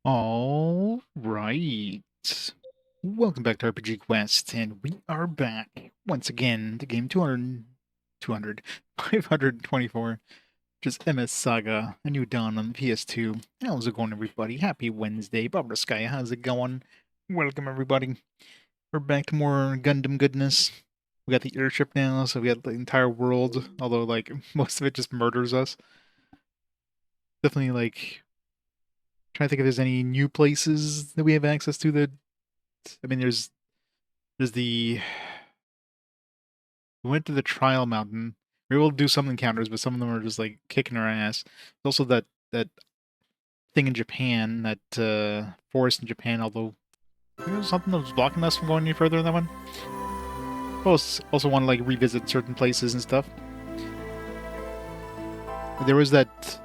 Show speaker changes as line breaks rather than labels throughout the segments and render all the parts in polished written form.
All right. Welcome back to RPG Quest, and we are back once again to game 524, which is MS Saga, A New Dawn on the PS2. How's it going, everybody? Happy Wednesday. Barbara Sky, how's it going? Welcome, everybody. We're back to more Gundam goodness. We got the airship now, so we got the entire world, although, like, most of it just murders us. Definitely, like, trying to think if there's any new places that we have access to that. I mean, there's the we went to the trial mountain. We were able to do some encounters, but some of them are just like kicking our ass. There's also that thing in Japan, that forest in Japan. Although there was something that was blocking us from going any further in that one. Also want to like revisit certain places and stuff. There was that.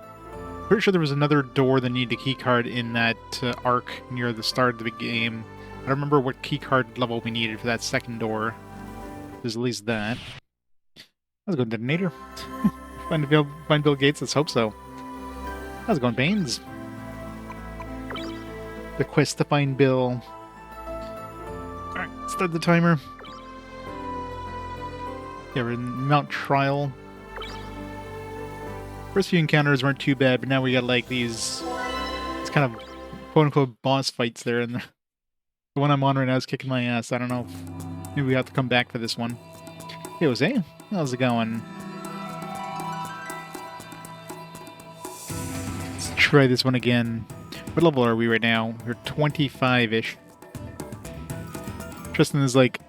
Pretty sure there was another door that needed a keycard in that arc near the start of the game. I don't remember what keycard level we needed for that second door. There's at least that. How's it going, Detonator? Find Bill Gates? Let's hope so. How's it going, Baines? The quest to find Bill. Alright, start the timer. Yeah, we're in Mount Trial. First few encounters weren't too bad, but now we got like these... It's kind of quote-unquote boss fights there, and the one I'm on right now is kicking my ass. I don't know if maybe we have to come back for this one. Hey, Jose. How's it going? Let's try this one again. What level are we right now? We're 25-ish. Tristan is like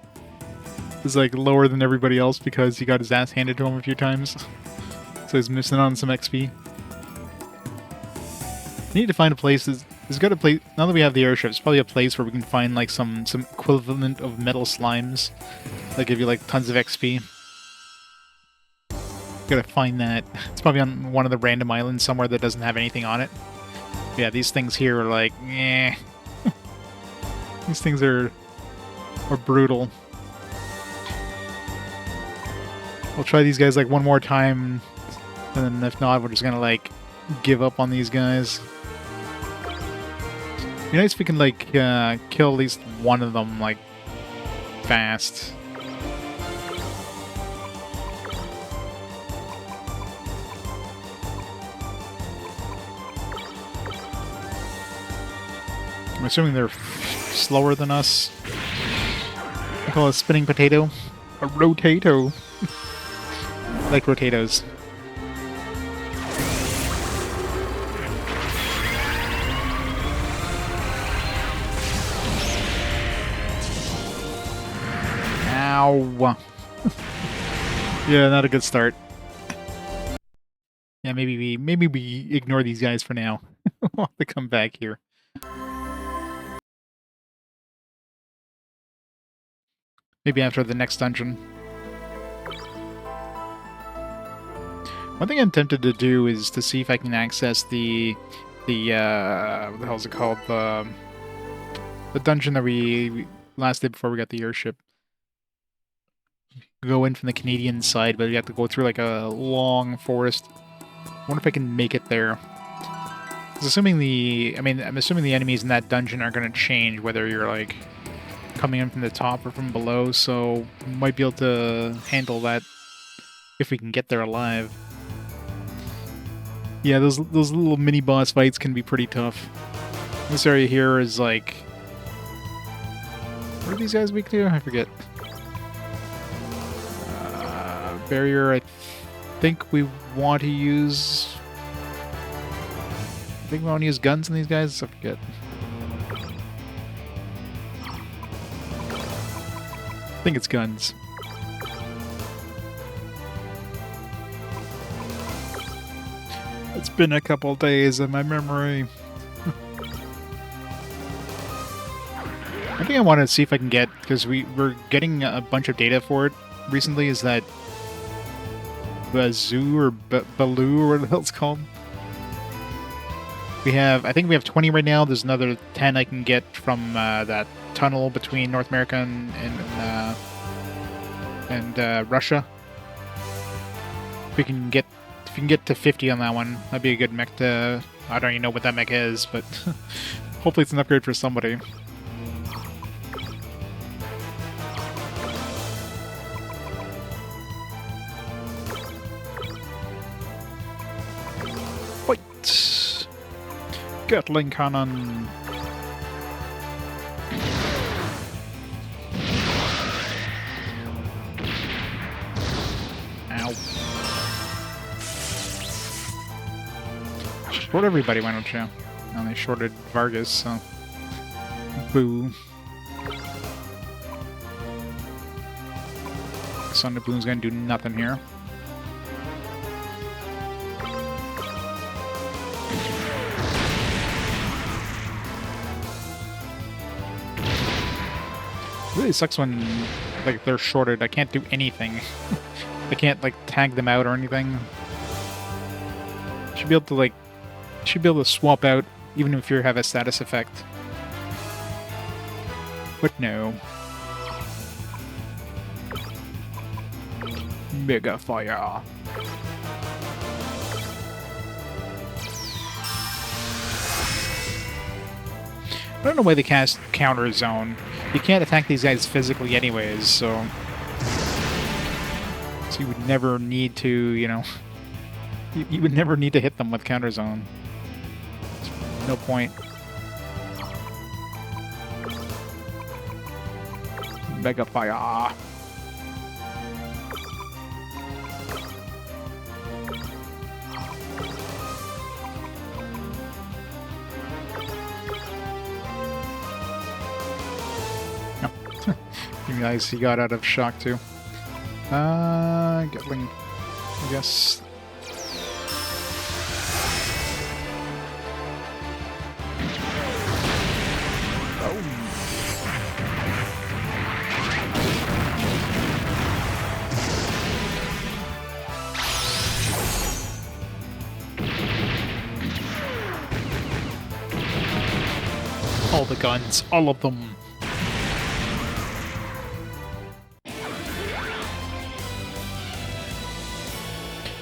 lower than everybody else because he got his ass handed to him a few times. So he's missing on some XP. Need to find a place. There's got a place. Now that we have the airship, it's probably a place where we can find like some equivalent of metal slimes that give you like tons of XP. Gotta find that. It's probably on one of the random islands somewhere that doesn't have anything on it. Yeah, these things here are like, eh. These things are brutal. We'll try these guys like one more time, and then if not, we're just gonna like give up on these guys. It'd be nice if we can like kill at least one of them like fast. I'm assuming they're slower than us. I call it a spinning potato. A rotato. Like rotatoes. Ow. Yeah, not a good start. Yeah, maybe we ignore these guys for now. We'll have to come back here. Maybe after the next dungeon. One thing I'm tempted to do is to see if I can access the what the hell is it called? The dungeon that we last did before we got the airship. Go in from the Canadian side, but we have to go through like a long forest. I wonder if I can make it there. I'm assuming the enemies in that dungeon are going to change, whether you're like coming in from the top or from below, so we might be able to handle that if we can get there alive. Yeah, those little mini boss fights can be pretty tough. This area here is like... What are these guys weak to? I forget. Barrier, I think we want to use... I think we want to use guns on these guys? I forget. I think it's guns. It's been a couple days in my memory. I think I want to see if I can get, because we're getting a bunch of data for it recently, is that Bazoo or Baloo or what the hell it's called. I think we have 20 right now. There's another 10 I can get from that tunnel between North America and Russia. If we can get to 50 on that one, that'd be a good mech to I don't even know what that mech is, but hopefully it's an upgrade for somebody. Fight! Gatling cannon! Ow. Short everybody, why don't you? And they shorted Vargas, so... Boo. Sonic Bloom's gonna do nothing here. It really sucks when, like, they're shorted. I can't do anything. I can't, like, tag them out or anything. Should be able to, like... Should be able to swap out, even if you have a status effect. But no. Mega Fire. I don't know why they cast Counter Zone. You can't attack these guys physically anyways, so you would never need to, you know... You would never need to hit them with Counter Zone. No point. Mega Fire. You guys, he got out of shock too. Gatling, I guess. All the guns, all of them.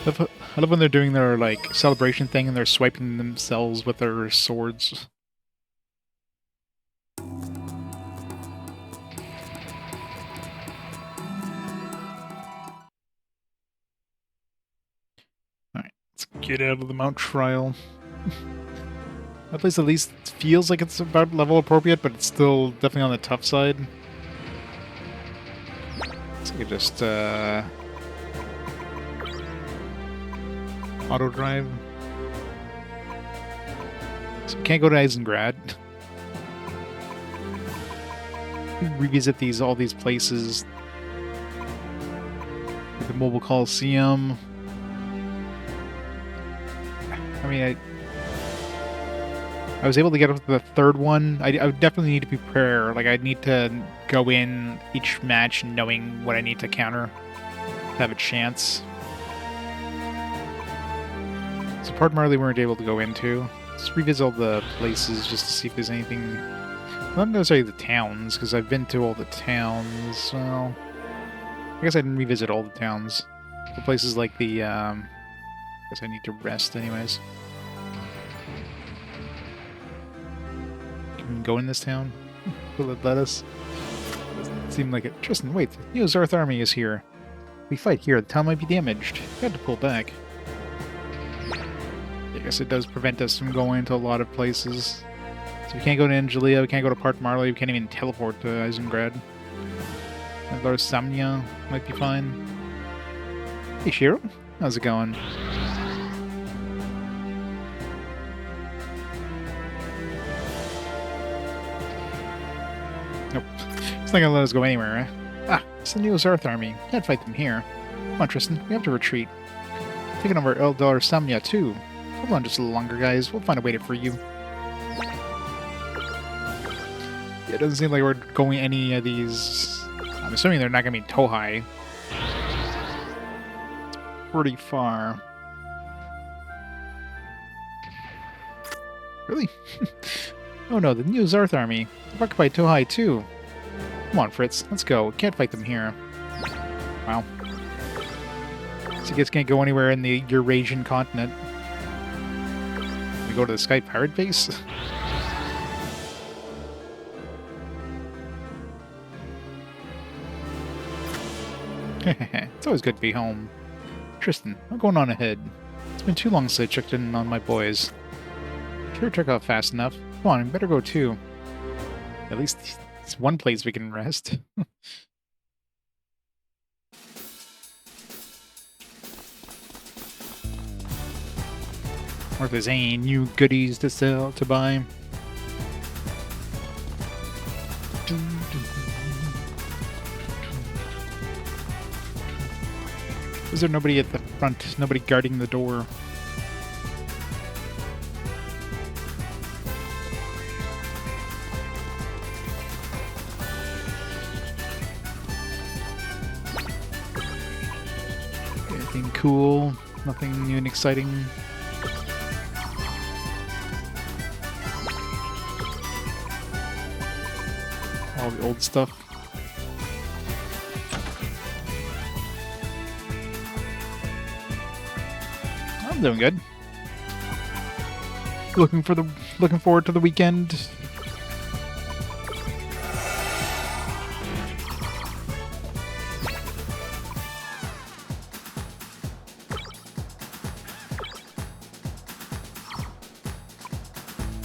I love when they're doing their, like, celebration thing and they're swiping themselves with their swords. Alright, let's get out of the Mount Trial. That place at least feels like it's about level appropriate, but it's still definitely on the tough side. So I could just, auto drive. So we can't go to Eisengrad. Revisit all these places. Like the Mobile Coliseum. I mean, I was able to get up to the third one. I would definitely need to prepare. Like, I'd need to go in each match knowing what I need to counter to have a chance. So part Marley we weren't able to go into. Let's revisit all the places just to see if there's anything... Not necessarily the towns, because I've been to all the towns. Well, I guess I didn't revisit all the towns. The places like the... I guess I need to rest anyways. Can we go in this town? Will it let us? Doesn't seem like it. Tristan, wait. The Neo-Zarth army is here. If we fight here, the town might be damaged. We had to pull back. I guess it does prevent us from going to a lot of places. So we can't go to Angelia, we can't go to Part Marley, we can't even teleport to Eisengrad. Lord Samnia might be fine. Hey Shiro, how's it going? Nope. It's not gonna let us go anywhere, eh? Ah, it's the Neo-Zarth army. Can't fight them here. Come on, Tristan, we have to retreat. Taking over Eldar Samnia too. Hold on just a little longer, guys. We'll find a way to free you. Yeah, it doesn't seem like we're going any of these... I'm assuming they're not going to be Tohai. It's pretty far. Really? Oh no, the Neo-Zarth army. They're occupied Tohai too. Come on, Fritz. Let's go. We can't fight them here. Wow. So you guys can't go anywhere in the Eurasian continent. We to go to the Sky Pirate Base? It's always good to be home. Tristan, I'm going on ahead. It's been too long since I checked in on my boys. Sure took off fast enough. Come on, we better go too. At least it's one place we can rest. Or if there's any new goodies to sell, to buy. Is there nobody at the front? Nobody guarding the door? Anything cool? Nothing new and exciting? All the old stuff. I'm doing good. Looking forward to the weekend.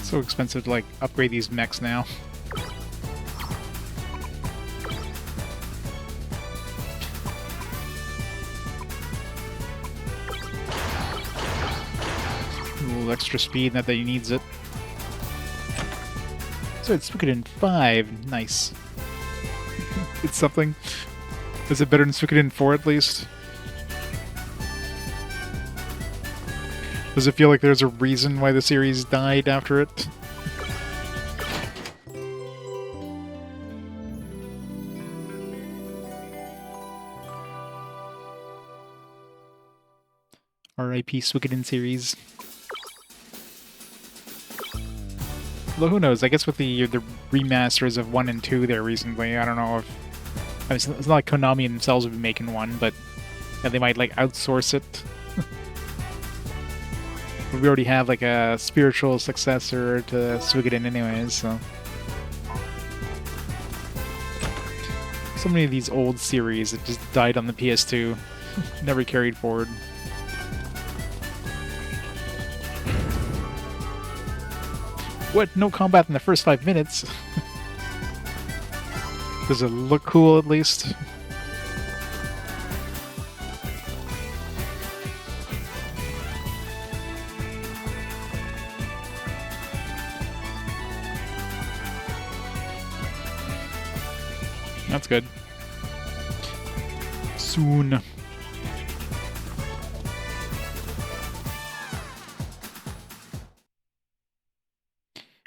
So expensive to like upgrade these mechs now. Extra speed, not that he needs it. So it's Suikoden 5. Nice. It's something. Is it better than Suikoden 4 at least? Does it feel like there's a reason why the series died after it? R.I.P. Suikoden series. Well, who knows? I guess with the remasters of 1 and 2 there recently, I don't know if... I mean, it's not like Konami themselves would be making one, but yeah, they might, like, outsource it. But we already have, like, a spiritual successor to Suikoden anyways, so... So many of these old series that just died on the PS2. Never carried forward. What? No combat in the first 5 minutes? Does it look cool at least? That's good. Soon.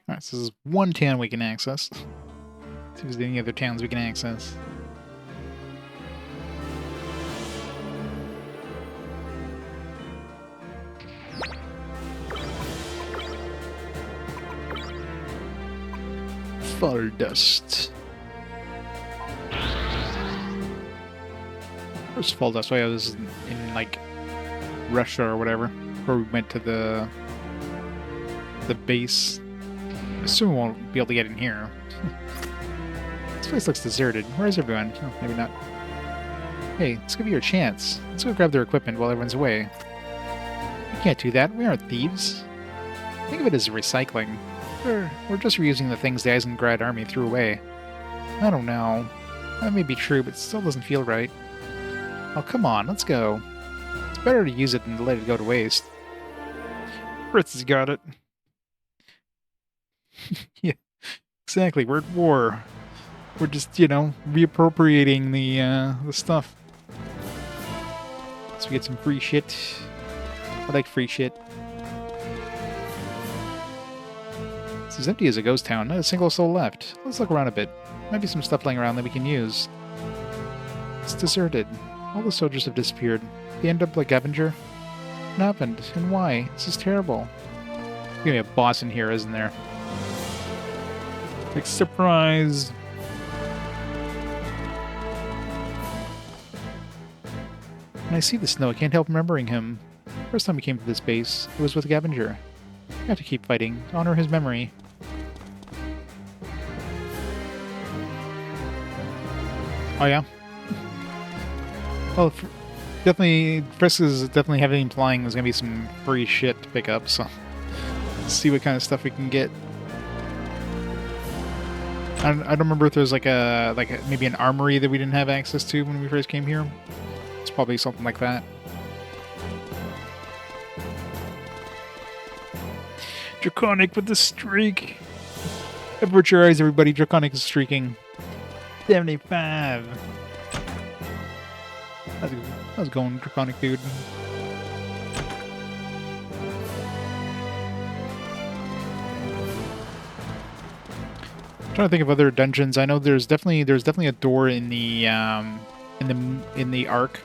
Alright, so this is one town we can access. See if there's any other towns we can access. Fall Dust. Where's Fall Dust? Oh yeah, this is in like Russia or whatever. Where we went to the base. I assume we won't be able to get in here. This place looks deserted. Where is everyone? Oh, maybe not. Hey, let's give you a chance. Let's go grab their equipment while everyone's away. We can't do that. We aren't thieves. Think of it as recycling. We're just reusing the things the Eisengrad army threw away. I don't know. That may be true, but it still doesn't feel right. Oh, come on. Let's go. It's better to use it than to let it go to waste. Fritz has got it. Yeah, exactly. We're at war. We're just, you know, reappropriating the stuff. So we get some free shit. I like free shit. It's as empty as a ghost town. Not a single soul left. Let's look around a bit. Might be some stuff laying around that we can use. It's deserted. All the soldiers have disappeared. They end up like Avenger. What happened? And why? This is terrible. There's gonna be a boss in here, isn't there? Like, surprise! When I see the snow, I can't help remembering him. First time we came to this base, it was with Gavenger. I have to keep fighting. Honor his memory. Oh yeah? Well, definitely, Frisk is definitely heavily implying there's gonna be some free shit to pick up, so let's see what kind of stuff we can get. I don't remember if there's like maybe an armory that we didn't have access to when we first came here. It's probably something like that. Draconic with the streak. Avert your eyes, everybody. Draconic is streaking. 75. How's it going, Draconic dude? I'm trying to think of other dungeons. I know there's definitely a door in the arc.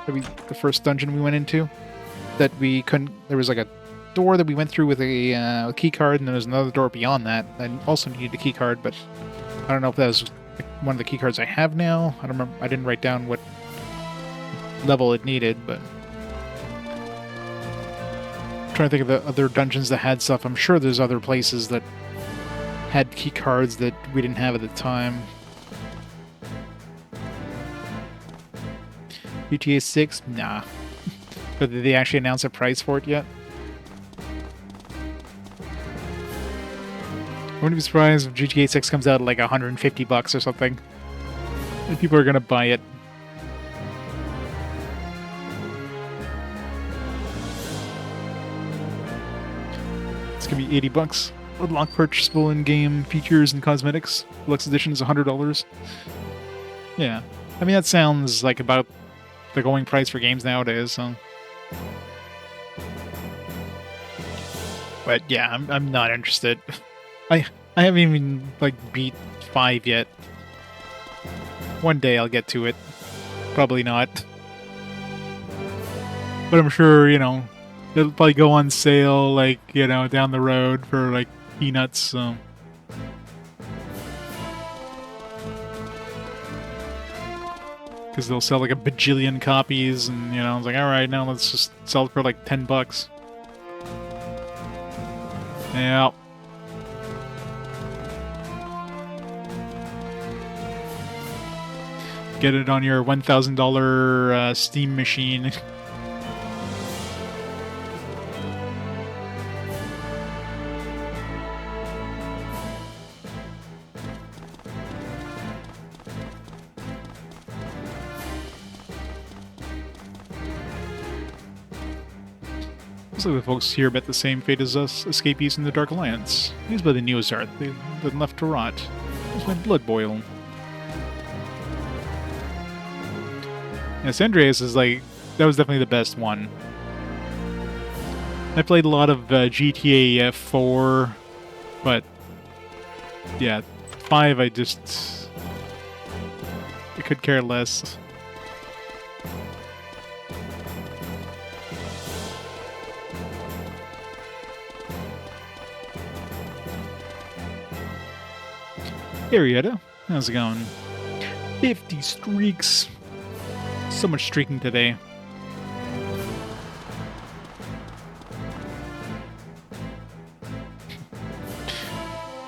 The first dungeon we went into that we couldn't. There was like a door that we went through with a key card, and then there's another door beyond that. I also needed a key card, but I don't know if that was one of the key cards I have now. I don't remember. I didn't write down what level it needed, but I'm trying to think of the other dungeons that had stuff. I'm sure there's other places that had key cards that we didn't have at the time. GTA 6? Nah. But did they actually announce a price for it yet? I wouldn't be surprised if GTA 6 comes out at like $150 or something. And people are gonna buy it. It's gonna be $80. Unlock purchasable in-game features and cosmetics. Deluxe edition is $100. Yeah. I mean, that sounds like about the going price for games nowadays, so... But yeah, I'm not interested. I haven't even, like, beat 5 yet. One day I'll get to it. Probably not. But I'm sure, you know, it'll probably go on sale, like, you know, down the road for, like, peanuts, so... Because they'll sell like a bajillion copies, and, you know, it's like, alright, now let's just sell it for like $10. Yeah. Get it on your $1,000 Steam machine. Looks like the folks here met the same fate as us, escapees in the Dark Alliance. Used by the Neozart, they've been left to rot. Makes my blood boil. Yes, Andreas is like, that was definitely the best one. I played a lot of GTA 4, but yeah, 5 I could care less. Arietta, how's it going? 50 streaks. So much streaking today.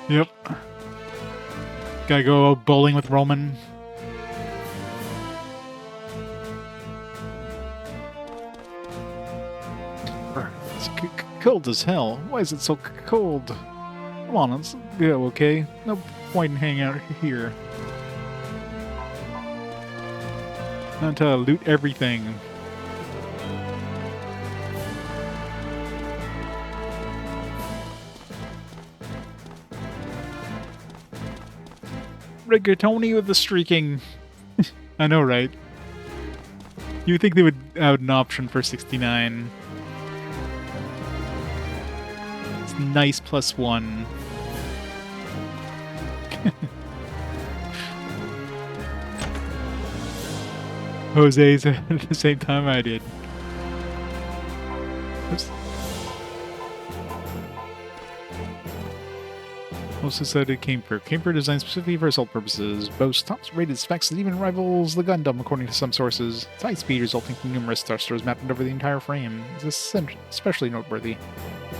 Yep. Gotta go bowling with Roman. It's cold as hell. Why is it so cold? Come on, let's go, okay? No point in hanging out here. Not until I loot everything. Rigatoni with the streaking. I know, right? You would think they would have an option for 69. It's nice +1. Jose's at the same time I did. Oops. Also said it came for designed specifically for assault purposes, boasts top-rated specs that even rivals the Gundam, according to some sources. Its high speed resulting from numerous thrusters mapped over the entire frame is especially noteworthy.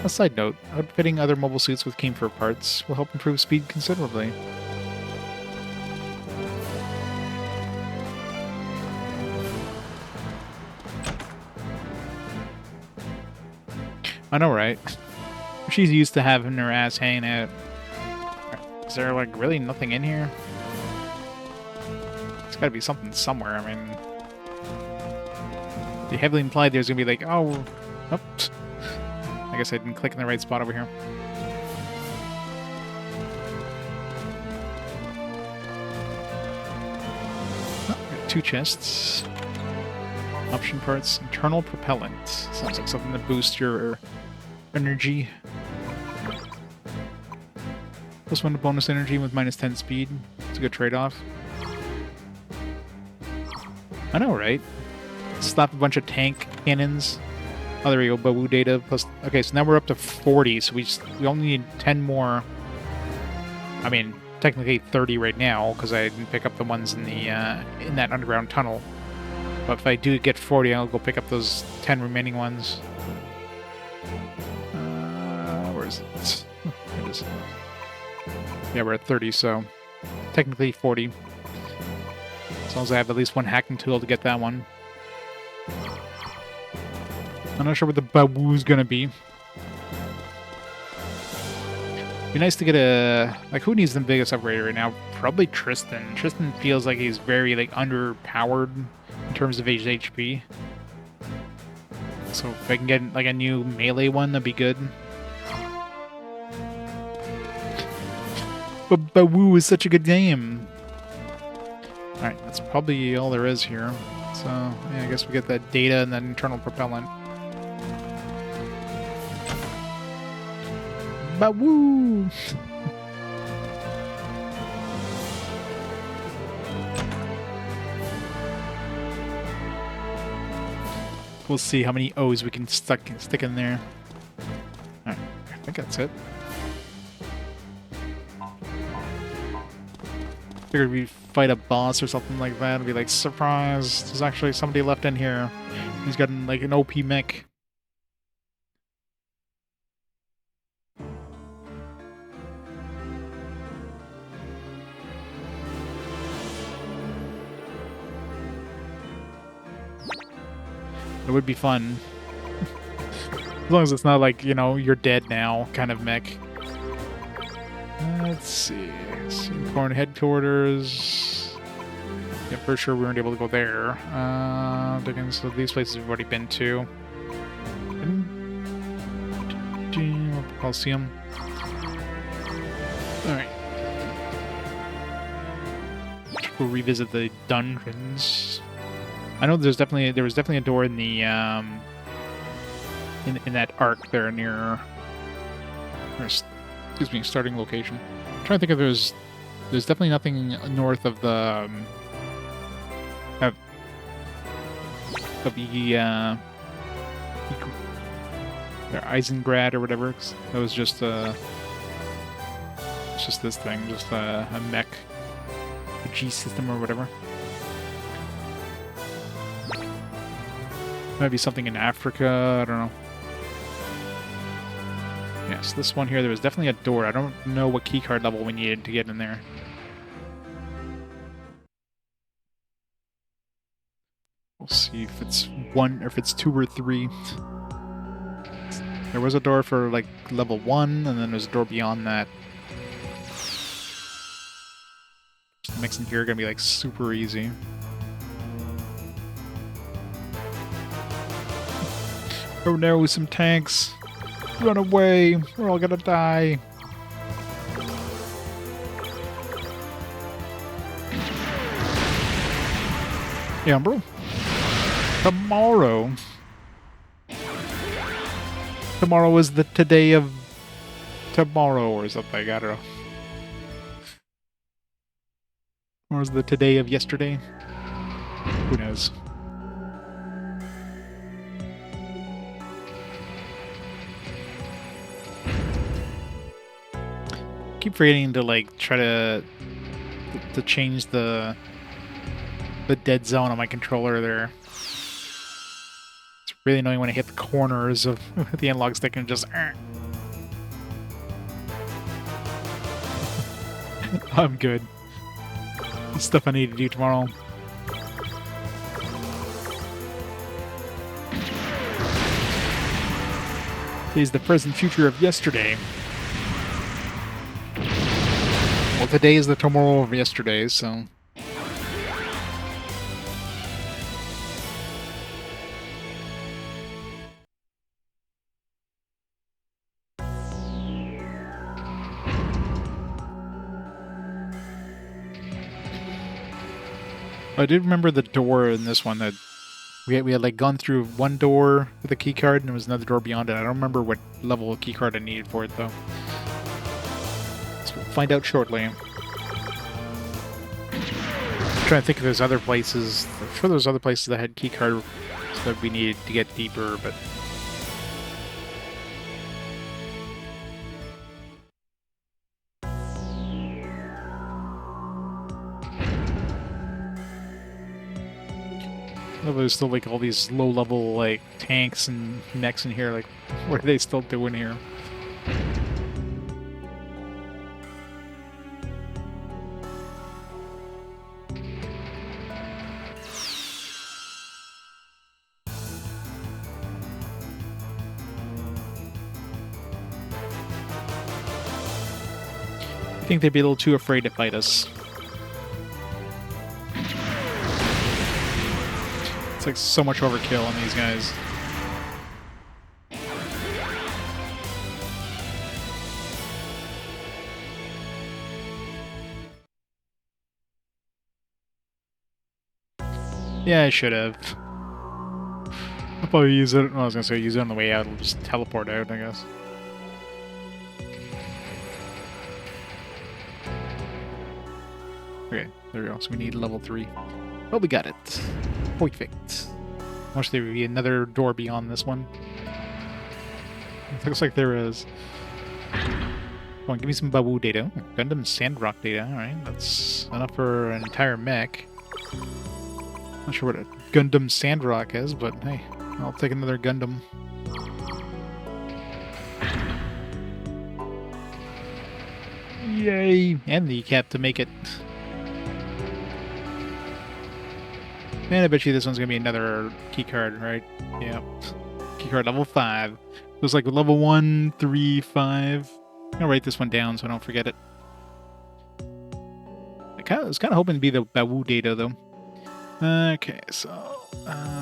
A side note, outfitting other mobile suits with Kemper parts will help improve speed considerably. I know, right? She's used to having her ass hanging out. Is there, like, really nothing in here? There's gotta be something somewhere, I mean... They heavily implied there's gonna be like, oh... Oops. I guess I didn't click in the right spot over here. Oh, got 2 chests. Option parts. Internal propellant. Sounds like something to boost your energy. +1 to bonus energy with -10 speed. It's a good trade-off. I know, right? Slap a bunch of tank cannons. Oh, there we go. Bawu data plus... Okay, so now we're up to 40, so we only need 10 more. I mean, technically 30 right now, because I didn't pick up the ones in the in that underground tunnel. But if I do get 40, I'll go pick up those 10 remaining ones. Where is it? There it is. Yeah, we're at 30, so technically 40. As long as I have at least one hacking tool to get that one. I'm not sure what the Bawoo's gonna be. Be nice to get a... Like, who needs the biggest upgrade right now? Probably Tristan. Tristan feels like he's very, like, underpowered in terms of his HP. So if I can get, like, a new melee one, that'd be good. But Bawoo is such a good game. Alright, that's probably all there is here. So, yeah, I guess we get that data and then internal propellant. Bawoo! We'll see how many O's we can stick in there. Alright, I think that's it. Figured we'd fight a boss or something like that and be like, surprise, there's actually somebody left in here. He's got like an OP mech. It would be fun. As long as it's not like, you know, you're dead now kind of mech. Let's see. Corn headquarters. Yeah, for sure we weren't able to go there. So these places we've already been to. Coliseum. Alright. We'll revisit the dungeons. I know there was definitely a door in the in that arc there near excuse me, starting location. I'm trying to think if there's definitely nothing north of the of the Eisengrad or whatever. That was just it's just this thing, just a mech, a G system or whatever. Maybe something in Africa, I don't know. Yes, this one here, there was definitely a door. I don't know what keycard level we needed to get in there. We'll see if it's 1 or if it's 2 or 3. There was a door for like level 1, and then there's a door beyond that. The mix in here are gonna be like super easy. Oh no, some tanks! Run away! We're all gonna die! Yeah, bro. Tomorrow. Tomorrow is the today of tomorrow or something, I don't know. Or is the today of yesterday? Who knows? keep forgetting to like try to change the dead zone on my controller there. It's really annoying when I hit the corners of the analog stick and just. I'm good. Stuff I need to do tomorrow. Today's the present future of yesterday. Well, today is the tomorrow of yesterday, so. I did remember the door in this one that we had like gone through one door with a key card and there was another door beyond it. I don't remember what level of key card I needed for it though. So we'll find out shortly. I'm trying to think if there's other places. I'm sure there's other places that had key card that we needed to get deeper, but there's still like all these low-level like tanks and mechs in here. Like, what are they still doing here? I think they'd be a little too afraid to fight us. It's like so much overkill on these guys. Yeah, I should have. I'll probably use it. Well, I was gonna say use it on the way out. It'll just teleport out, I guess. Okay, there we go. So we need level 3. Well, we got it. Perfect. Wish there would be another door beyond this one. It looks like there is. Come on, give me some Babu data. Oh, Gundam Sandrock data. Alright, that's enough for an entire mech. Not sure what a Gundam Sandrock is, but hey, I'll take another Gundam. Yay! And the cap to make it. And I bet you this one's gonna be another keycard, right? Yep. Keycard level 5. Looks like level 1, 3, 5. I'm gonna write this one down so I don't forget it. I was kind of hoping to be the Bawu data, though. Okay, so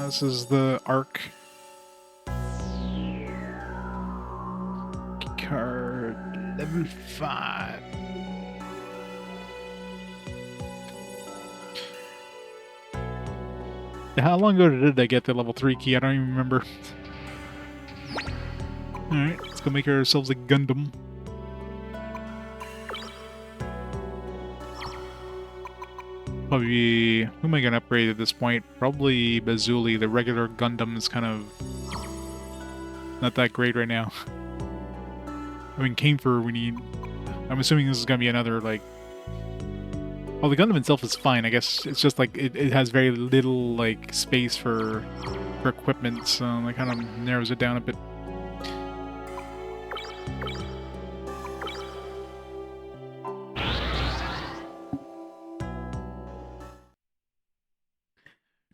this is the arc. Keycard level 5. How long ago did I get the level 3 key? I don't even remember. Alright, let's go make ourselves a Gundam. Probably... Who am I going to upgrade at this point? Probably Bazuli. The regular Gundam is kind of... not that great right now. I mean, Kanefer, we need... I'm assuming this is going to be another, like... Well, the Gundam itself is fine. I guess it's just like it has very little like space for equipment, so that kind of narrows it down a bit.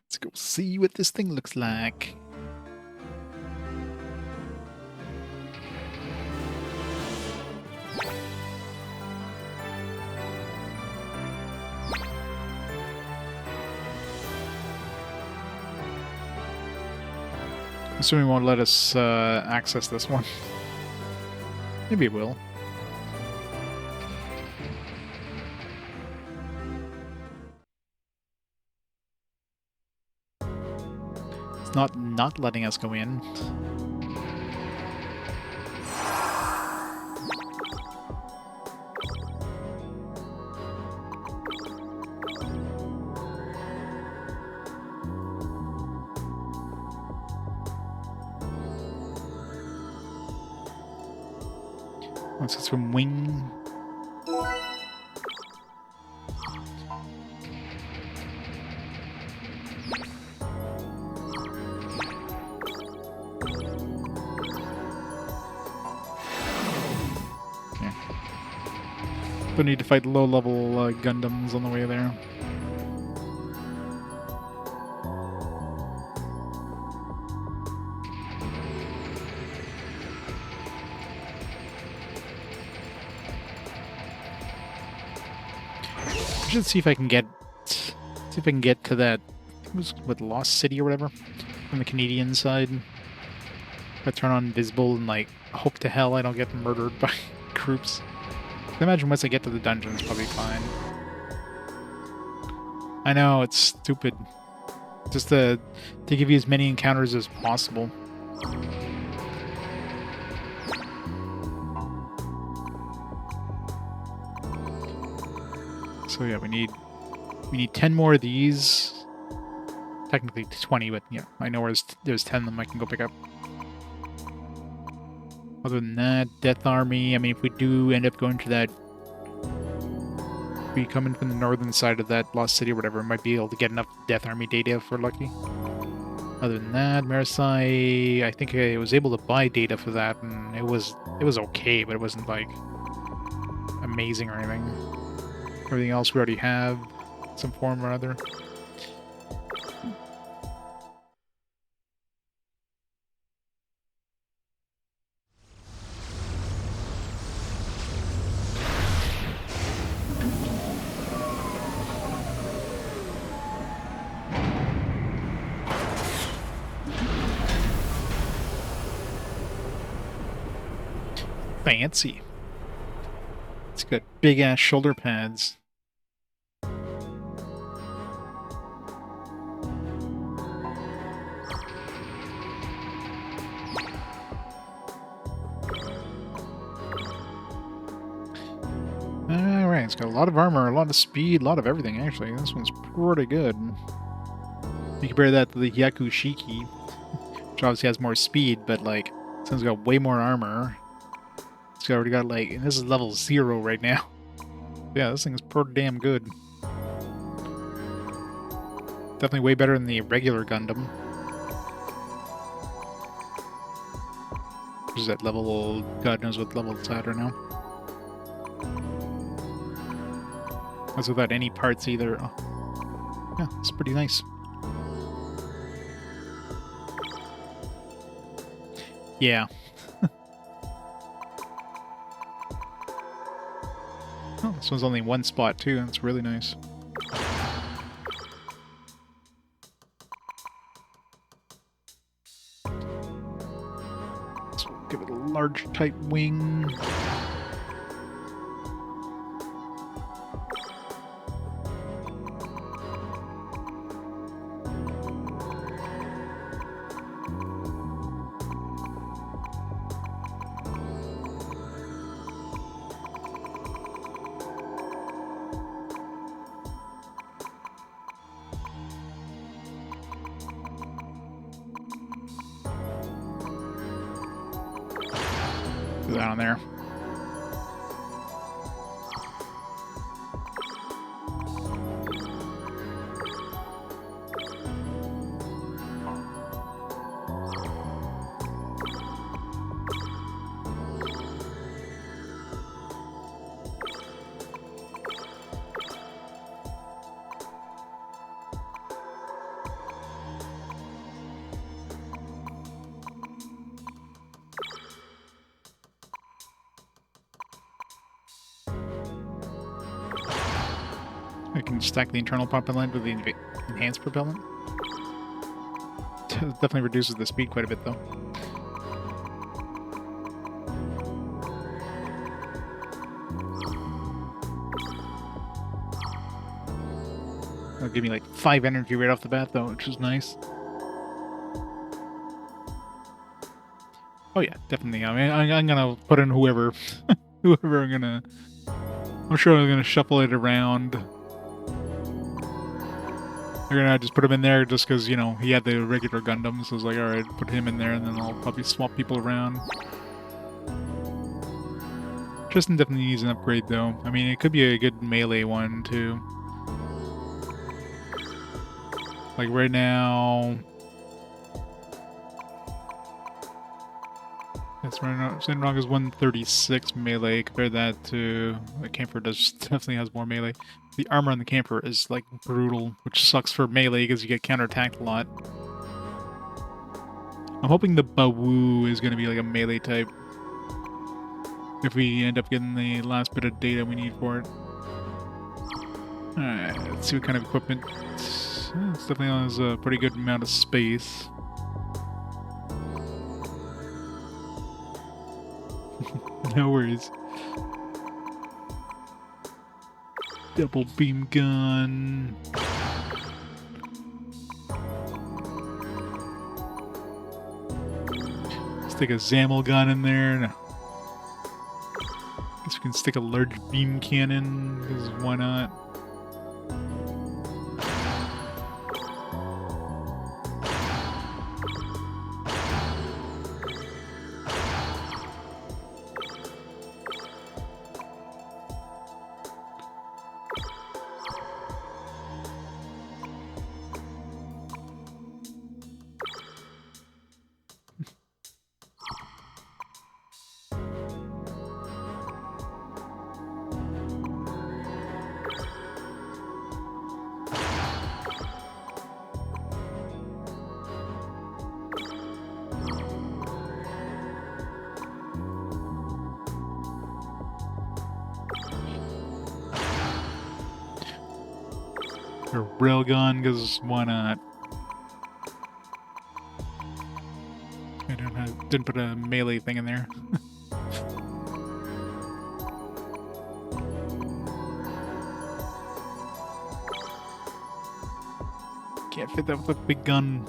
Let's go see what this thing looks like. Assuming it won't let us access this one. Maybe it will. It's not letting us go in. What's this from Wing? Don't need to fight low-level Gundams on the way there. I should see if I can get to that. I think it was with Lost City or whatever on the Canadian side. If I turn on invisible and like hope to hell I don't get murdered by groups. I imagine once I get to the dungeon, it's probably fine. I know it's stupid. Just to give you as many encounters as possible. So yeah, we need 10 more of these. Technically 20, but yeah, I know there's 10 of them I can go pick up. Other than that, Death Army, I mean, if we do end up going to that, be coming from the northern side of that Lost City or whatever, might be able to get enough Death Army data if we're lucky. Other than that, Marseille, I think I was able to buy data for that, and it was okay, but it wasn't like amazing or anything. Everything else we already have, some form or other. Fancy. It's got big ass shoulder pads. Alright, it's got a lot of armor, a lot of speed, a lot of everything actually. This one's pretty good. You compare that to the Yakushiki, which obviously has more speed, but like, this one's got way more armor. It's already got like, and this is level 0 right now. Yeah, this thing is pretty damn good. Definitely way better than the regular Gundam. Which is at level, God knows what level it's at right now. That's without any parts either. Oh. Yeah, it's pretty nice. Yeah. Oh, this one's only one spot too, that's really nice. So we'll give it a large type wing. Do that on there. I can stack the internal propellant with the enhanced propellant. Definitely reduces the speed quite a bit, though. It'll give me like 5 energy right off the bat, though, which is nice. Oh yeah, definitely. I mean, I'm gonna put in whoever, whoever I'm sure I'm gonna shuffle it around. They're gonna just put him in there just because, you know, he had the regular Gundam, so I was like, alright, put him in there, and then I'll probably swap people around. Tristan definitely needs an upgrade, though. I mean, it could be a good melee one, too. Like, right now... That's right. Sandrock is 136 melee. Compare that to the camper. Does definitely has more melee. The armor on the camper is like brutal, which sucks for melee because you get counterattacked a lot. I'm hoping the Bawu is going to be like a melee type. If we end up getting the last bit of data we need for it. Alright, let's see what kind of equipment. It definitely has a pretty good amount of space. No worries. Double beam gun. Stick a Zamel gun in there. Guess we can stick a large beam cannon, because why not? A railgun, because why not? I didn't put a melee thing in there. Can't fit that with a big gun.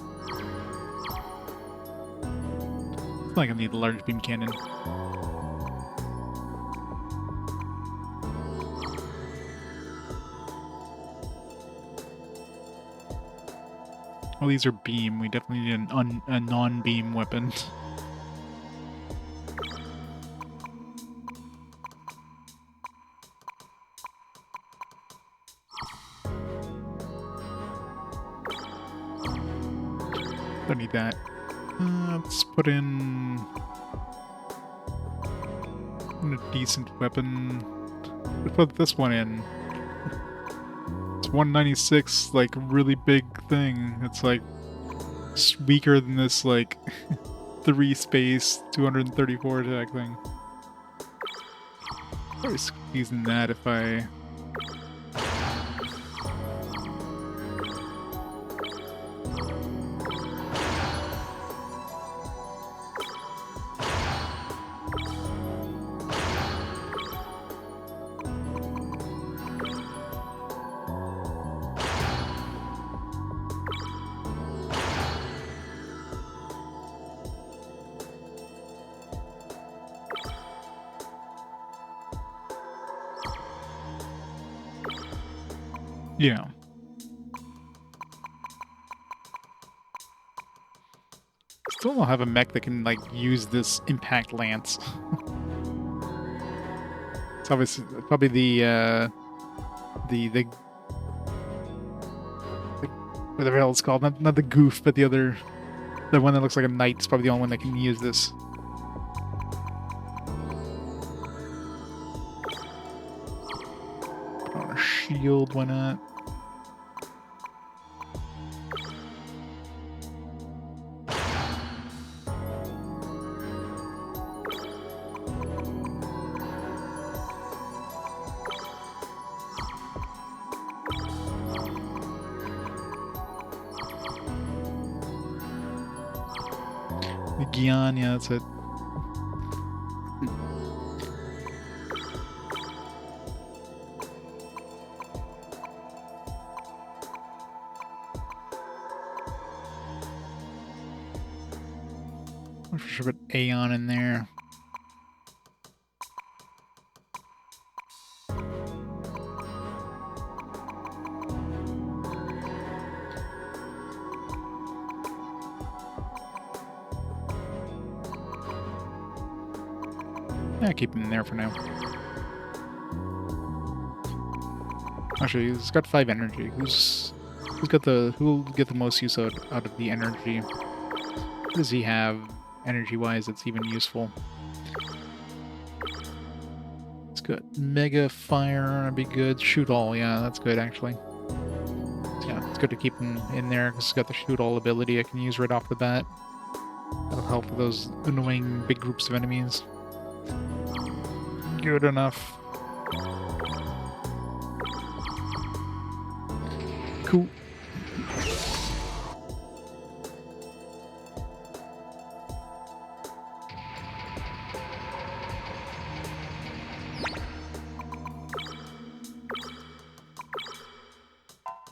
It's like I need a large beam cannon. Well, these are beam. We definitely need a non-beam weapon. Don't need that. Let's put in a decent weapon. Let's put this one in. It's 196, like, really big thing. It's like weaker than this, like, 3 space 234 attack thing. Probably squeezing that if I... Yeah. Still don't have a mech that can, like, use this impact lance. It's obviously probably the whatever the hell it's called. Not the goof, but the one that looks like a knight is probably the only one that can use this. Put on a shield, why not? Gian, yeah, that's it. I should put Aeon in there. Yeah, keep him in there for now. Actually, he's got 5 energy. Who'll get the most use out of the energy? What does he have? energy-wise that's even useful. It's good. Mega Fire would be good. Shoot All, yeah, that's good, actually. Yeah, it's good to keep him in there, because it's got the Shoot All ability I can use right off the bat. That'll help with those annoying big groups of enemies. Good enough. Cool.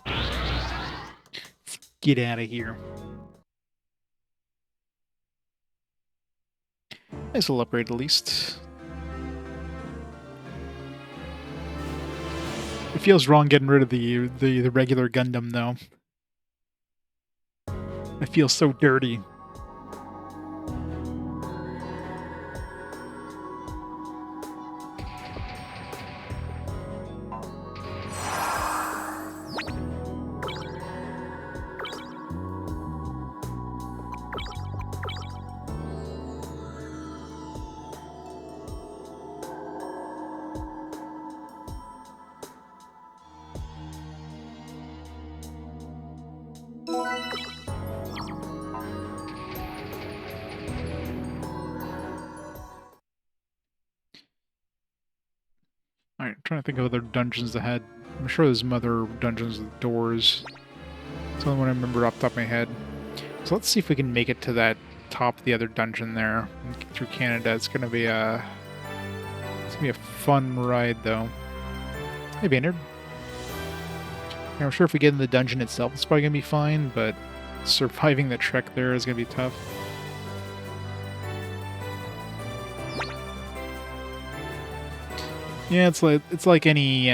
Let's get out of here. Nice little upgrade at least. It feels wrong getting rid of the regular Gundam though. I feel so dirty. Alright, trying to think of other dungeons ahead. I'm sure there's some other dungeons with doors. It's the only one I remember off the top of my head. So let's see if we can make it to that top of the other dungeon there through Canada. It's gonna be a fun ride though. Hey Baynard. I'm sure if we get in the dungeon itself it's probably gonna be fine, but surviving the trek there is gonna be tough. Yeah, it's like any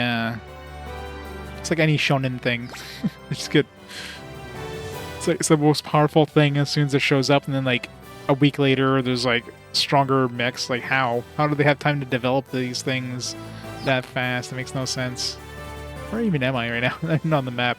shonen thing. It's good. It's the most powerful thing as soon as it shows up, and then like a week later, there's like stronger mechs. Like how do they have time to develop these things that fast? It makes no sense. Where even am I right now? I'm not on the map.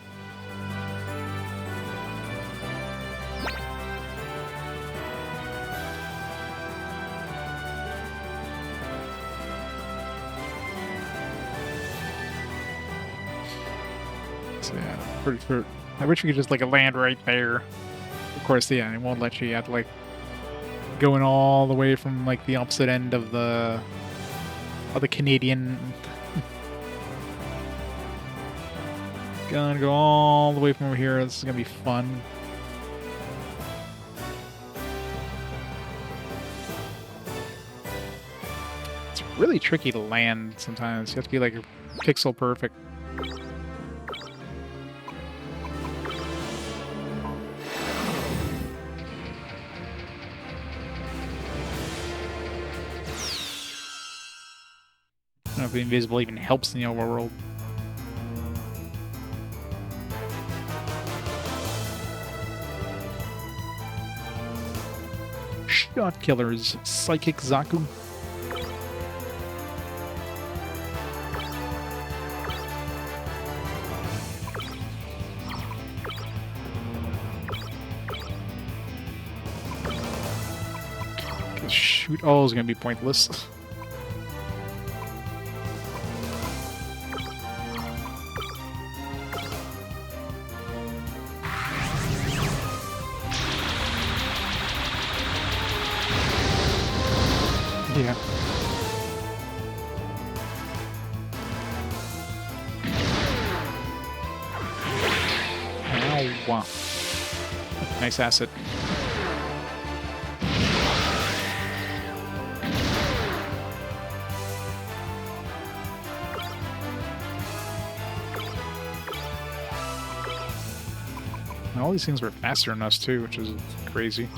So yeah, pretty sure. I wish we could just like land right there. Of course, yeah, it won't let you. You have to like going all the way from like the opposite end of the Canadian. Gonna go all the way from over here. This is gonna be fun. It's really tricky to land sometimes. You have to be like pixel perfect. I don't know if the invisible even helps in the overworld. Shot killers, Psychic Zaku. Shoot all is gonna be pointless. Yeah. Ow. Nice asset. All these things were faster than us too, which is crazy.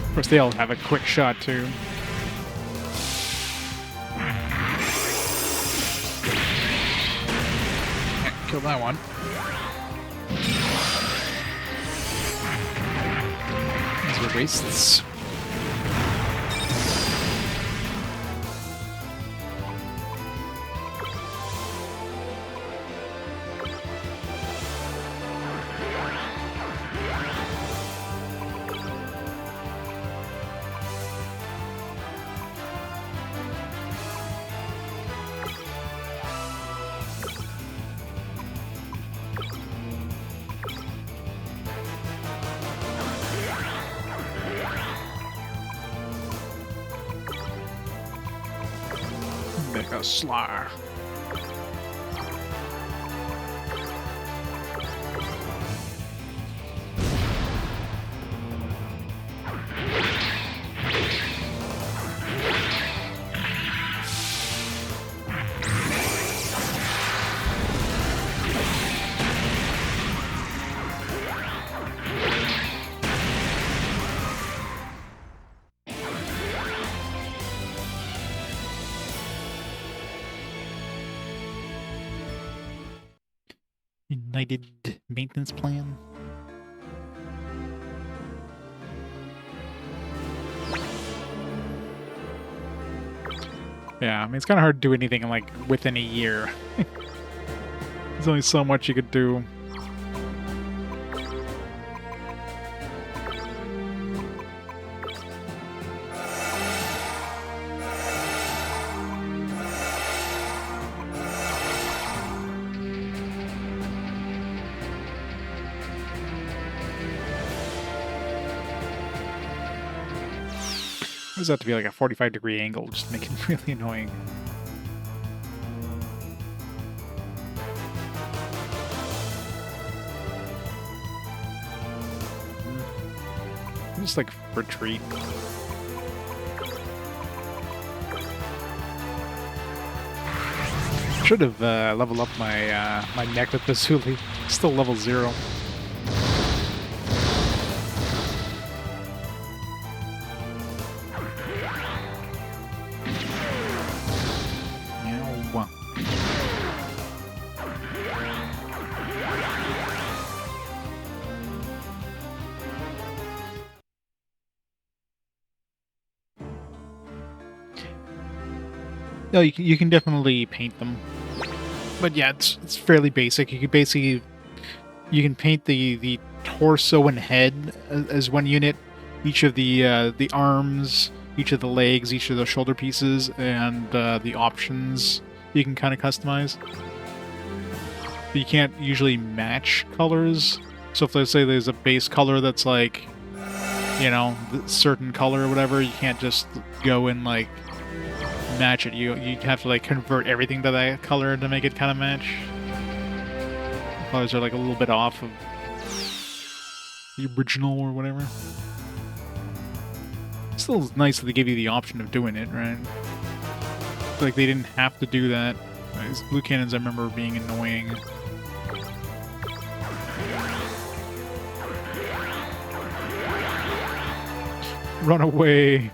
Of course, they all have a quick shot too. kill that one. These are wastes. Mega Slayer. United maintenance plan. Yeah, I mean, it's kind of hard to do anything in, like, within a year. There's only so much you could do. Does have to be like a 45-degree angle, just to make it really annoying. Just like retreat. Should have leveled up my my neck with Bazuli. Still level 0. No, you can definitely paint them, but yeah, it's fairly basic. You can paint the torso and head as one unit, each of the arms, each of the legs, each of the shoulder pieces, and the options you can kind of customize. But you can't usually match colors. So if let's say there's a base color that's like, you know, the certain color or whatever, you can't just go and like match it. You have to like convert everything to that color to make it kind of match. Colors are like a little bit off of the original or whatever. Still, it's nice that they give you the option of doing it, right? Like they didn't have to do that. These blue cannons, I remember being annoying. Run away.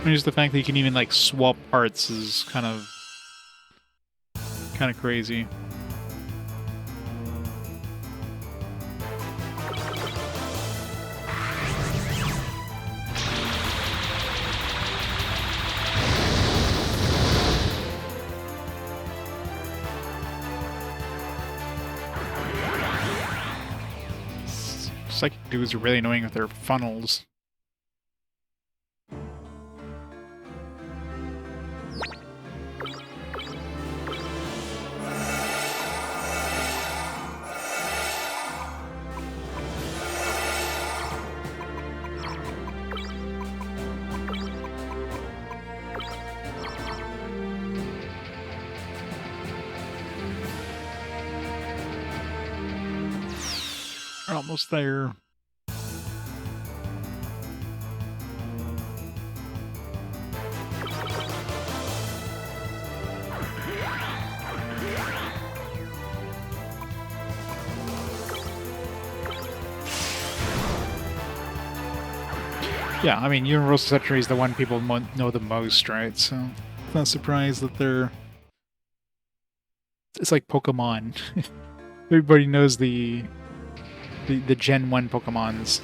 And just the fact that you can even like swap parts is kind of crazy. Psychic dudes are really annoying with their funnels. We're almost there. Yeah, I mean, Universal Century is the one people know the most, right? So, it's not surprised that they're... It's like Pokemon. Everybody knows the Gen 1 Pokemons.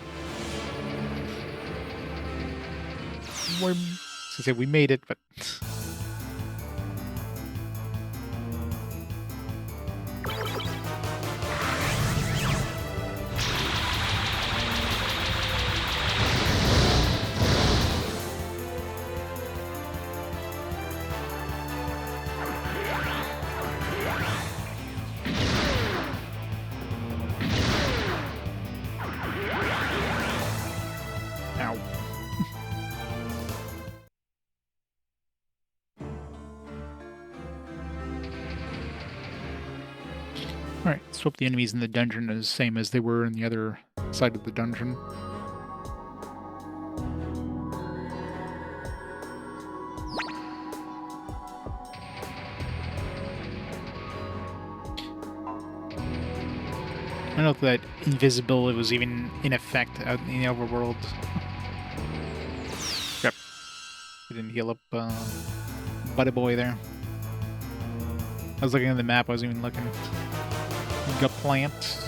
We made it, but... Ow. Alright, let's hope the enemies in the dungeon are the same as they were in the other side of the dungeon. I don't know if that invisibility was even in effect out in the overworld. Yep. We didn't heal up Buddy Boy there. I was looking at the map, I wasn't even looking. Got plant.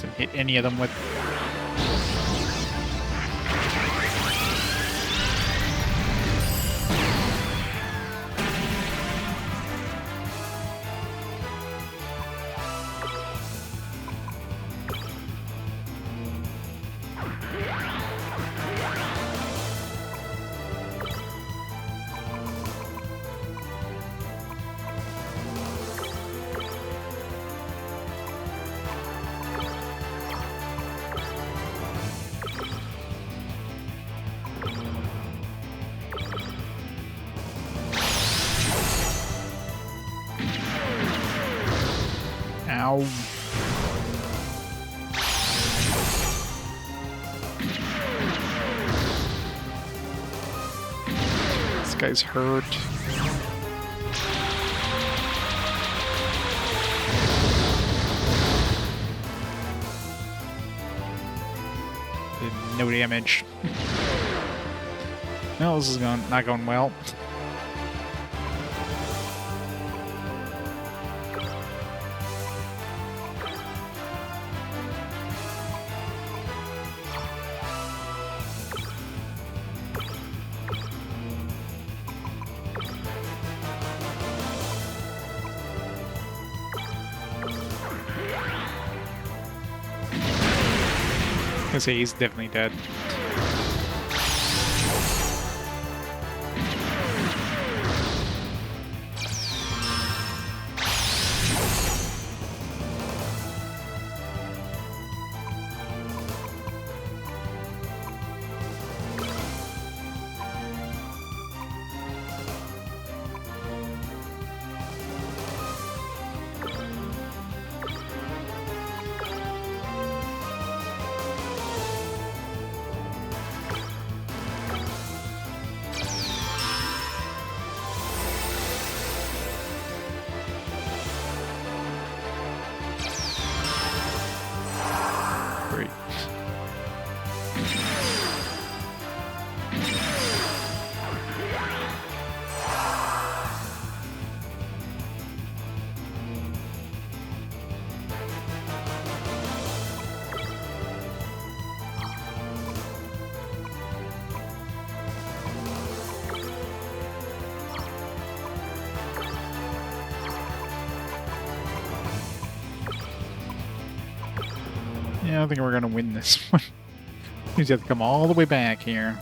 Didn't hit any of them with... Ow. This guy's hurt. Did no damage. No, this is not going well. I say he's definitely dead. Great. Yeah, I think we're gonna win this one. You just have to come all the way back here.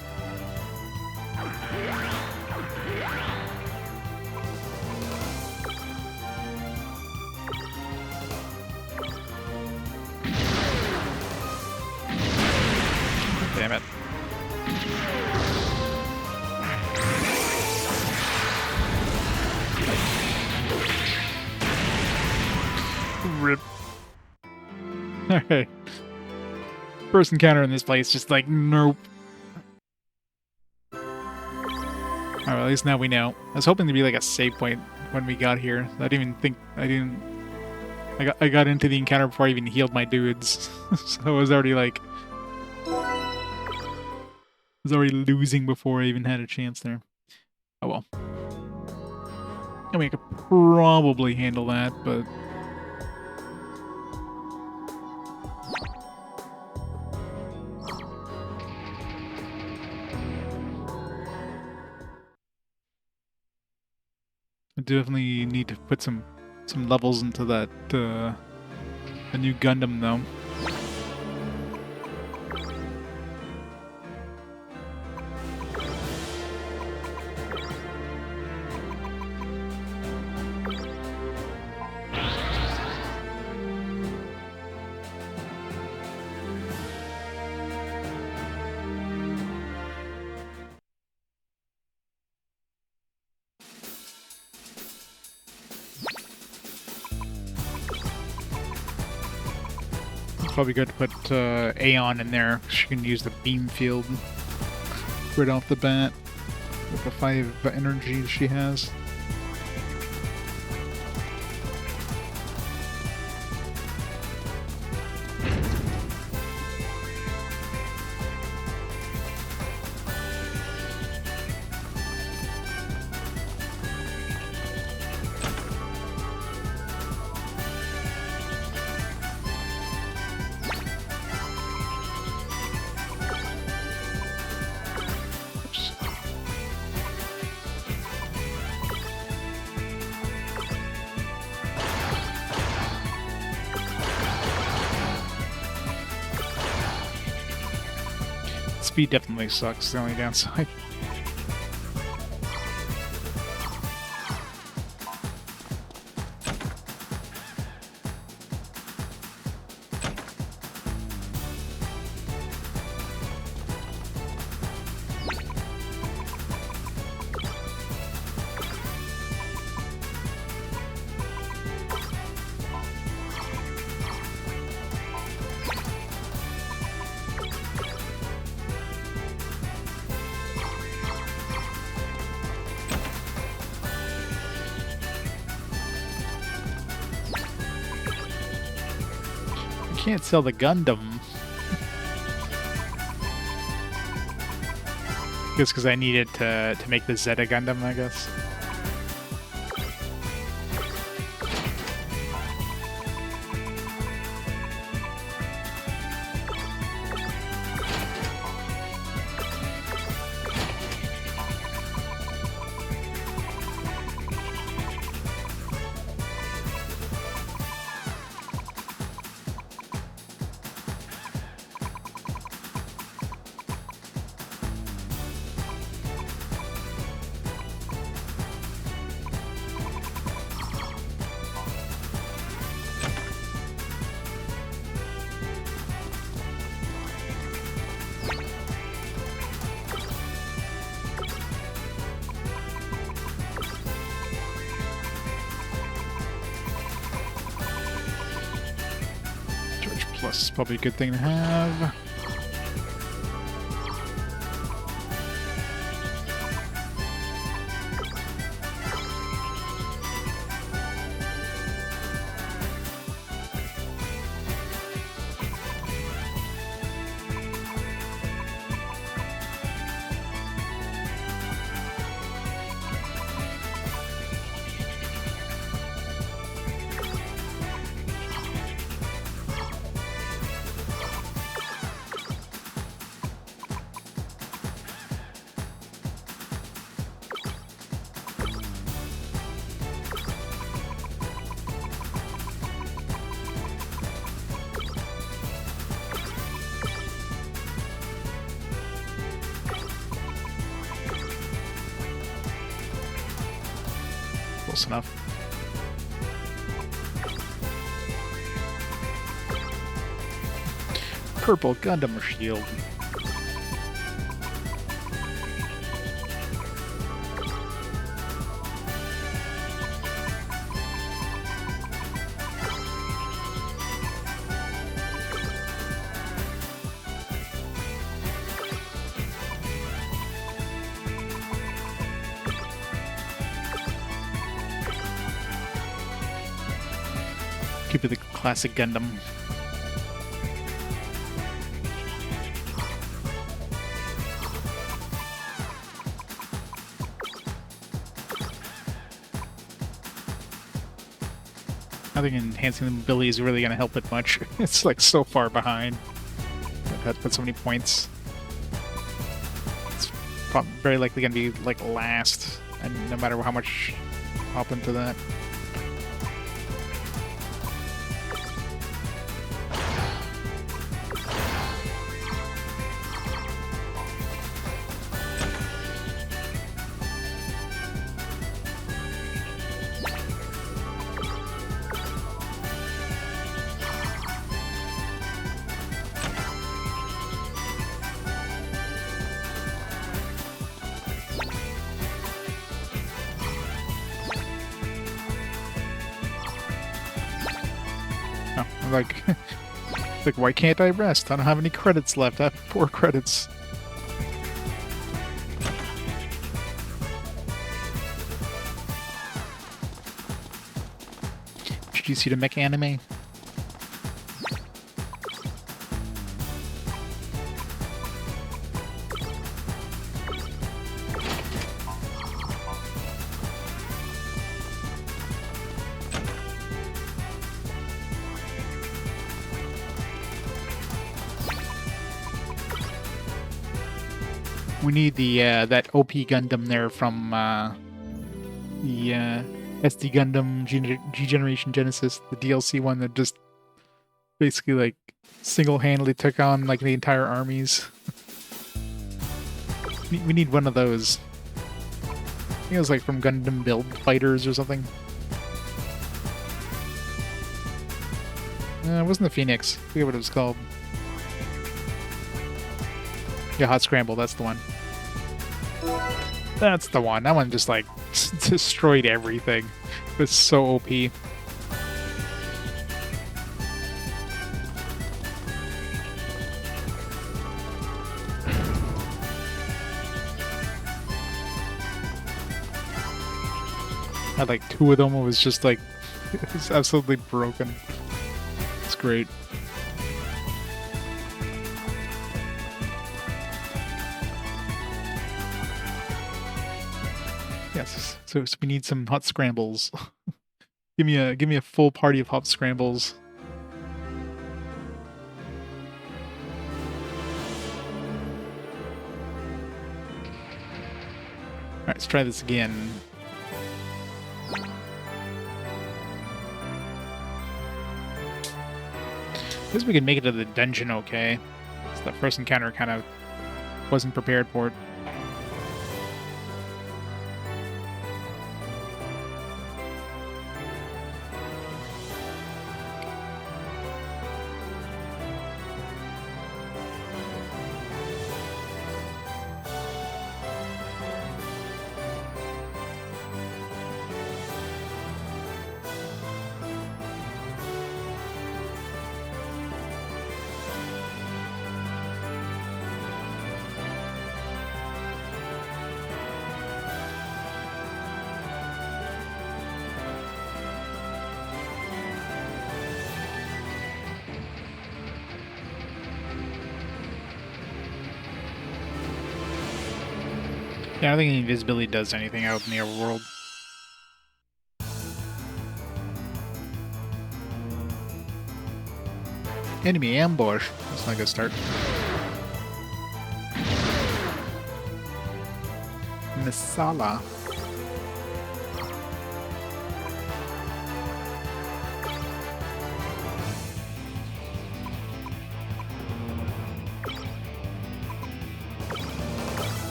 damn it. Rip. Alright. First encounter in this place, just like, nope. Alright, at least now we know. I was hoping to be like a save point when we got here. I didn't even think, I got into the encounter before I even healed my dudes. So I was already like, losing before I even had a chance there. Oh well. I mean, I could probably handle that, but... I definitely need to put some levels into that, the new Gundam, though. Probably good to put Aeon in there. She can use the beam field right off the bat with the 5 energy she has. Speed definitely sucks, the only downside. Can't sell the Gundam. Just because I need it to make the Zeta Gundam, I guess. Plus is probably a good thing to have. Close enough. Purple Gundam shield. Keep it the classic Gundam. I think enhancing the mobility is really going to help it much. It's like so far behind. I've had to put so many points. It's very likely going to be like last, and no matter how much hop into that. Oh, I'm like, like, why can't I rest? I don't have any credits left. I have 4 credits. Did you see the mech anime? We need the that OP Gundam there from the SD Gundam G Generation Genesis, the DLC one that just basically like single-handedly took on like the entire armies. We need one of those. I think it was like from Gundam Build Fighters or something. It wasn't the Phoenix. I forget what it was called. Yeah, Hot Scramble, that's the one. That's the one. That one just like destroyed everything. It was so OP. I had like 2 of them. It was just like, it was absolutely broken. It's great. Yes, so we need some hot scrambles. give me a full party of hot scrambles. All right, let's try this again. I guess we could make it to the dungeon okay. So that first encounter kind of wasn't prepared for it. Yeah, I don't think invisibility does anything out in the overworld. Enemy ambush. That's not a good start. Masala.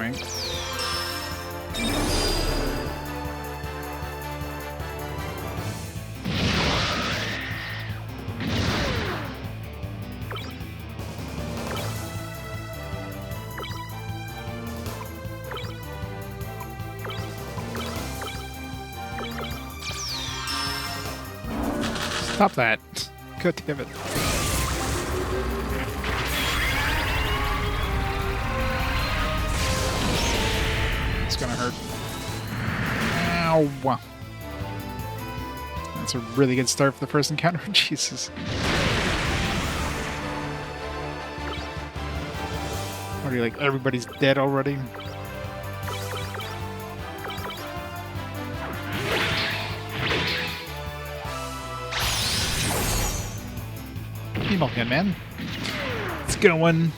Alright. Stop that. God damn it. It's gonna hurt. Ow. That's a really good start for the first encounter. Jesus. What are you like? Everybody's dead already? Keep on, man. It's going.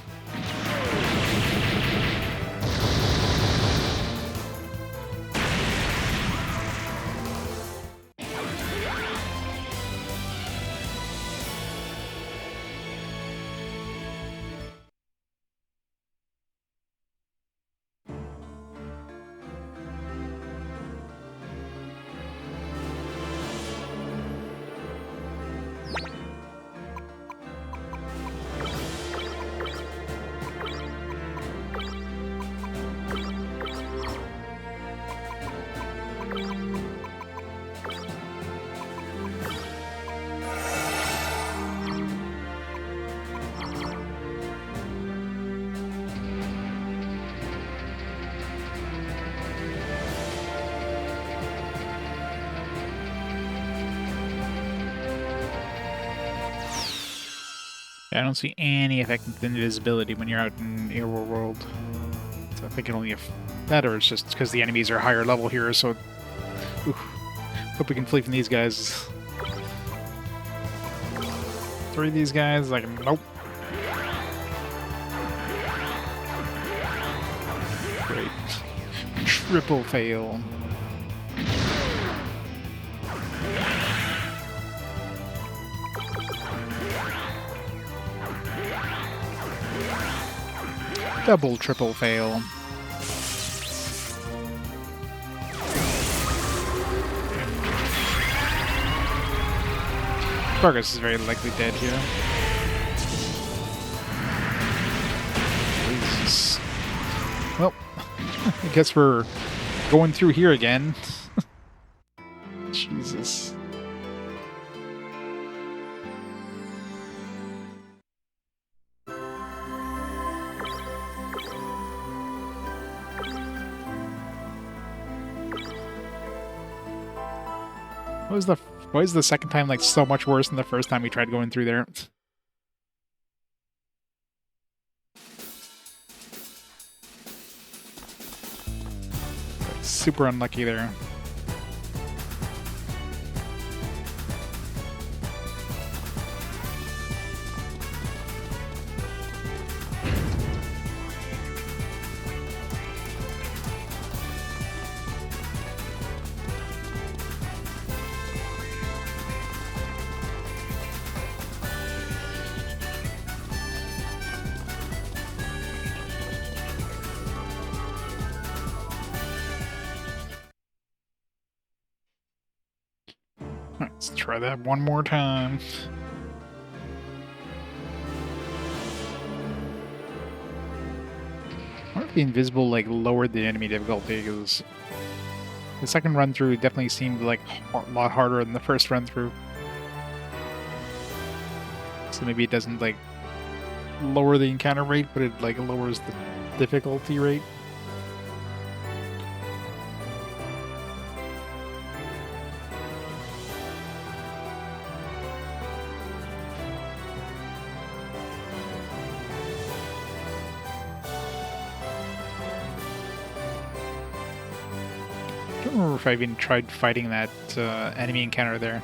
I don't see any effect with invisibility when you're out in Air World. So I think it only that, or it's just because the enemies are higher level here. So, oof. Hope we can flee from these guys. 3 of these guys, like, nope. Great. Triple fail. Double, triple fail. Vargas is very likely dead here. Jesus. Well, I guess we're going through here again. Jesus. Why is the second time like so much worse than the first time we tried going through there? Super unlucky there. Let's try that one more time. I wonder if the invisible like lowered the enemy difficulty, because the second run through definitely seemed like a lot harder than the first run through. So maybe it doesn't like lower the encounter rate, but it like lowers the difficulty rate. I don't remember if I even tried fighting that enemy encounter there.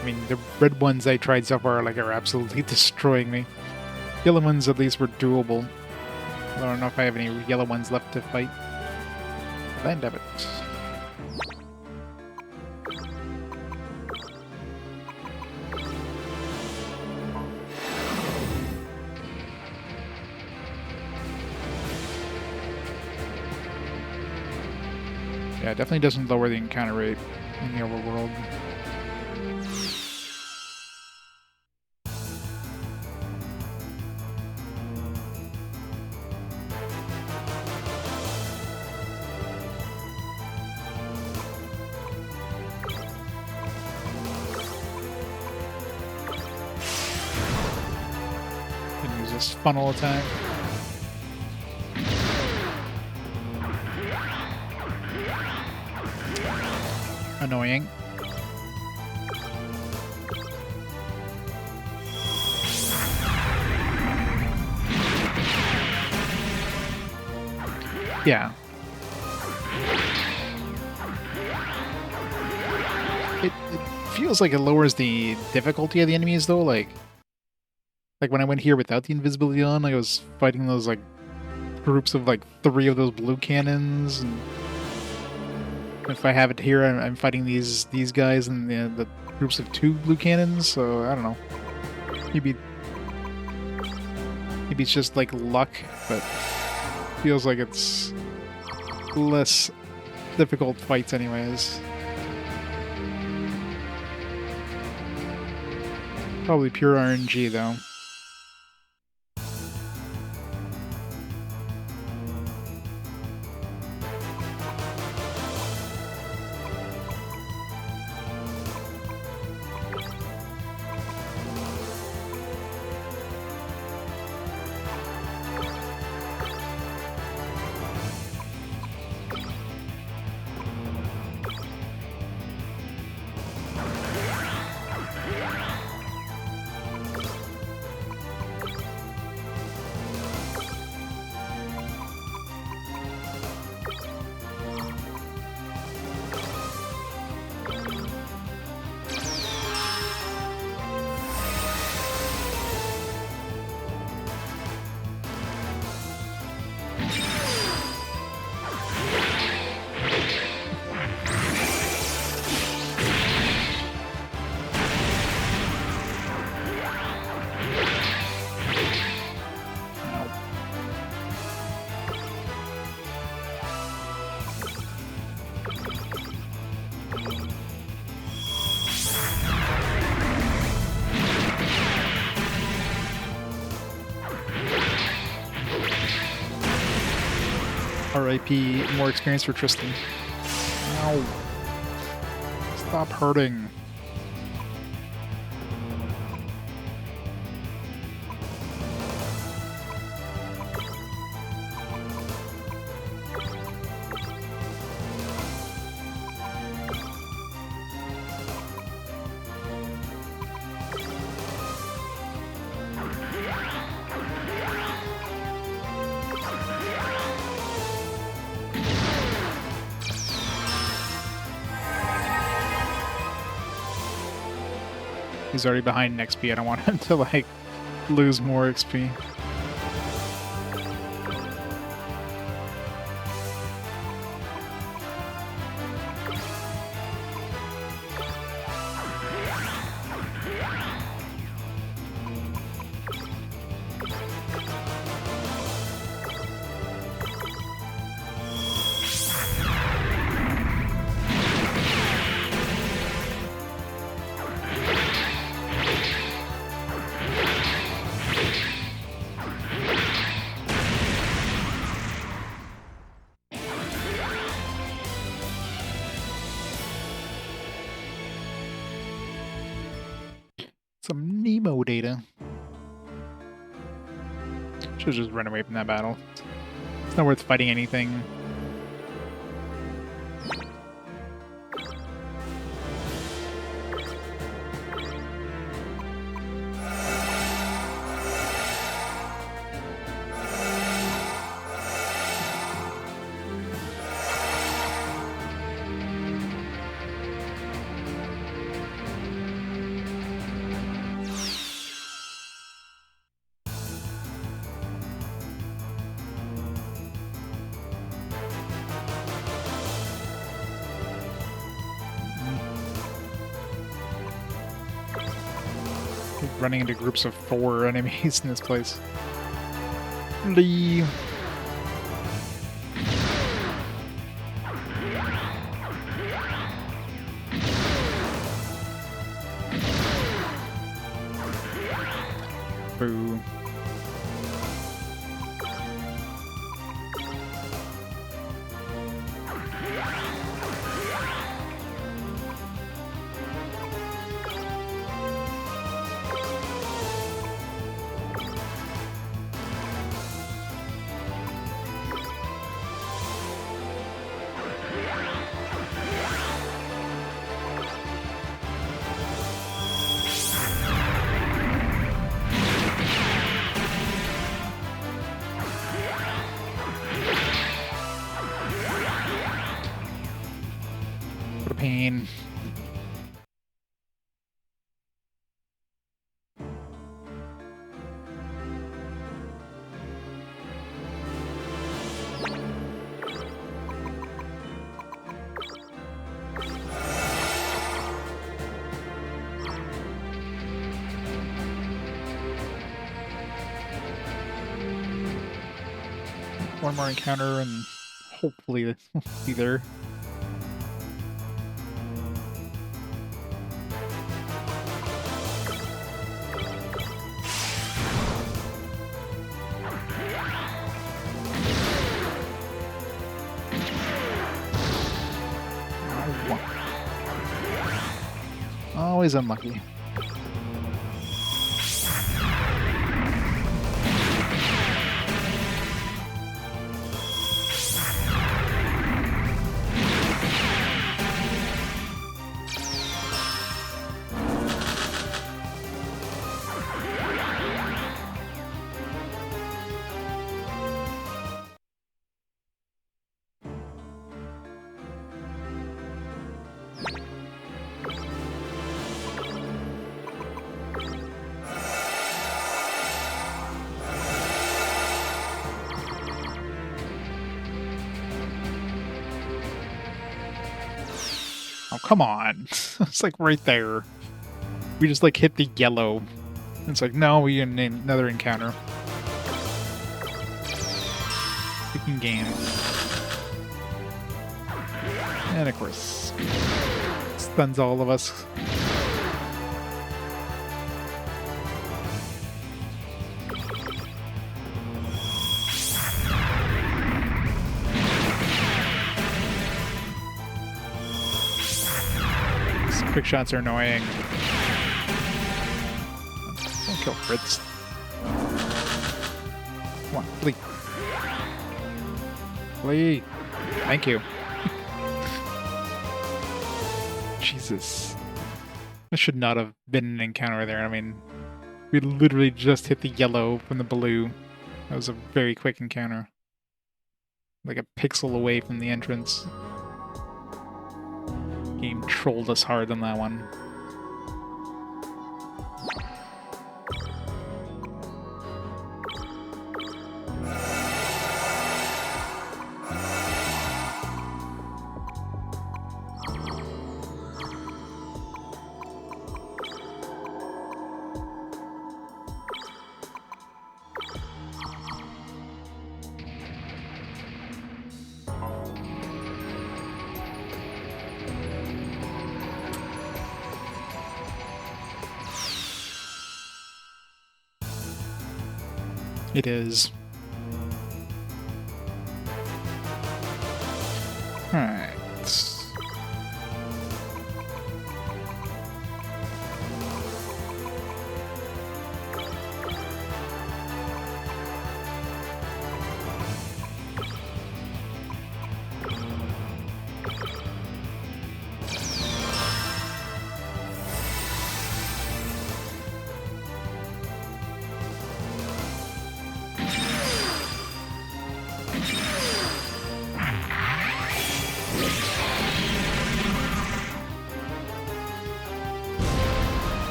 I mean, the red ones I tried so far are absolutely destroying me. Yellow ones at least were doable. I don't know if I have any yellow ones left to fight. Land of it. Yeah, it definitely doesn't lower the encounter rate in the overworld. Can use this funnel attack. Annoying. Yeah. It feels like it lowers the difficulty of the enemies though, like when I went here without the invisibility on, I was fighting those like groups of like 3 of those blue cannons, and if I have it here, I'm fighting these guys and the groups of 2 blue cannons. So I don't know. Maybe it's just like luck, but feels like it's less difficult fights anyways. Probably pure RNG though. RIP, more experience for Tristan. Ow. Stop hurting. He's already behind in XP. I don't want him to, like, lose more XP. Some Nemo data. Should just run away from that battle. It's not worth fighting anything. Running into groups of 4 enemies in this place. Leave. mean, one more encounter and hopefully this will be there. Always unlucky. Oh, come on. It's like right there. We just like hit the yellow. It's like, no, we need another encounter. Freaking game. And of course, stuns all of us. Quick shots are annoying. Don't kill Fritz. Come on, flee. Flee. Thank you. Jesus. This should not have been an encounter there. I mean, we literally just hit the yellow from the blue. That was a very quick encounter. Like a pixel away from the entrance. Game trolled us hard on that one. It is. Alright.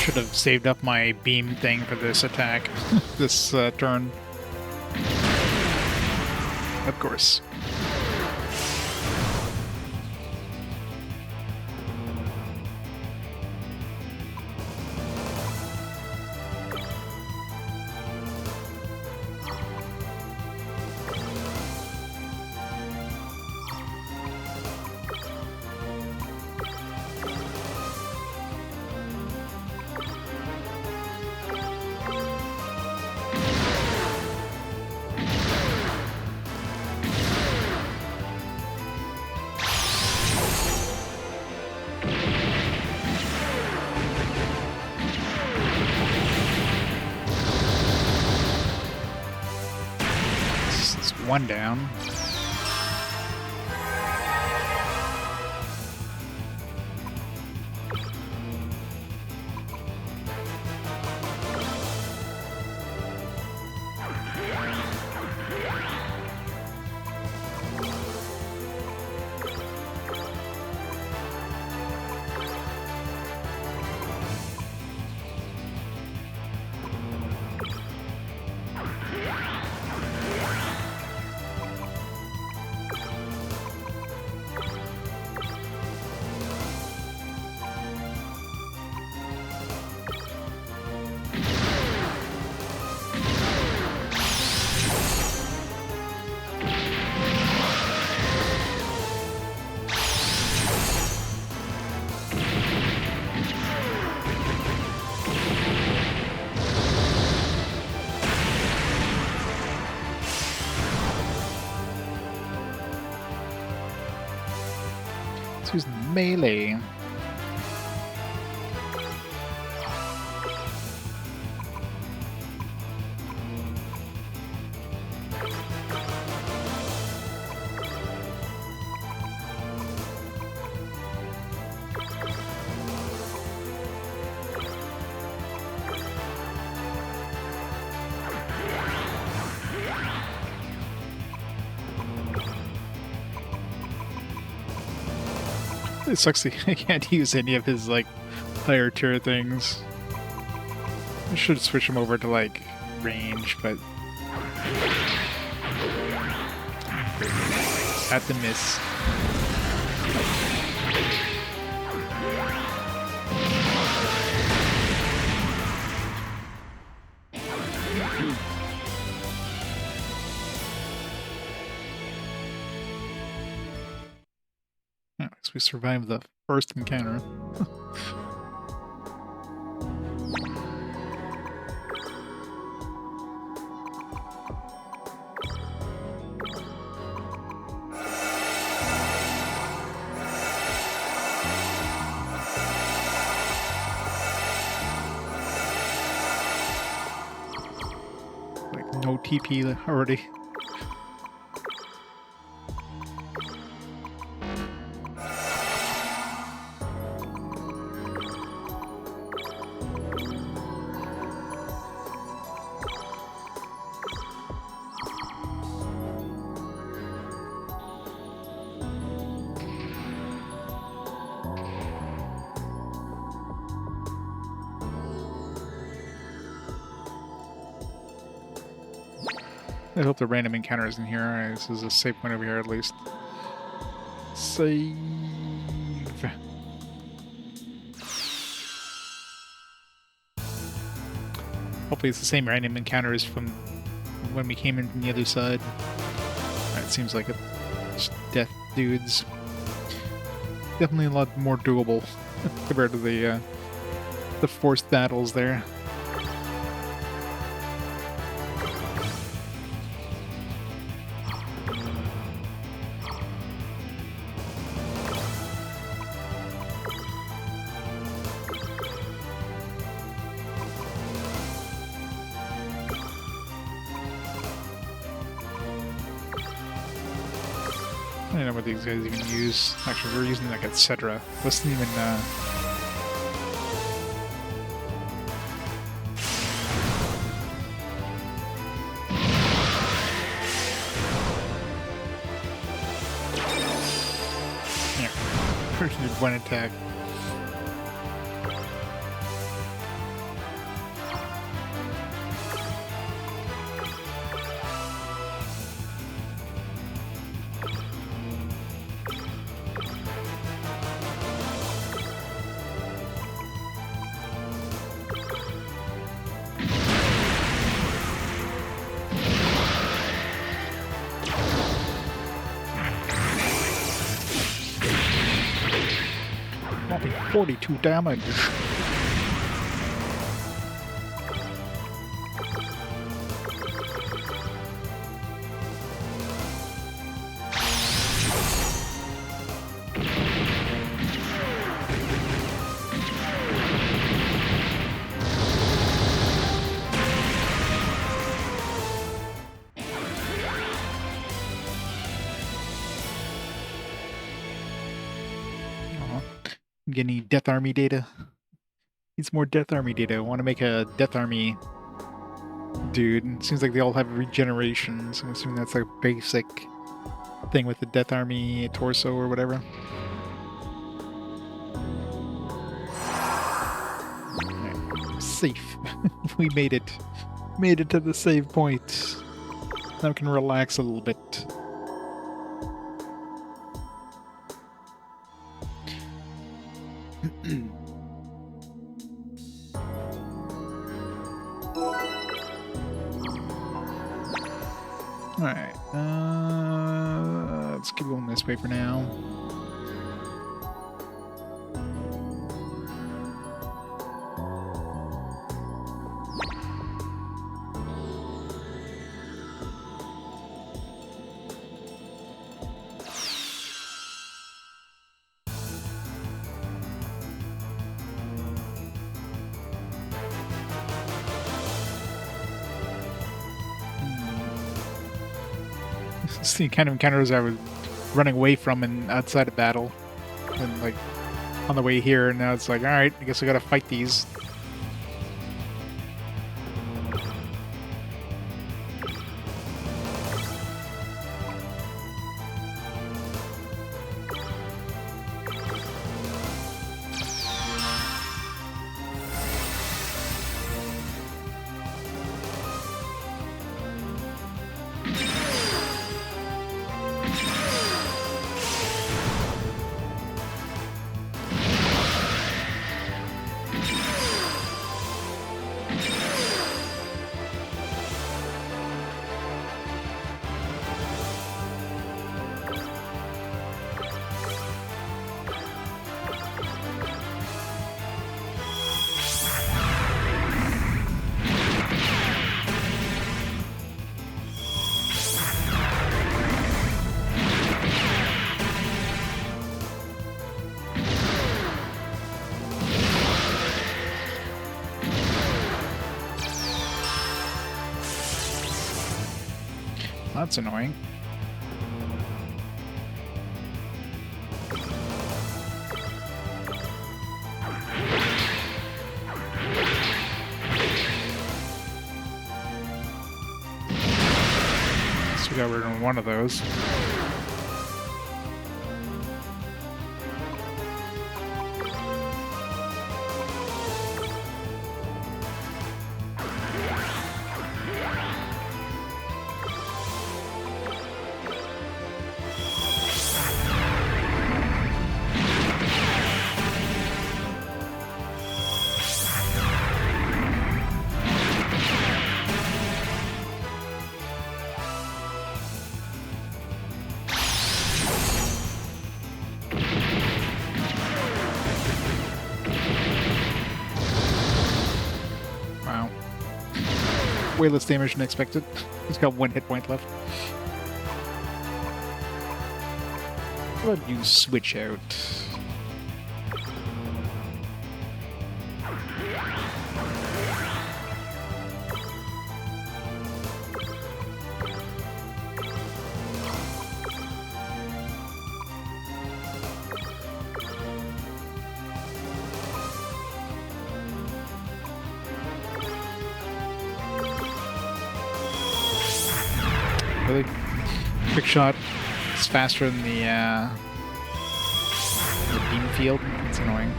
Should have saved up my beam thing for this attack, this turn. Of course. one down. Use melee. It sucks that I can't use any of his, like, higher tier things. I should switch him over to, like, range, but... At the miss. We survived the first encounter. Like no TP already. I hope the random encounter isn't here. This is a safe point over here at least. Save. Hopefully it's the same random encounters from when we came in from the other side. It seems like it. Just death dudes. Definitely a lot more doable compared to the forced battles there. I don't know what these guys even use. Actually, we're using like etc. Let's even yeah, first did one attack. Whopping 42 damage. Get any Death Army data? Needs more Death Army data. I want to make a Death Army dude. Seems like they all have regeneration, so I'm assuming that's like a basic thing with the Death Army torso or whatever. Right. Safe. We made it. Made it to the save point. Now we can relax a little bit. Alright, let's keep going this way for now. It's the kind of encounters I was running away from and outside of battle, and like on the way here, and now it's like, all right, I guess I gotta fight these. That's annoying. So we got rid of one of those. Way less damage than expected. He's got 1 hit point left. How about you switch out? Really? Quick shot is faster than the beam field. It's annoying.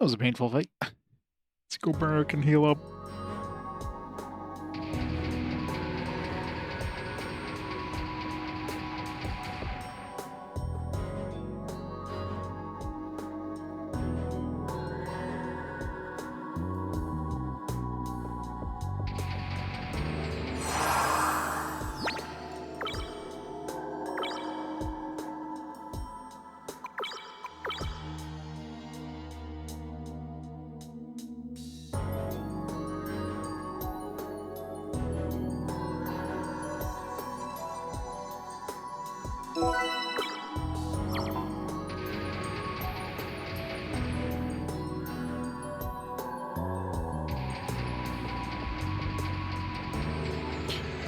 That was a painful fight. Let's go back and heal up.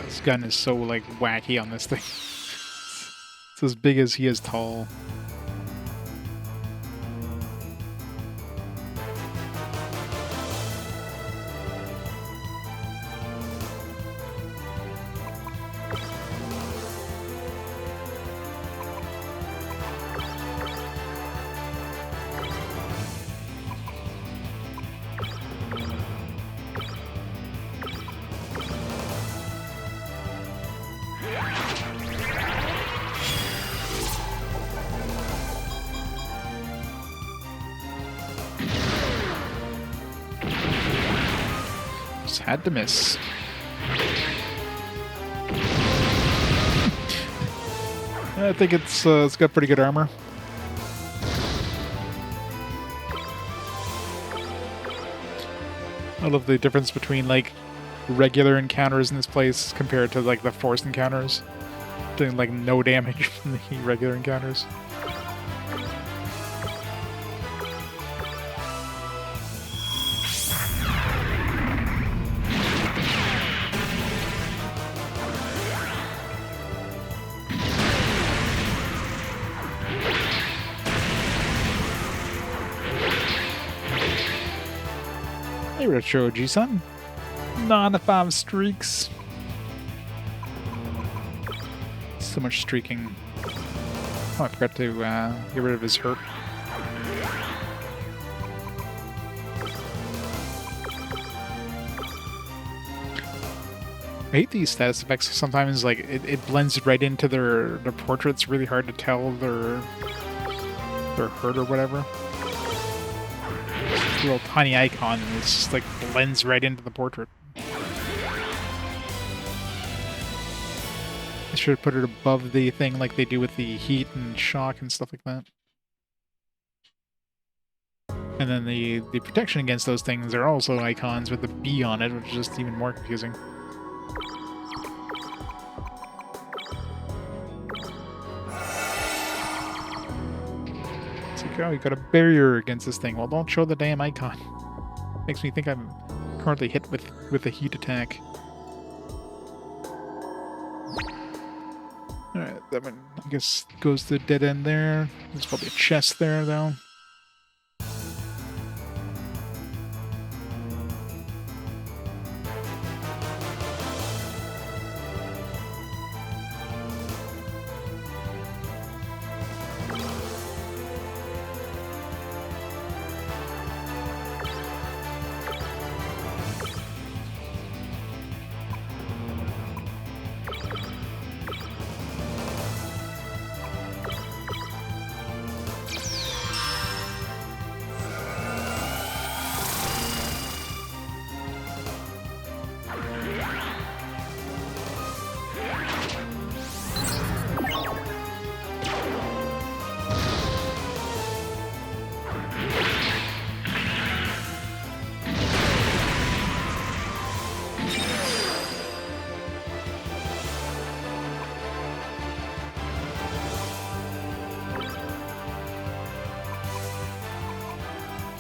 This gun is so, like, wacky on this thing. It's as big as he is tall. Had to miss. I think it's got pretty good armor. I love the difference between like regular encounters in this place compared to like the forced encounters. Doing like no damage from the regular encounters. Hey, Retro G-Sun. 9 to 5 streaks. So much streaking. Oh, I forgot to get rid of his hurt. I hate these status effects. Sometimes, like, it blends right into their portraits. Really hard to tell their hurt or whatever. This little tiny icon, and it's just like blends right into the portrait. I should put it above the thing like they do with the heat and shock and stuff like that. And then the protection against those things are also icons with the B on it, which is just even more confusing. It's like, oh, you got a barrier against this thing. Well, don't show the damn icon. Makes me think I'm currently hit with a heat attack. Alright, that one, I guess, goes to the dead end there. There's probably a chest there, though.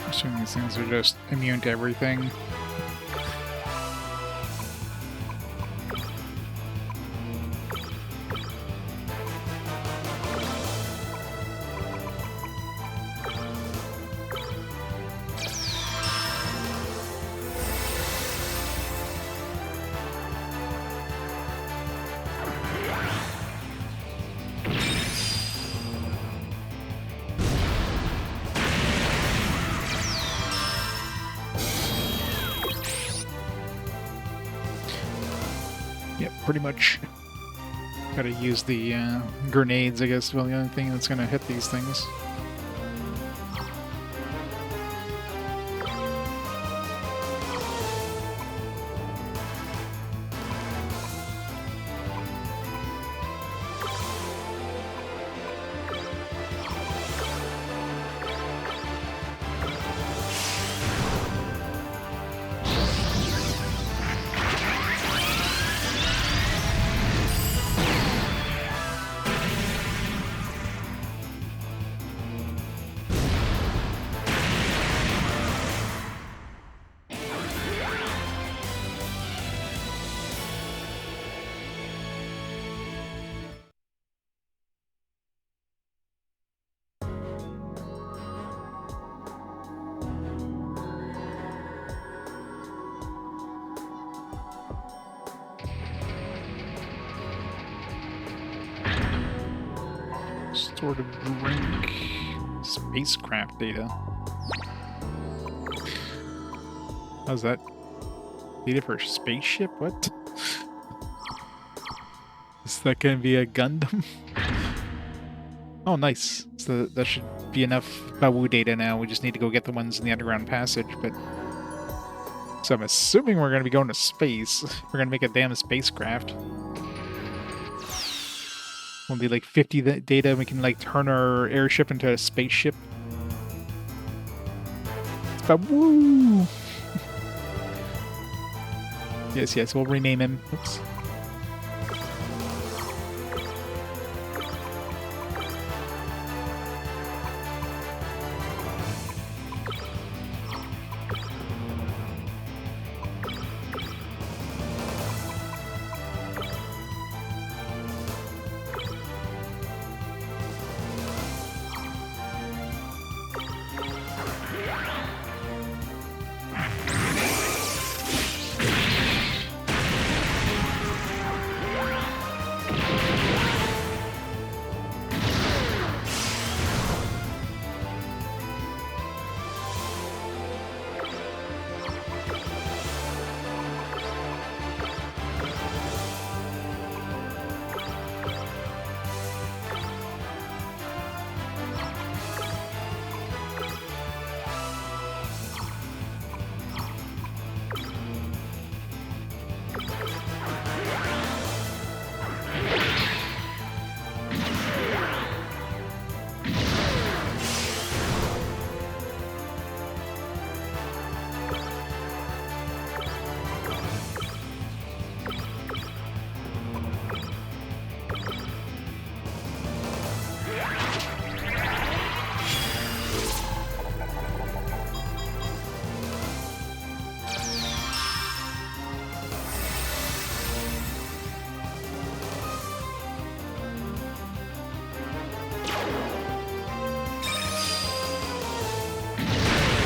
Assuming these things are just immune to everything. pretty much. Gotta use the grenades, I guess, well, the only thing that's gonna hit these things. Sort of drink spacecraft data. How's that? Data for a spaceship? What? Is that gonna be a Gundam? Oh, nice. So that should be enough Bawu data now. We just need to go get the ones in the underground passage, but... So I'm assuming we're gonna be going to space. We're gonna make a damn spacecraft. We'll be like 50 data, and we can like turn our airship into a spaceship. It's Bawu! Yes, we'll rename him. Oops.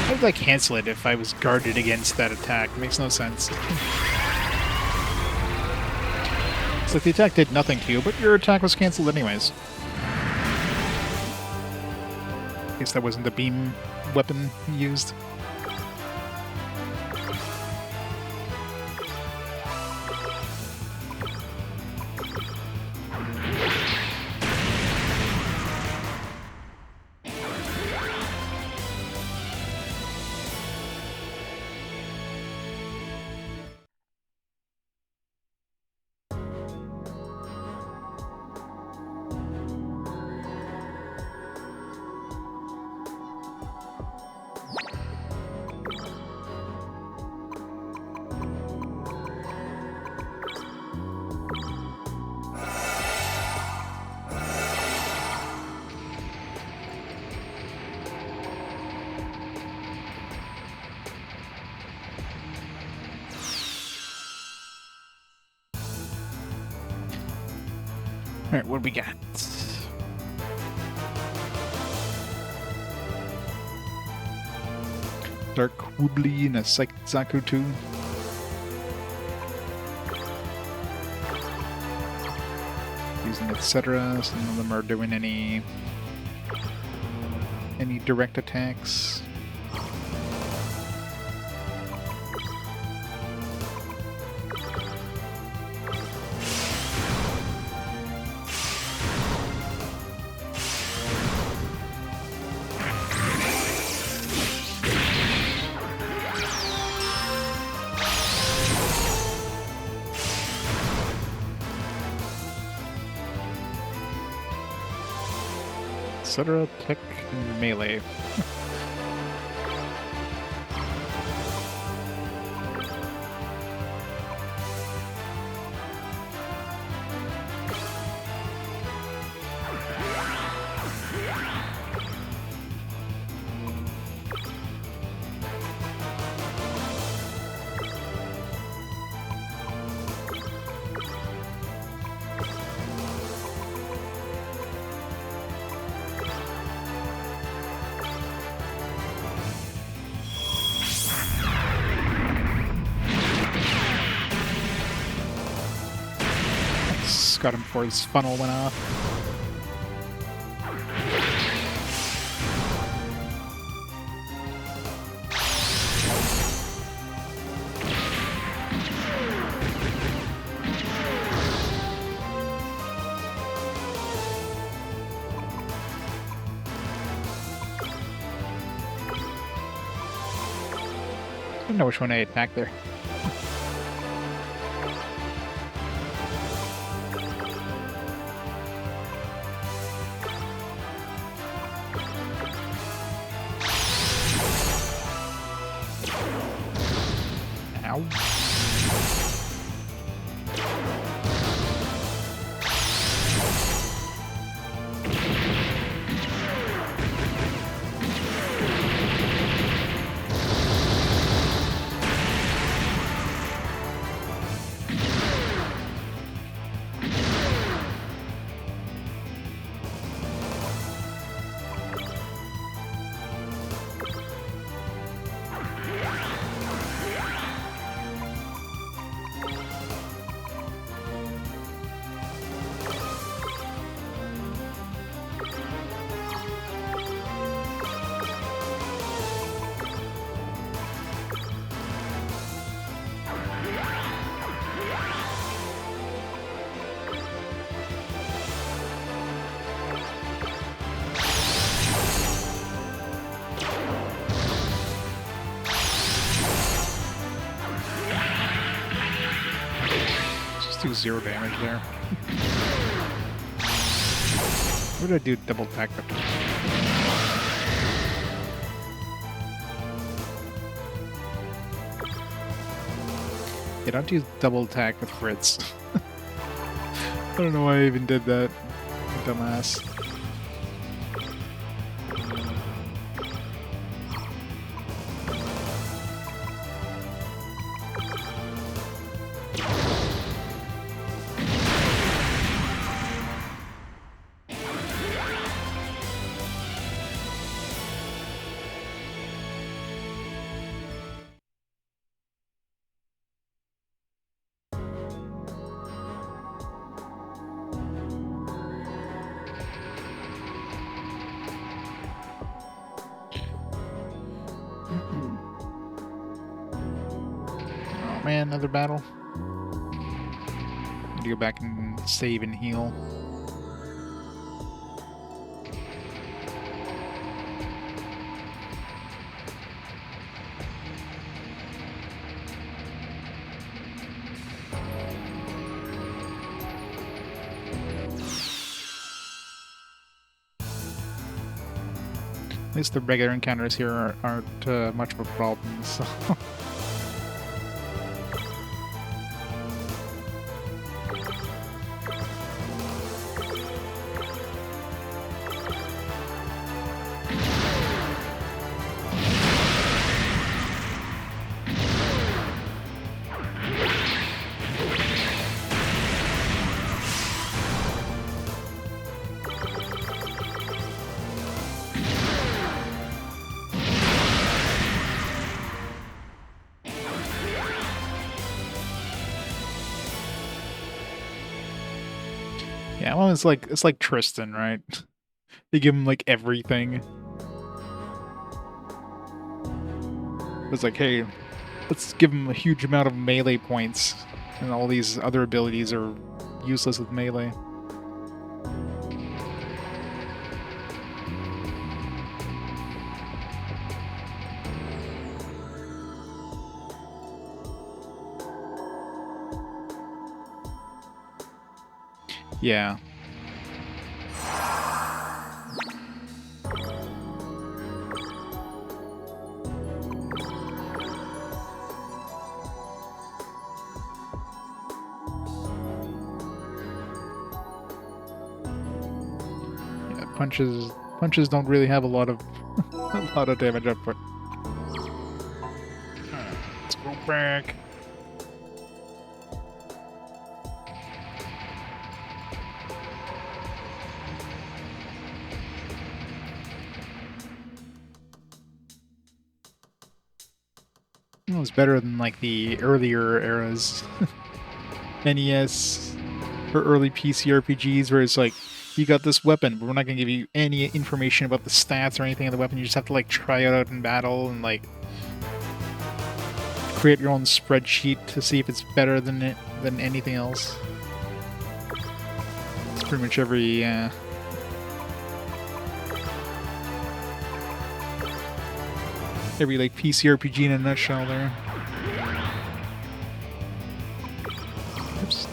How would I cancel it if I was guarded against that attack? It makes no sense. It's like the attack did nothing to you, but your attack was cancelled anyways. I guess that wasn't the beam weapon used. Alright, what do we got? Dark Woobly and a Zaku 2. Using etc. Some of them are doing any direct attacks. etc. Tech and melee. Got him before his funnel went off. I don't know which one I attacked there. Do 0 damage there. What did I do? Double attack them. Yeah, don't do double attack with Fritz. I don't know why I even did that. Dumbass. Man, another battle. Need to go back and save and heal. At least the regular encounters here aren't much of a problem, so... Yeah, well, it's like Tristan, right? They give him like everything. It's like, hey, let's give him a huge amount of melee points, and all these other abilities are useless with melee. Yeah. punches don't really have a lot of a lot of damage output. Let's go back. It was better than like the earlier eras, NES or early PC RPGs, where it's like, you got this weapon, but we're not gonna give you any information about the stats or anything of the weapon. You just have to like try it out in battle and like create your own spreadsheet to see if it's better than anything else. It's pretty much every like PC RPG in a nutshell there. Oops.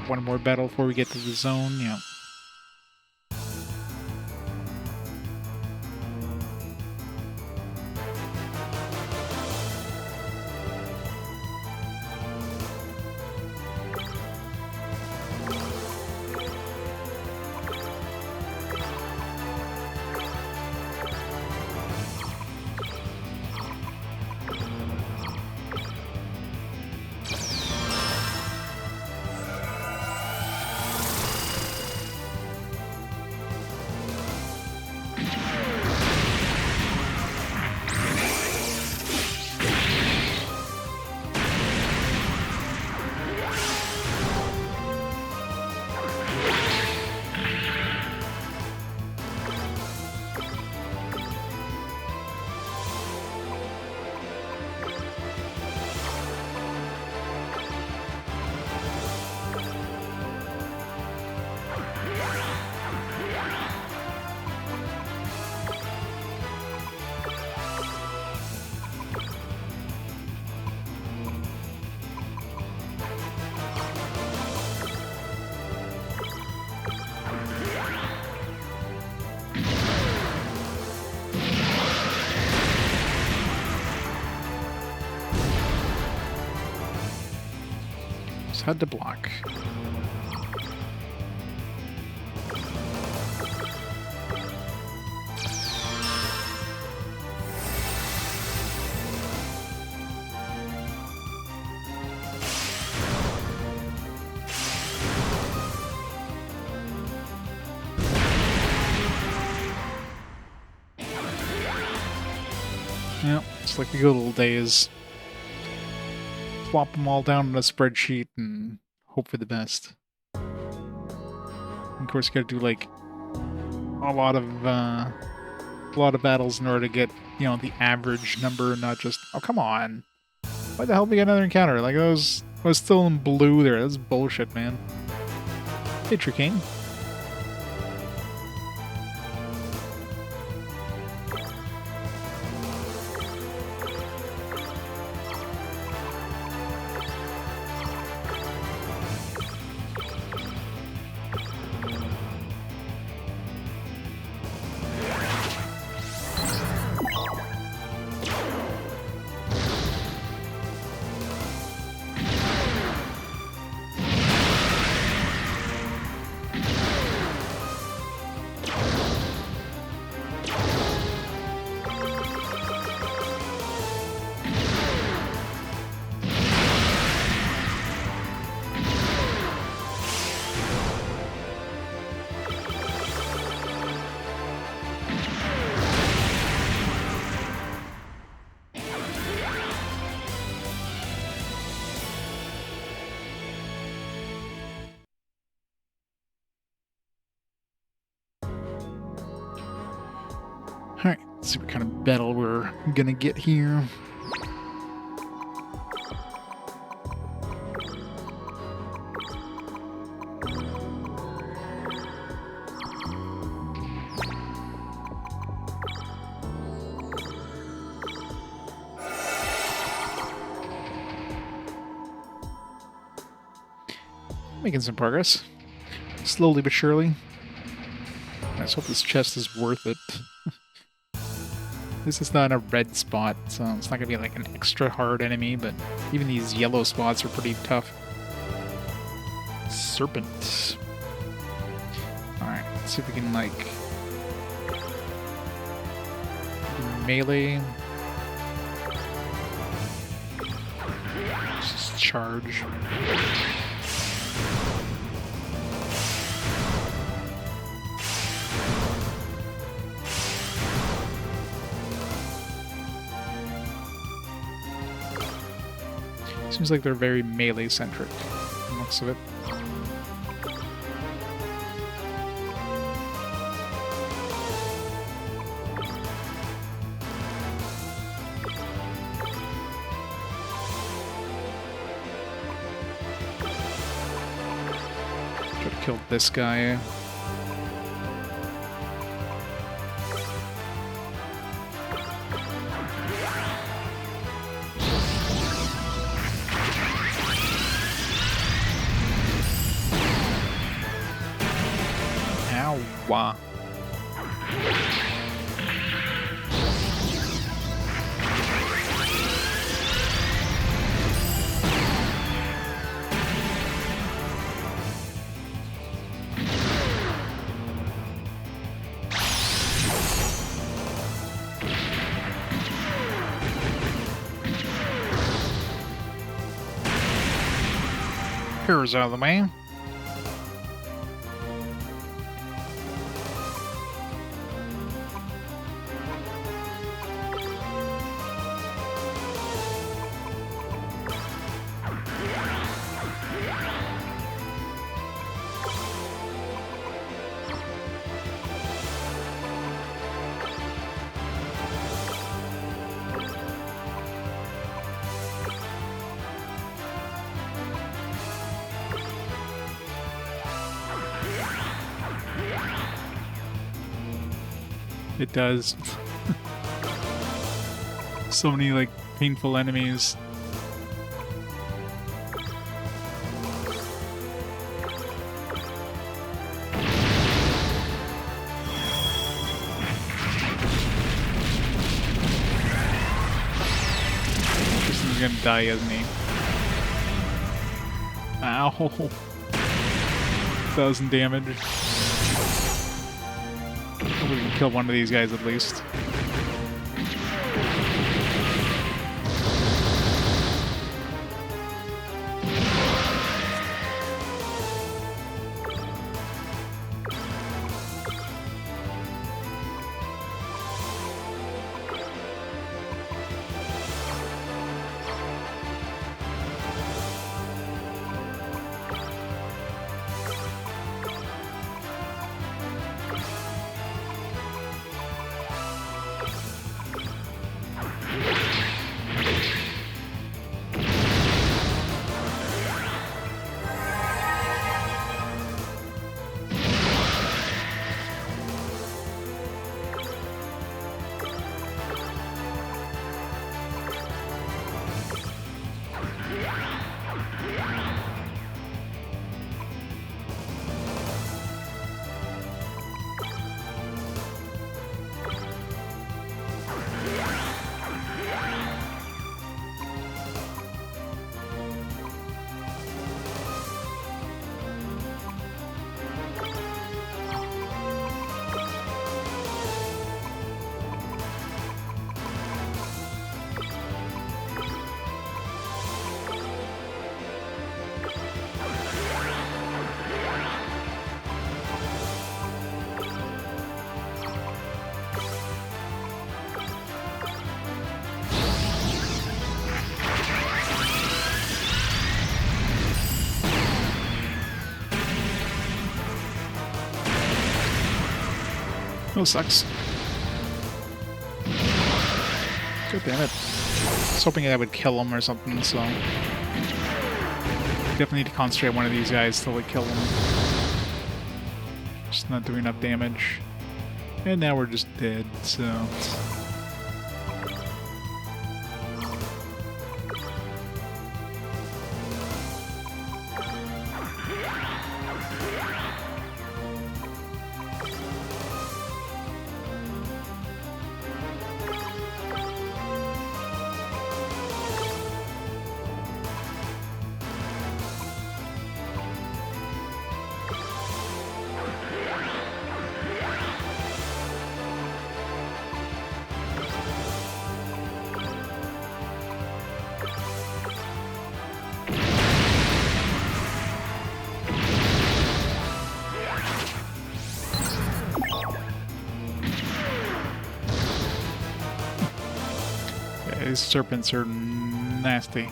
One more battle before we get to the zone, yeah. Had to block. Yeah, it's like the good old days. Plop them all down in a spreadsheet and hope for the best. And of course, you gotta do like a lot of battles in order to get, you know, the average number, not just, oh come on, why the hell did we get another encounter? Like I was still in blue there. That's bullshit, man. Hey, King. Alright, let's see what kind of battle we're gonna get here. Making some progress. Slowly but surely. Let's hope this chest is worth it. This is not a red spot, so it's not gonna be like an extra hard enemy, but even these yellow spots are pretty tough. Serpent. Alright, let's see if we can, like, melee. Just charge. Seems like they're very melee-centric, from the looks of it. Should have killed this guy. Wow. Here's out of the way. It does. So many, like, painful enemies. Tristan's gonna die, isn't he? Ow. 1,000 damage. We can kill one of these guys at least. Oh, sucks. God damn it. I was hoping I would kill him or something, so... Definitely need to concentrate on one of these guys till we kill him. Just not doing enough damage. And now we're just dead, so... These serpents are nasty.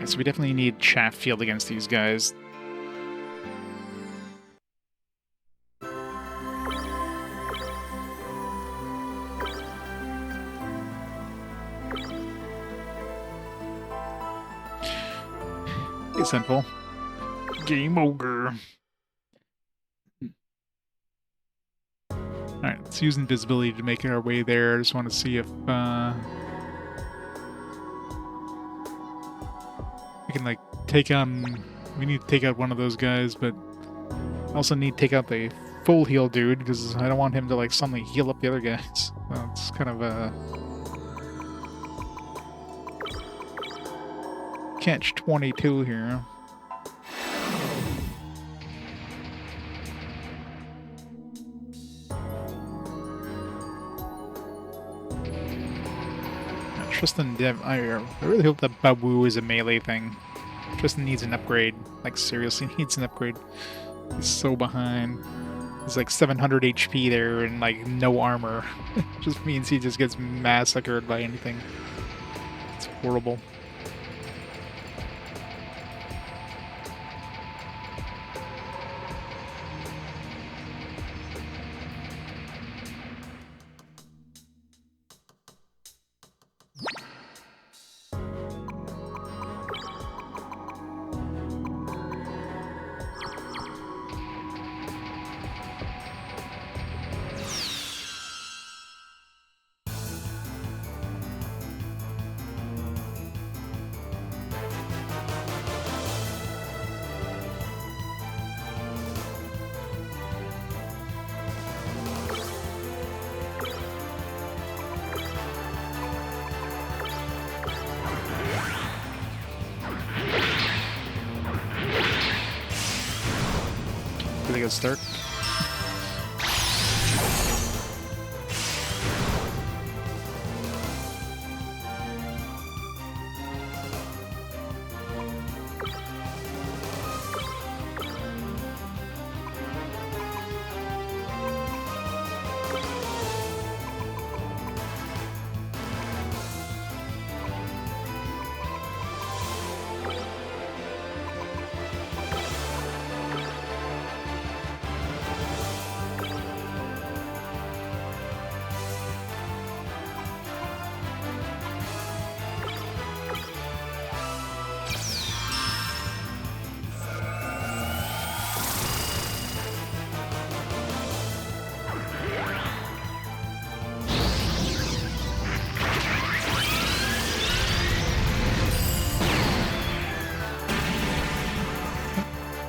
So we definitely need Chaff Field against these guys. It's simple. Game over. Alright, let's use invisibility to make our way there. I just want to see if we can, like, take on... We need to take out one of those guys, but I also need to take out the full heal dude, because I don't want him to, like, suddenly heal up the other guys. So it's kind of a... catch-22 here. Tristan Dev, I really hope that Babu is a melee thing. Tristan needs an upgrade. Like, seriously needs an upgrade. He's so behind. He's like 700 HP there and like no armor. Just means he just gets massacred by anything. It's horrible. Really good start.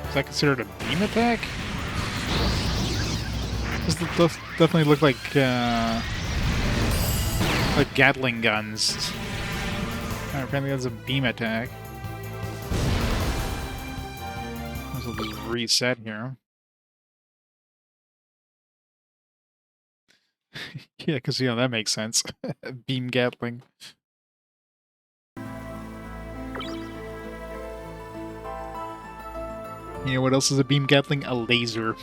Is that considered a beam attack? This definitely look like Gatling guns. Apparently that's a beam attack. This will just reset here. Yeah, because, you know, that makes sense. Beam Gatling. You know what else is a beam gatling? A laser.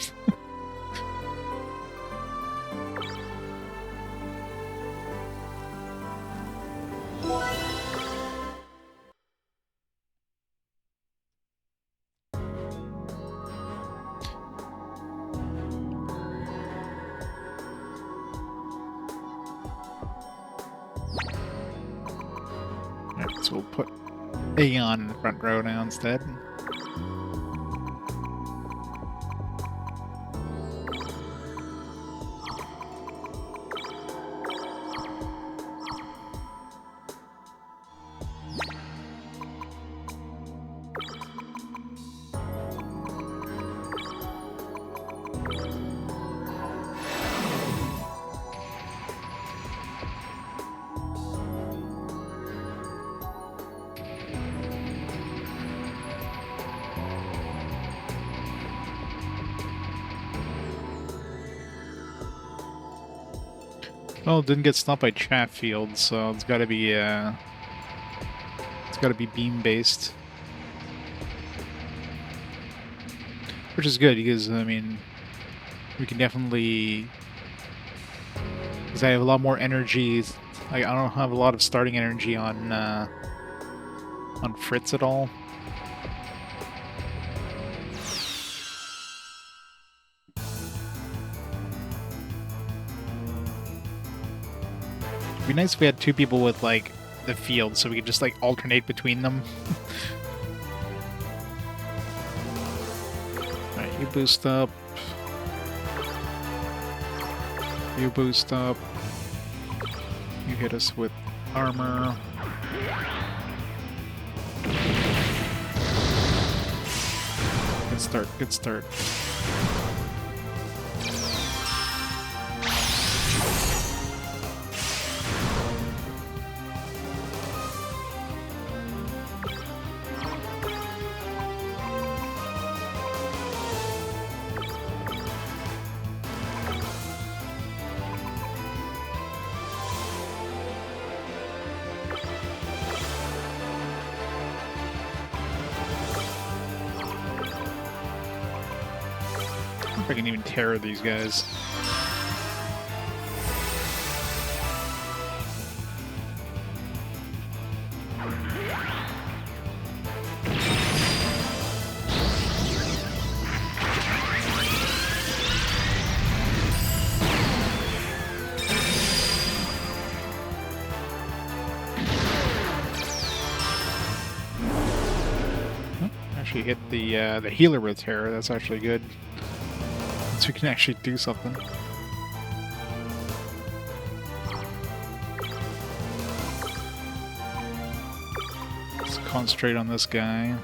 Alright, so we'll put Aeon in the front row now instead. Well, it didn't get stopped by chaff fields, so it's gotta be beam based. Which is good because I mean we can definitely, because I have a lot more energy. I don't have a lot of starting energy on Fritz at all. It'd be nice if we had two people with like the field, so we could just like alternate between them. Alright, you boost up. You boost up. You hit us with armor. Good start, good start. I can even terror these guys. Actually hit the healer with terror. That's actually good. So we can actually do something. Let's concentrate on this guy.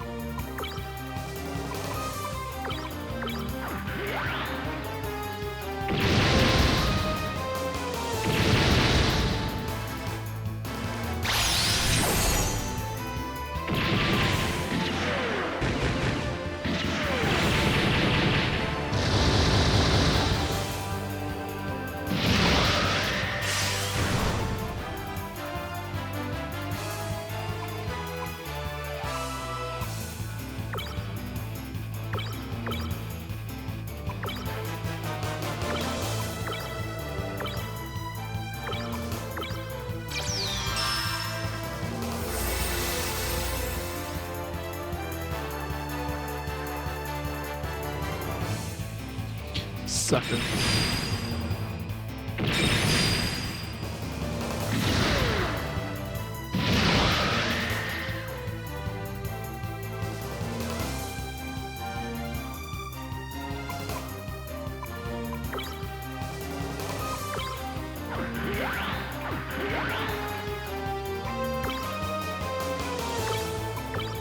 Sucker.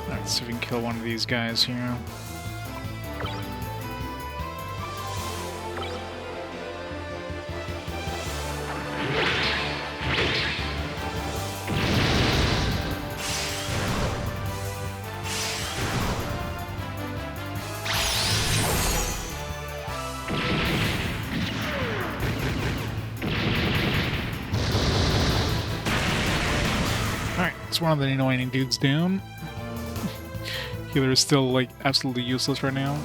Let's see if we can kill one of these guys here. Alright, it's one of the annoying dudes down. Healer is still, like, absolutely useless right now.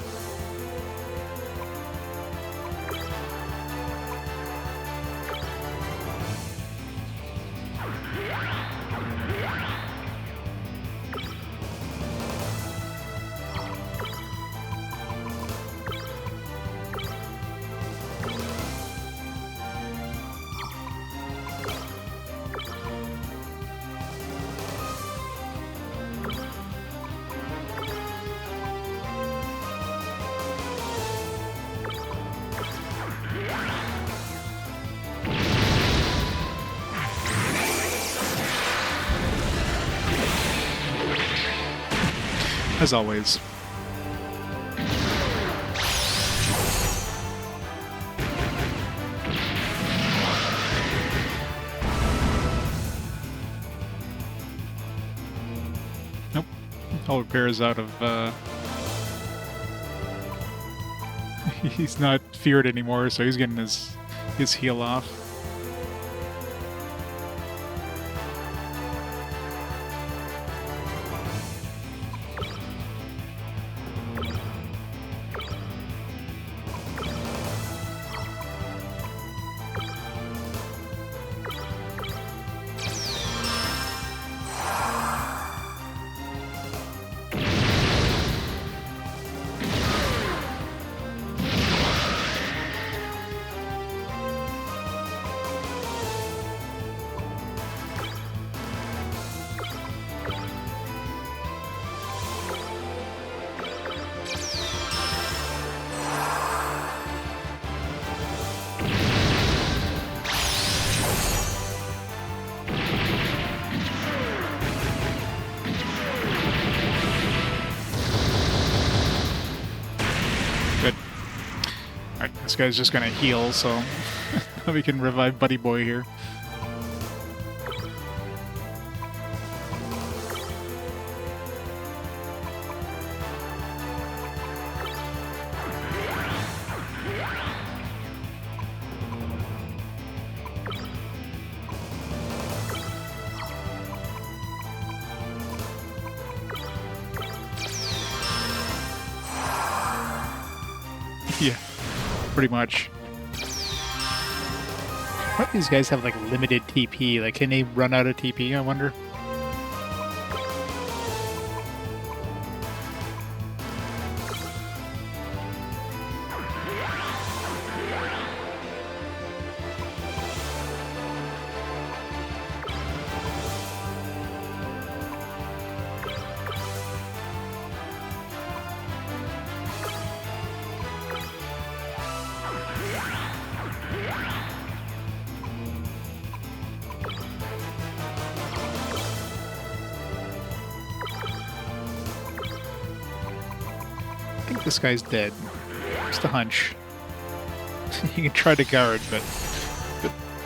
As always. Nope. All repair is out of, he's not feared anymore, so he's getting his heal off. This guy's just gonna heal, so we can revive Buddy Boy here. Yeah. Pretty much. Why do these guys have, like, limited TP? Like, can they run out of TP, I wonder? I think this guy's dead. Just a hunch. You can try to guard, but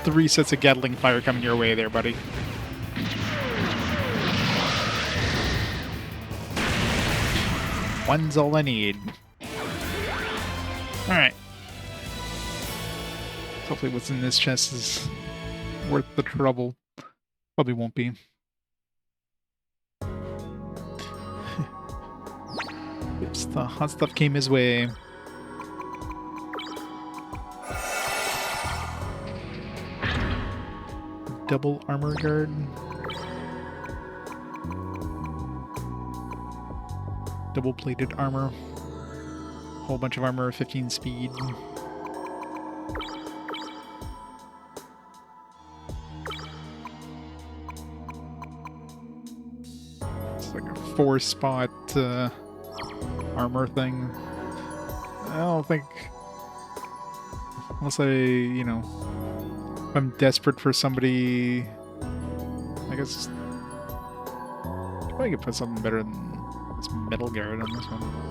3 sets of Gatling fire coming your way there, buddy. One's all I need. Alright. Hopefully what's in this chest is worth the trouble. Probably won't be. Oops, the hot stuff came his way. Double armor guard. Double plated armor. Whole bunch of armor, 15 speed. It's like a 4-spot armor thing. I don't think, unless if I'm desperate for somebody, I guess I could put something better than this metal guard on this one.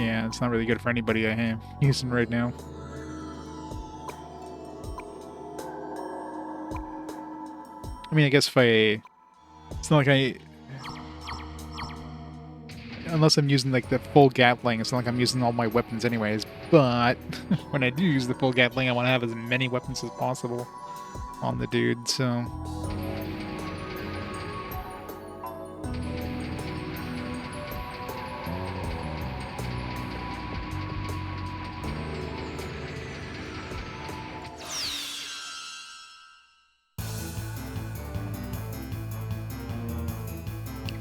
Yeah, it's not really good for anybody I am using right now. I mean, I guess if I... It's not like I... Unless I'm using, like, the full Gatling, it's not like I'm using all my weapons anyways. But when I do use the full Gatling, I want to have as many weapons as possible on the dude, so...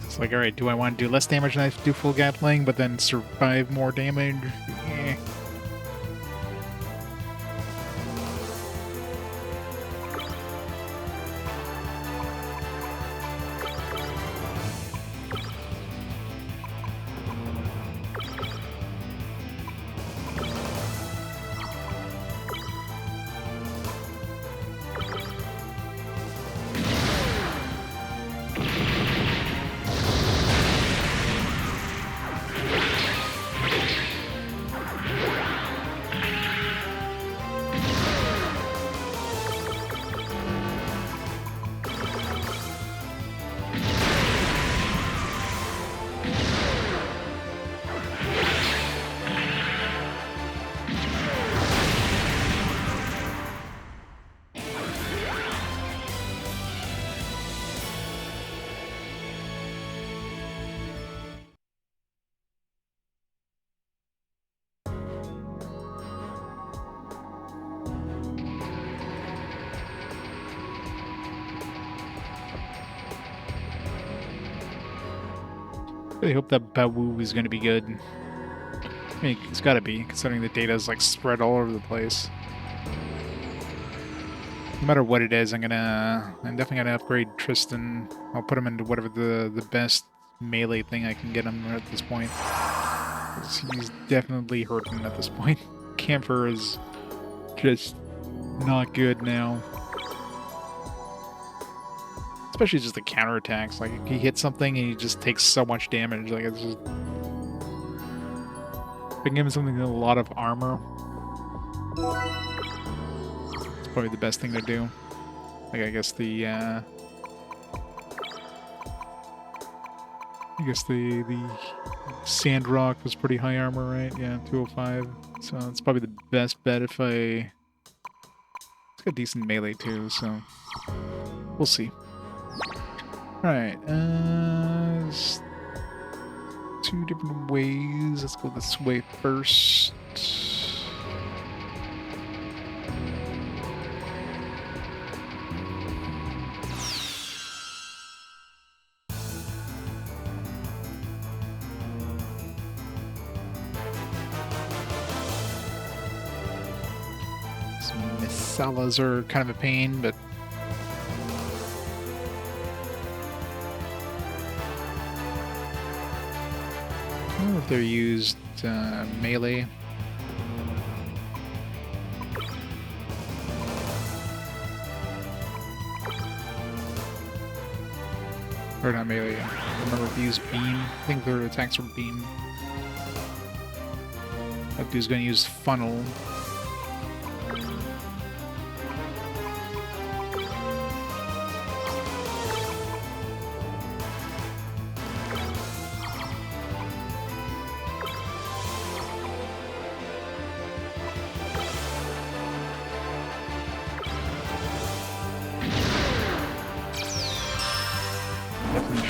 It's like, alright, do I want to do less damage than I do full Gatling, but then survive more damage? Eh. Really hope that Bawu is going to be good. I mean, it's got to be, considering the data is like spread all over the place. No matter what it is, I'm definitely gonna upgrade Tristan. I'll put him into whatever the best melee thing I can get him at this point. 'Cause he's definitely hurting at this point. Camphor is just not good now. Especially just the counterattacks. Like, he hits something and he just takes so much damage. Like, it's just... If I can give him something with a lot of armor, it's probably the best thing to do. Like, I guess the Sandrock was pretty high armor, right? Yeah, 205. So it's probably the best bet if I... It's got decent melee too, so... We'll see. Alright, there's two different ways. Let's go this way first. Some Misalas are kind of a pain, but I don't know if they're used melee. Or not melee. I don't remember if they use beam. I think their attacks are beam. That dude's gonna use funnel.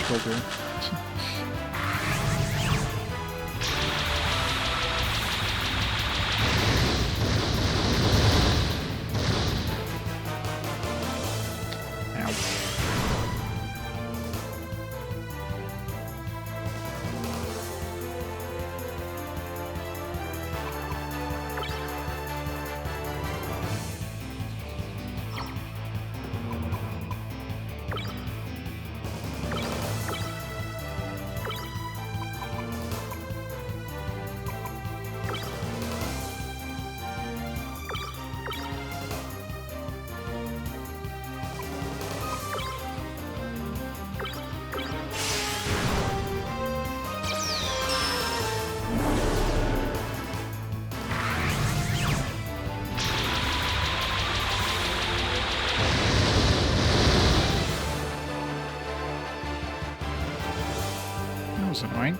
Shoulder. was annoying.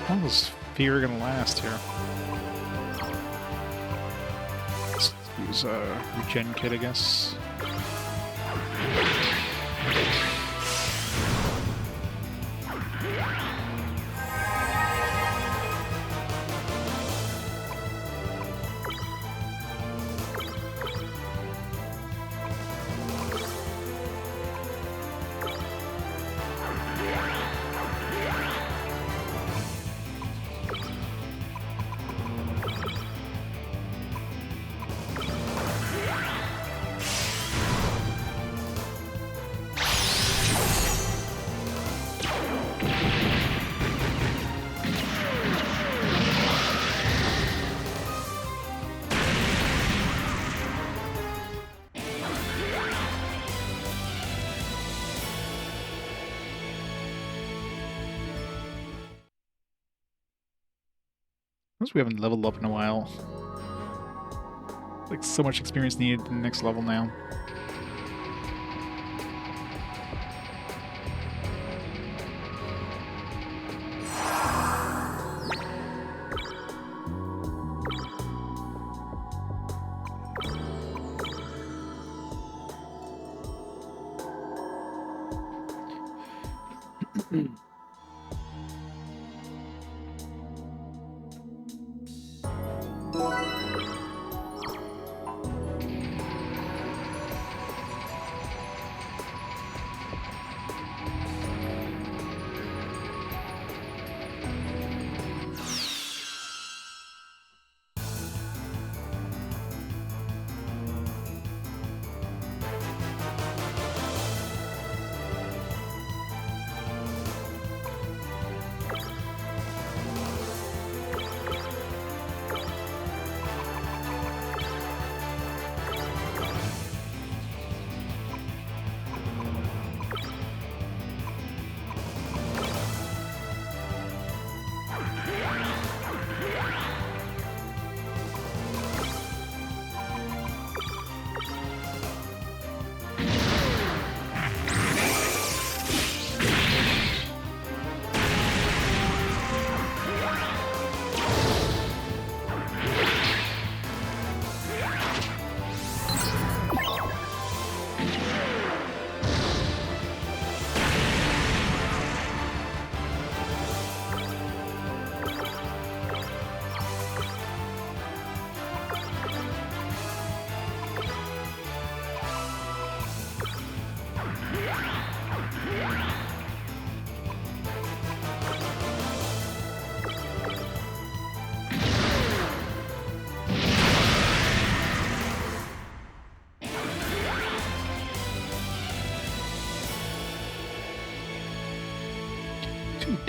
How long is fear gonna last here? Let's use a regen kit, I guess. Because we haven't leveled up in a while. Like, so much experience needed in the next level now.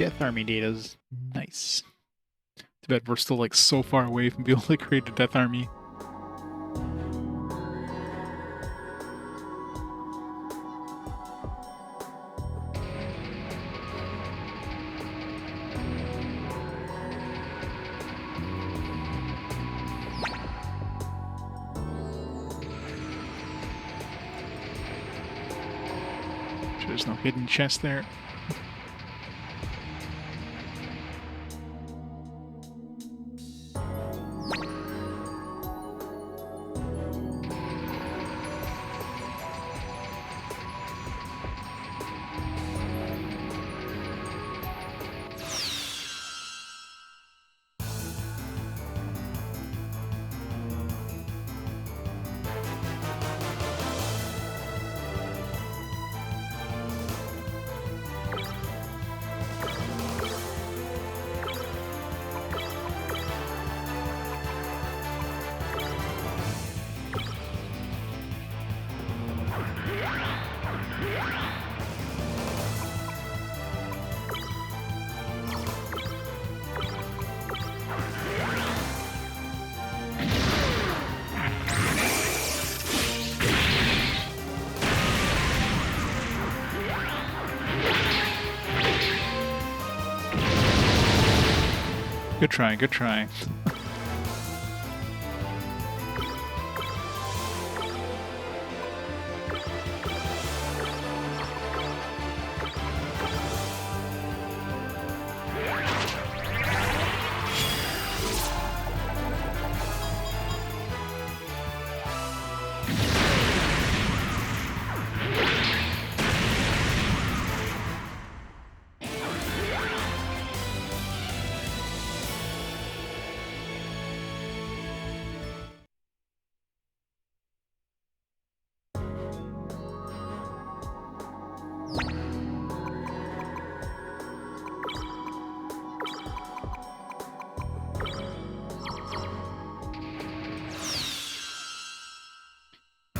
Death Army data's nice. Too bad we're still like so far away from being able to create a Death Army. There's no hidden chest there. Good try, good try.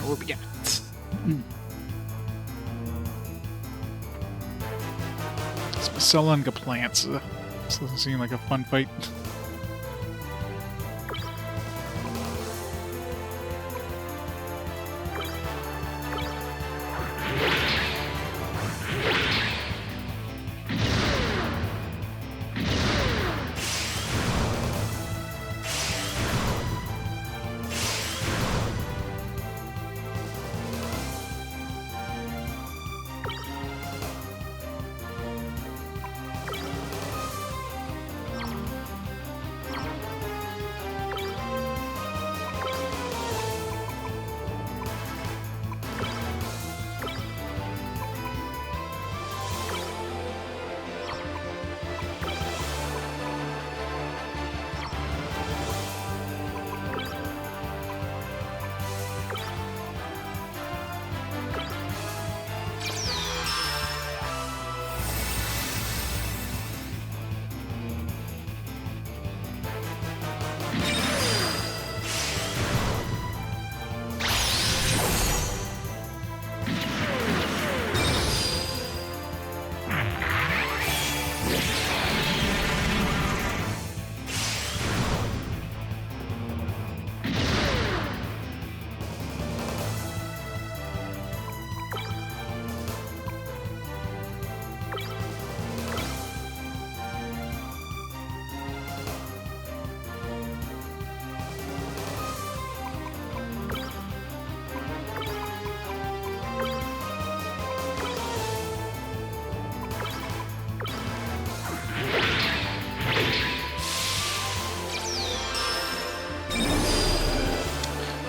What we got? Spacellanga plants. This doesn't seem like a fun fight.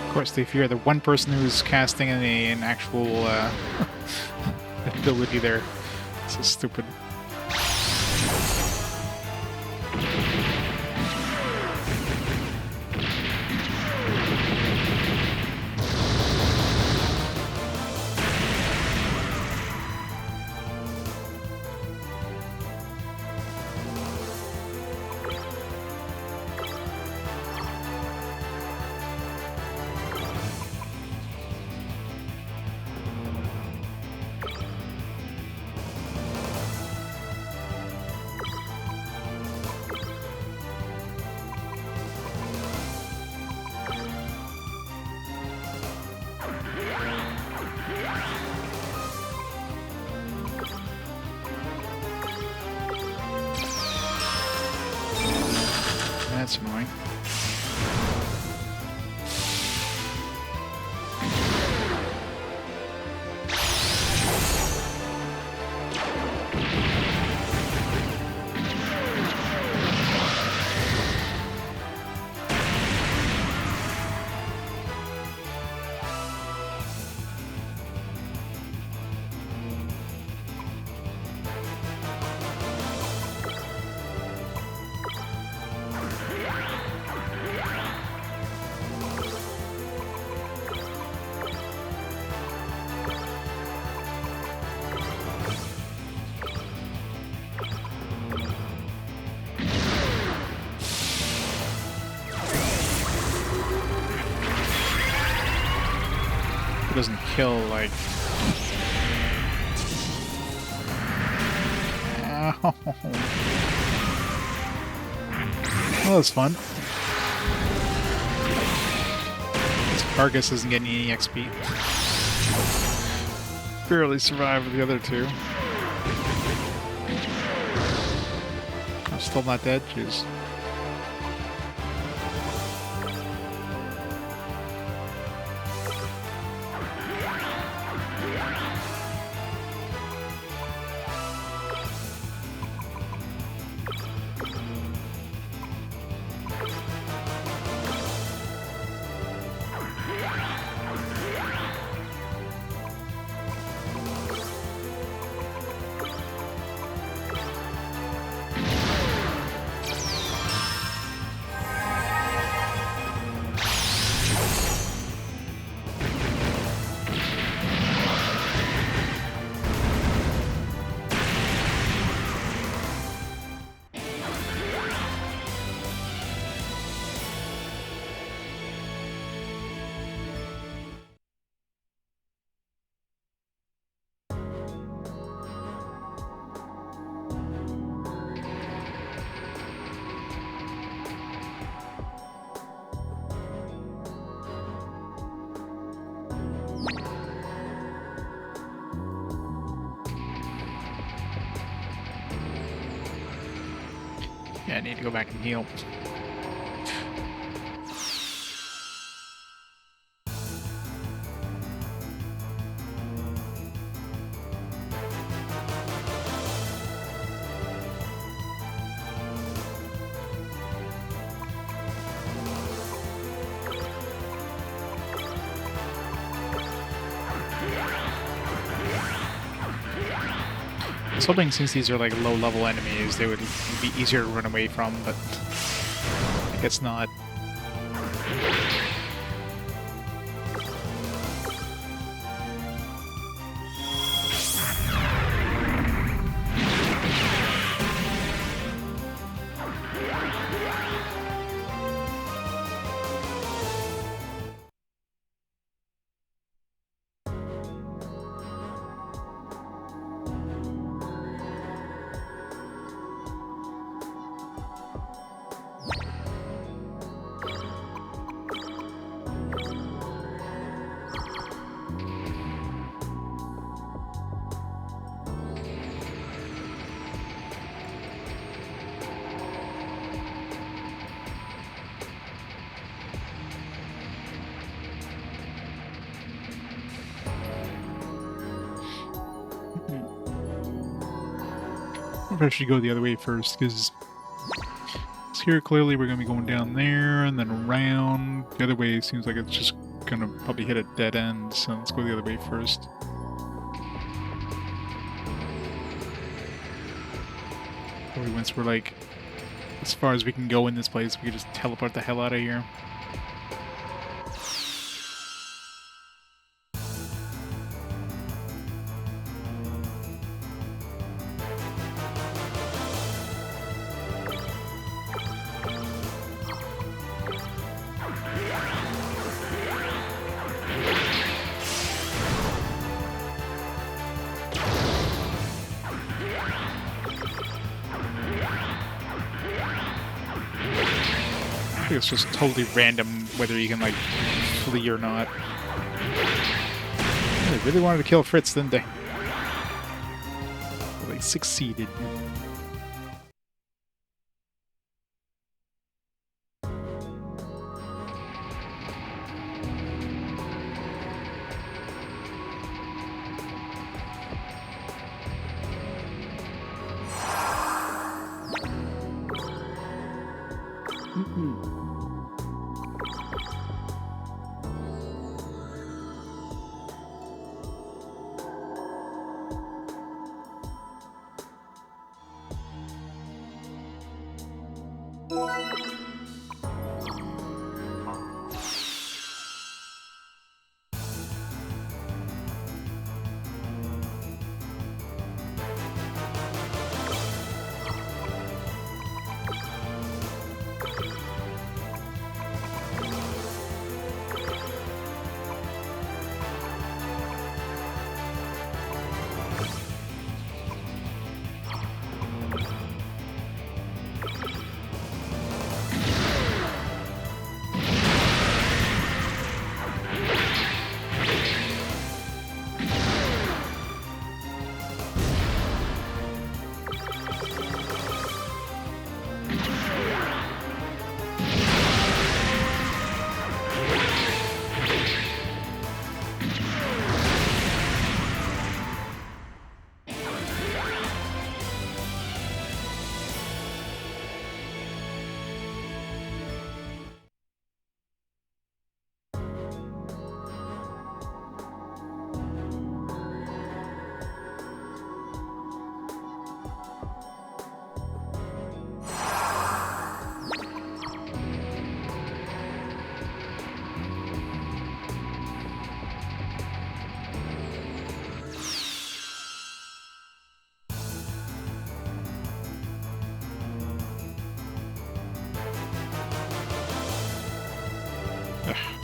Of course, if you're the one person who's casting an actual ability there, this is stupid. that's annoying. It doesn't kill, like... Ow. Well, that's fun. This Argus isn't getting any XP. Barely survived with the other two. I'm still not dead, jeez. Yeah, I need to go back and heal. I was hoping since these are like low-level enemies, they would be easier to run away from, but I guess not. I should go the other way first, because here clearly we're going to be going down there and then around. The other way seems like it's just going to probably hit a dead end, so let's go the other way first. Probably once we're like as far as we can go in this place, we can just teleport the hell out of here. It's just totally random whether you can, like, flee or not. They really wanted to kill Fritz, didn't they? Well, they succeeded.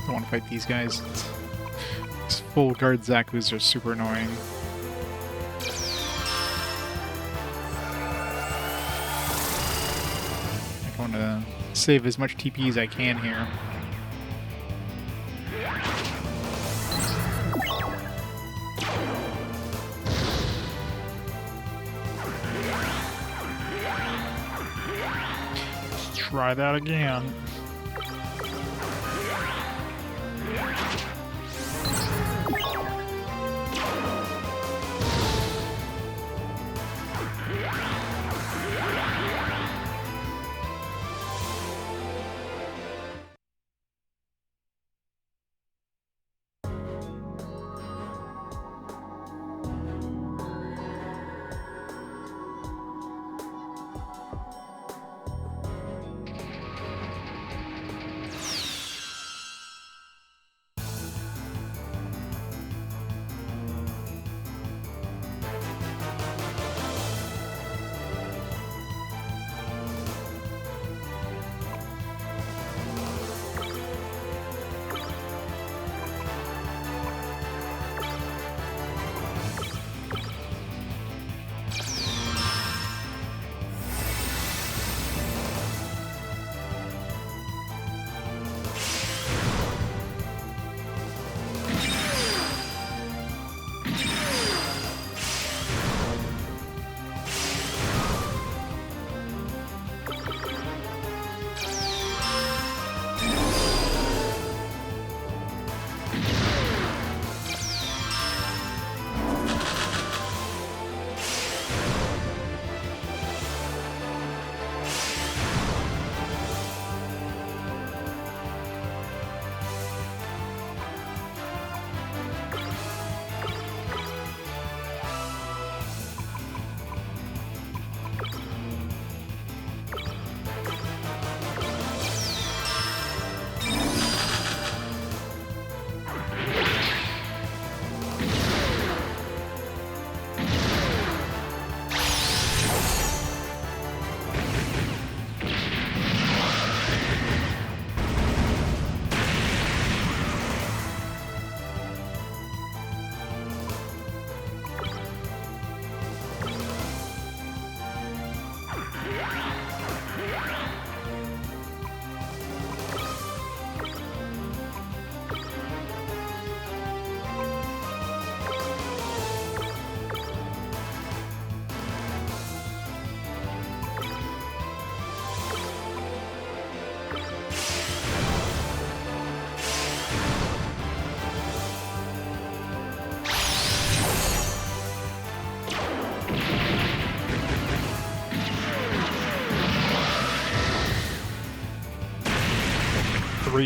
Don't want to fight these guys. These full guard Zakus are super annoying. I want to save as much TP as I can here. Let's try that again.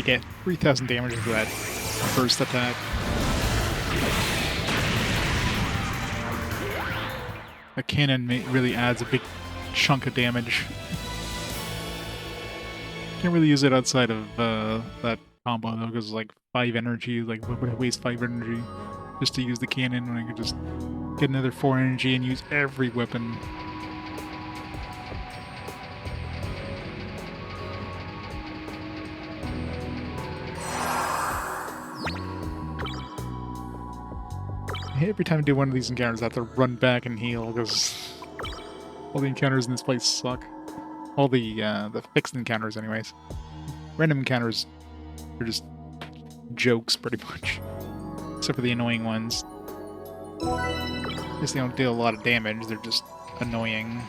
Get 3,000 damage with that first attack. The cannon really adds a big chunk of damage. Can't really use it outside of that combo though, because like 5 energy, like would I waste 5 energy just to use the cannon when I could just get another 4 energy and use every weapon. Every time I do one of these encounters, I have to run back and heal, because all the encounters in this place suck. All the fixed encounters, anyways. Random encounters are just jokes, pretty much. Except for the annoying ones. I guess they don't deal a lot of damage, they're just annoying.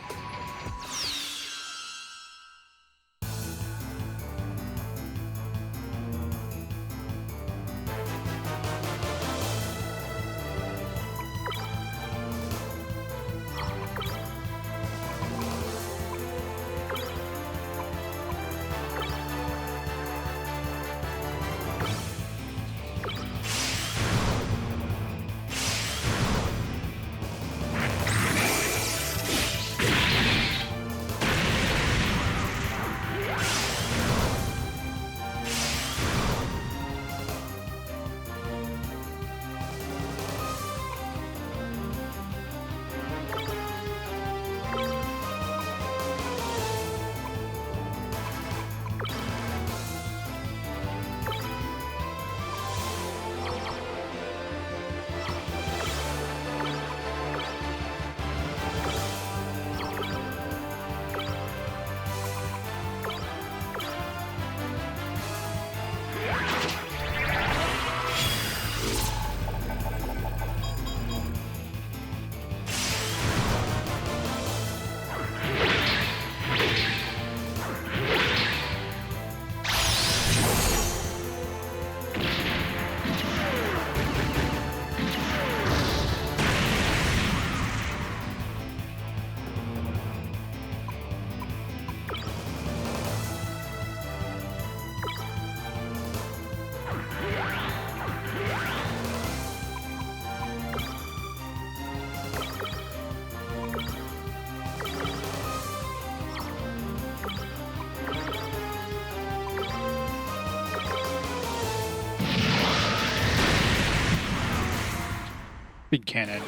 Big cannon.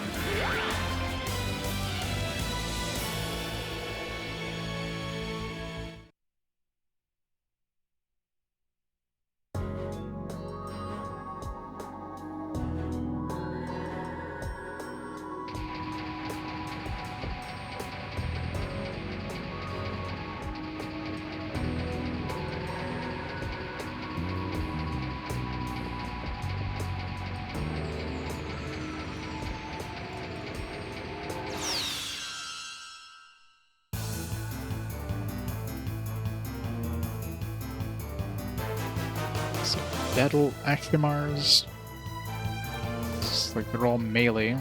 So, battle Akimars. It's like they're all melee.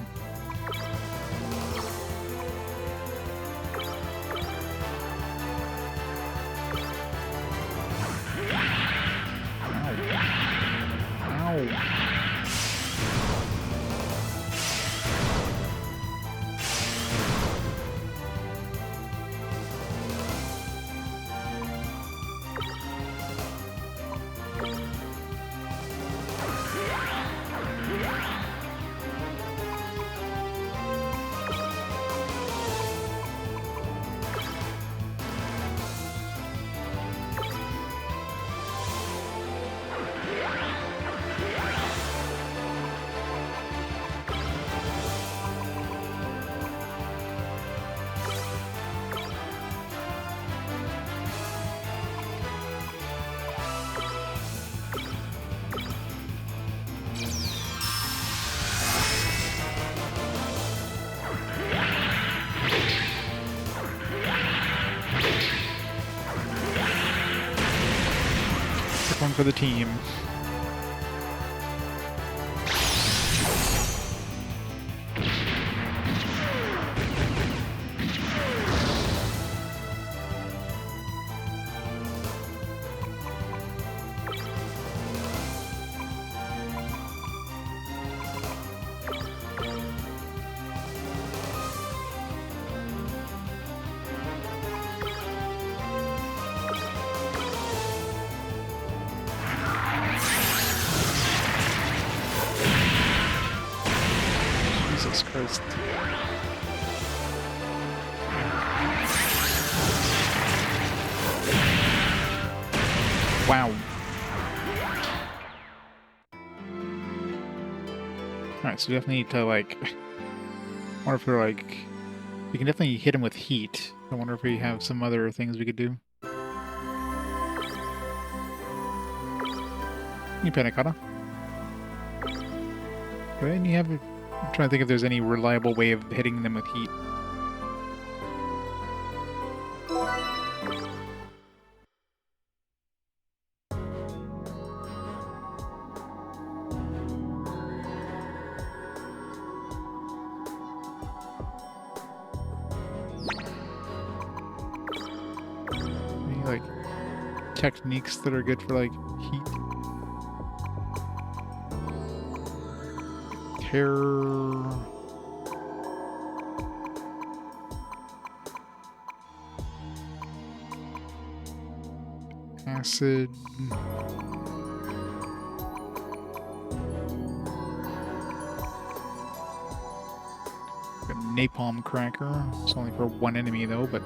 One for the team. Jesus Christ. Wow. Alright, so we definitely need to, like... I wonder if we're, like... We can definitely hit him with heat. I wonder if we have some other things we could do. You Panicotta. Right, and you have... I'm trying to think if there's any reliable way of hitting them with heat. Any, like, techniques that are good for, like, heat? Terror... Acid... A napalm cracker. It's only for one enemy though, but...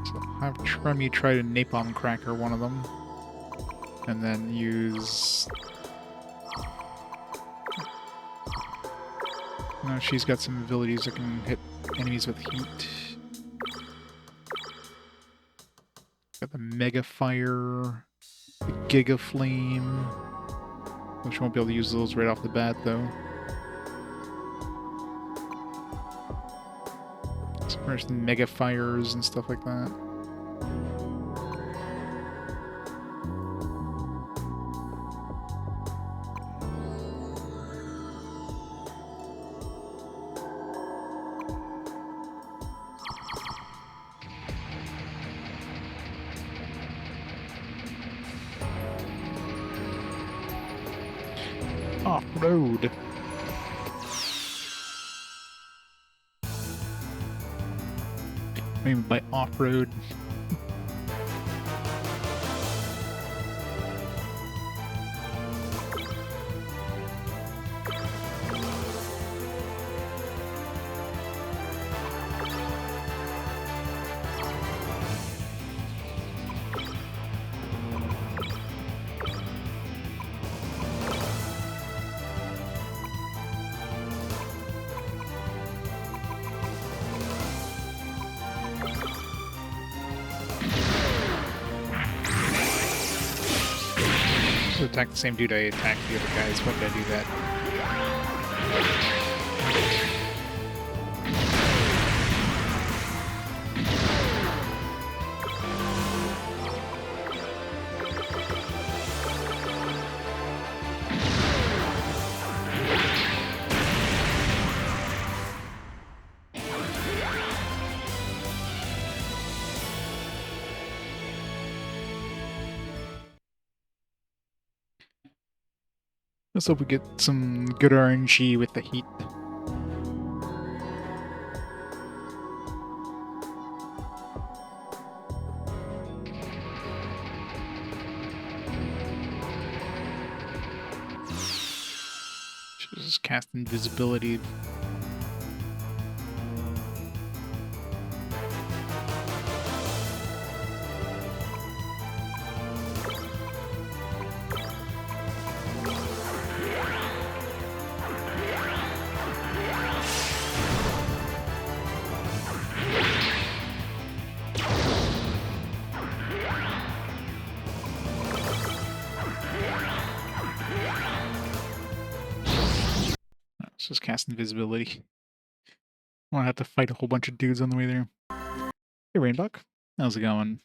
So have me try to napalm cracker one of them. And then use... No, she's got some abilities that can hit enemies with heat. Got the Mega Fire, the Giga Flame, which won't be able to use those right off the bat, though. So there's the Mega Fires and stuff like that. Off-road. I mean by off-road. To attack the same dude I attacked the other guys. Why did I do that? Let's hope we get some good RNG with the heat. Should just cast invisibility. Let's just cast invisibility. I won't have to fight a whole bunch of dudes on the way there. Hey, Rainbuck. How's it going?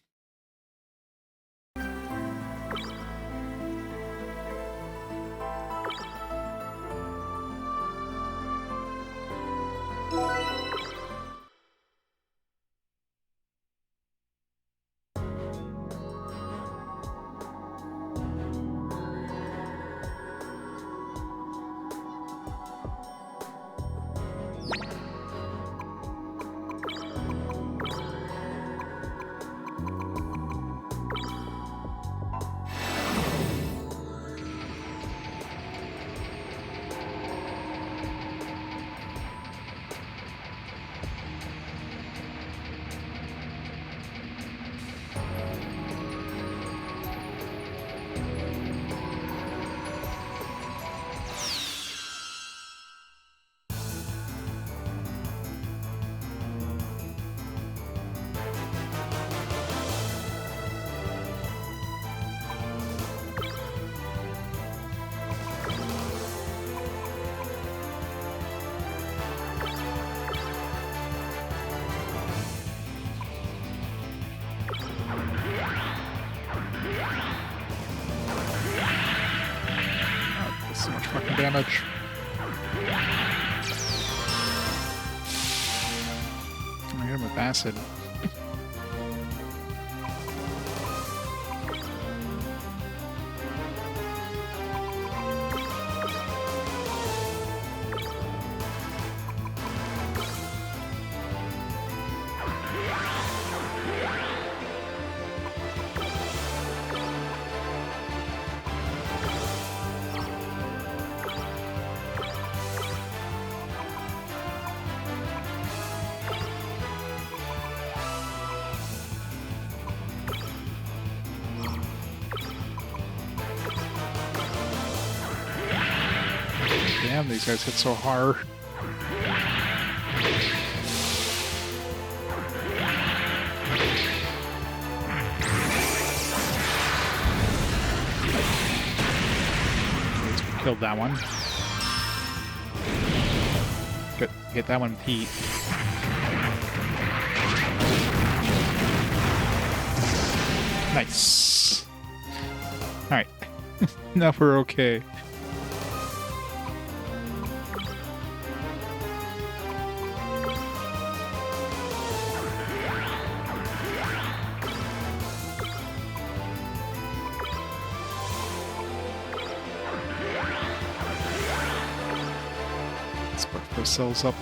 So much fucking damage. I hit him with acid. Damn, these guys hit so hard. We killed that one. Good. Hit that one with heat. Nice. Alright. Now we're okay. Let's buff ourselves up.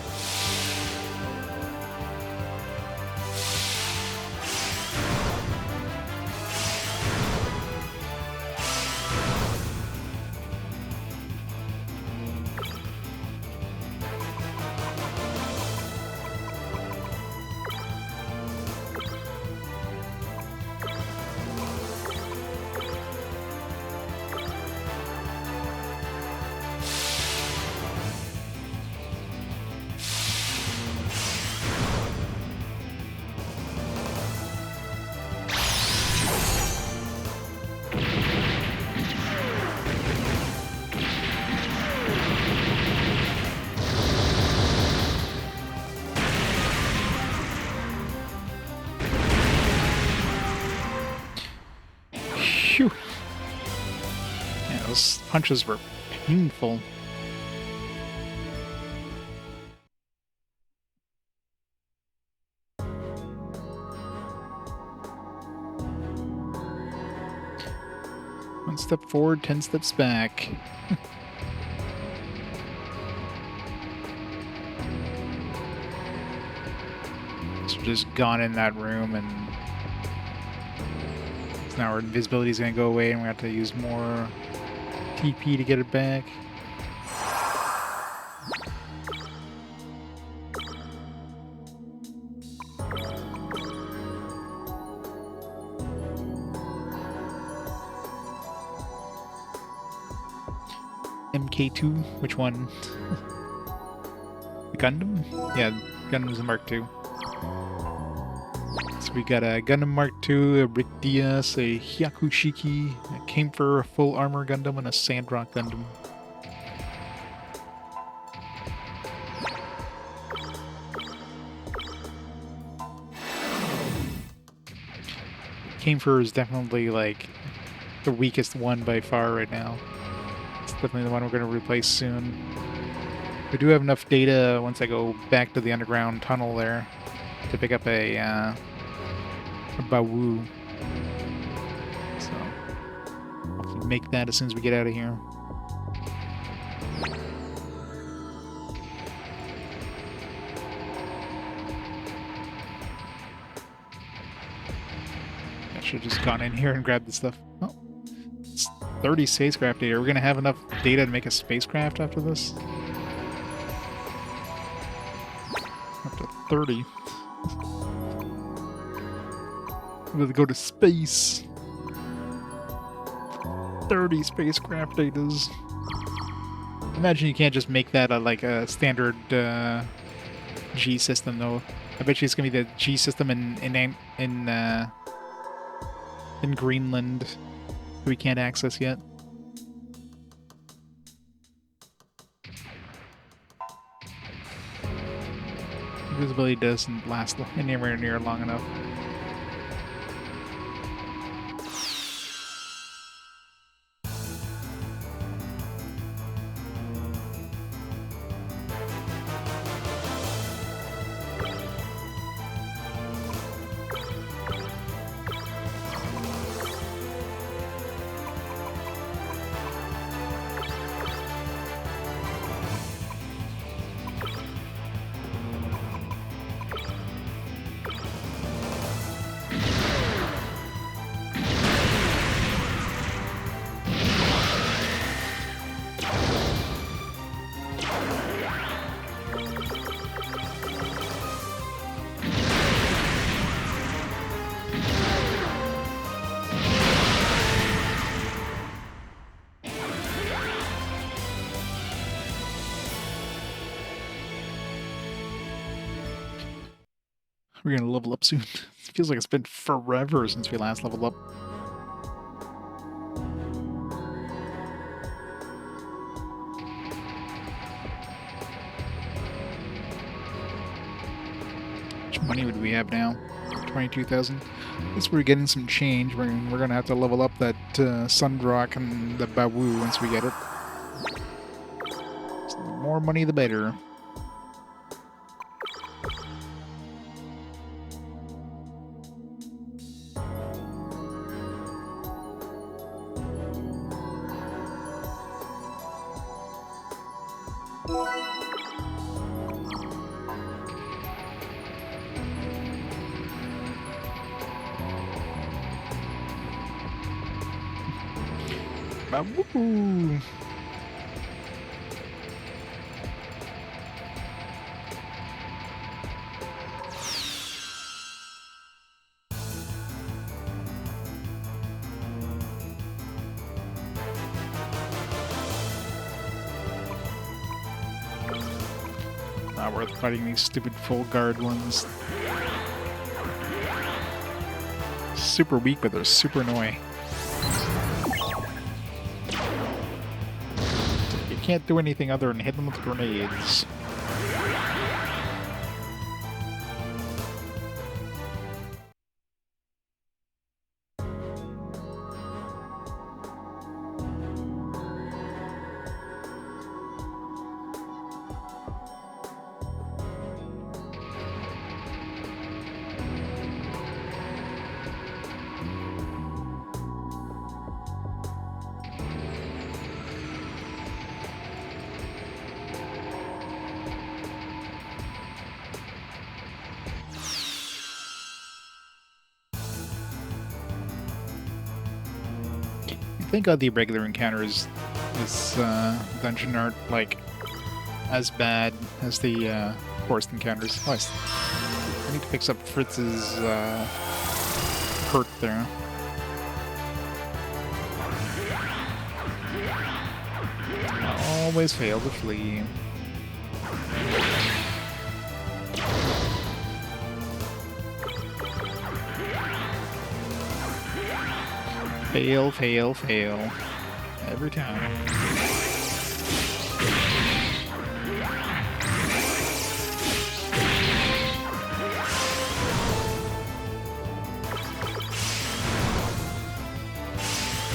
Phew. Yeah, those punches were painful. One step forward, 10 steps back. So just gone in that room, and so now our invisibility is going to go away, and we have to use more TP to get it back. MK2, which one? The Gundam? Yeah, Gundam's a Mark II. So we got a Gundam Mark II, a Rick Diaz, a Hyakushiki, a Kamefer, a full armor Gundam, and a Sandrock Gundam. Kamefer is definitely like the weakest one by far right now. It's definitely the one we're going to replace soon. We do have enough data once I go back to the underground tunnel there to pick up a Bawu. So I'll make that as soon as we get out of here. I should have just gone in here and grabbed the stuff. Oh, it's 30 spacecraft data. Are we going to have enough data to make a spacecraft after this? Up to 30. I'm going to go to space. 30 spacecraft datas. Imagine you can't just make that like a standard G system, though. I bet you it's going to be the G system in Greenland that we can't access yet. Invisibility doesn't last anywhere near long enough. We're gonna level up soon. It feels like it's been forever since we last leveled up. How much money would we have now? 22,000. I guess we're getting some change. We're gonna have to level up that Sundrock and the Bawu once we get it. So the more money, the better. Woohoo! Not worth fighting these stupid full guard ones. Super weak, but they're super annoying. Can't do anything other than hit them with grenades. think the regular encounters is dungeon aren't like as bad as the forest encounters. Oh, I need to fix up Fritz's hurt there. Always fail to flee. Fail, fail, fail. Every time.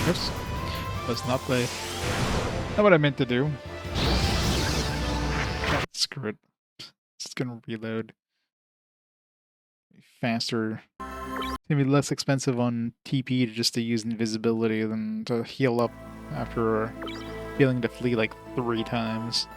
Oops. Let's not play. Not what I meant to do. God, screw it. It's gonna reload. Faster. It's gonna be less expensive on TP just to use invisibility than to heal up after failing to flee like 3 times.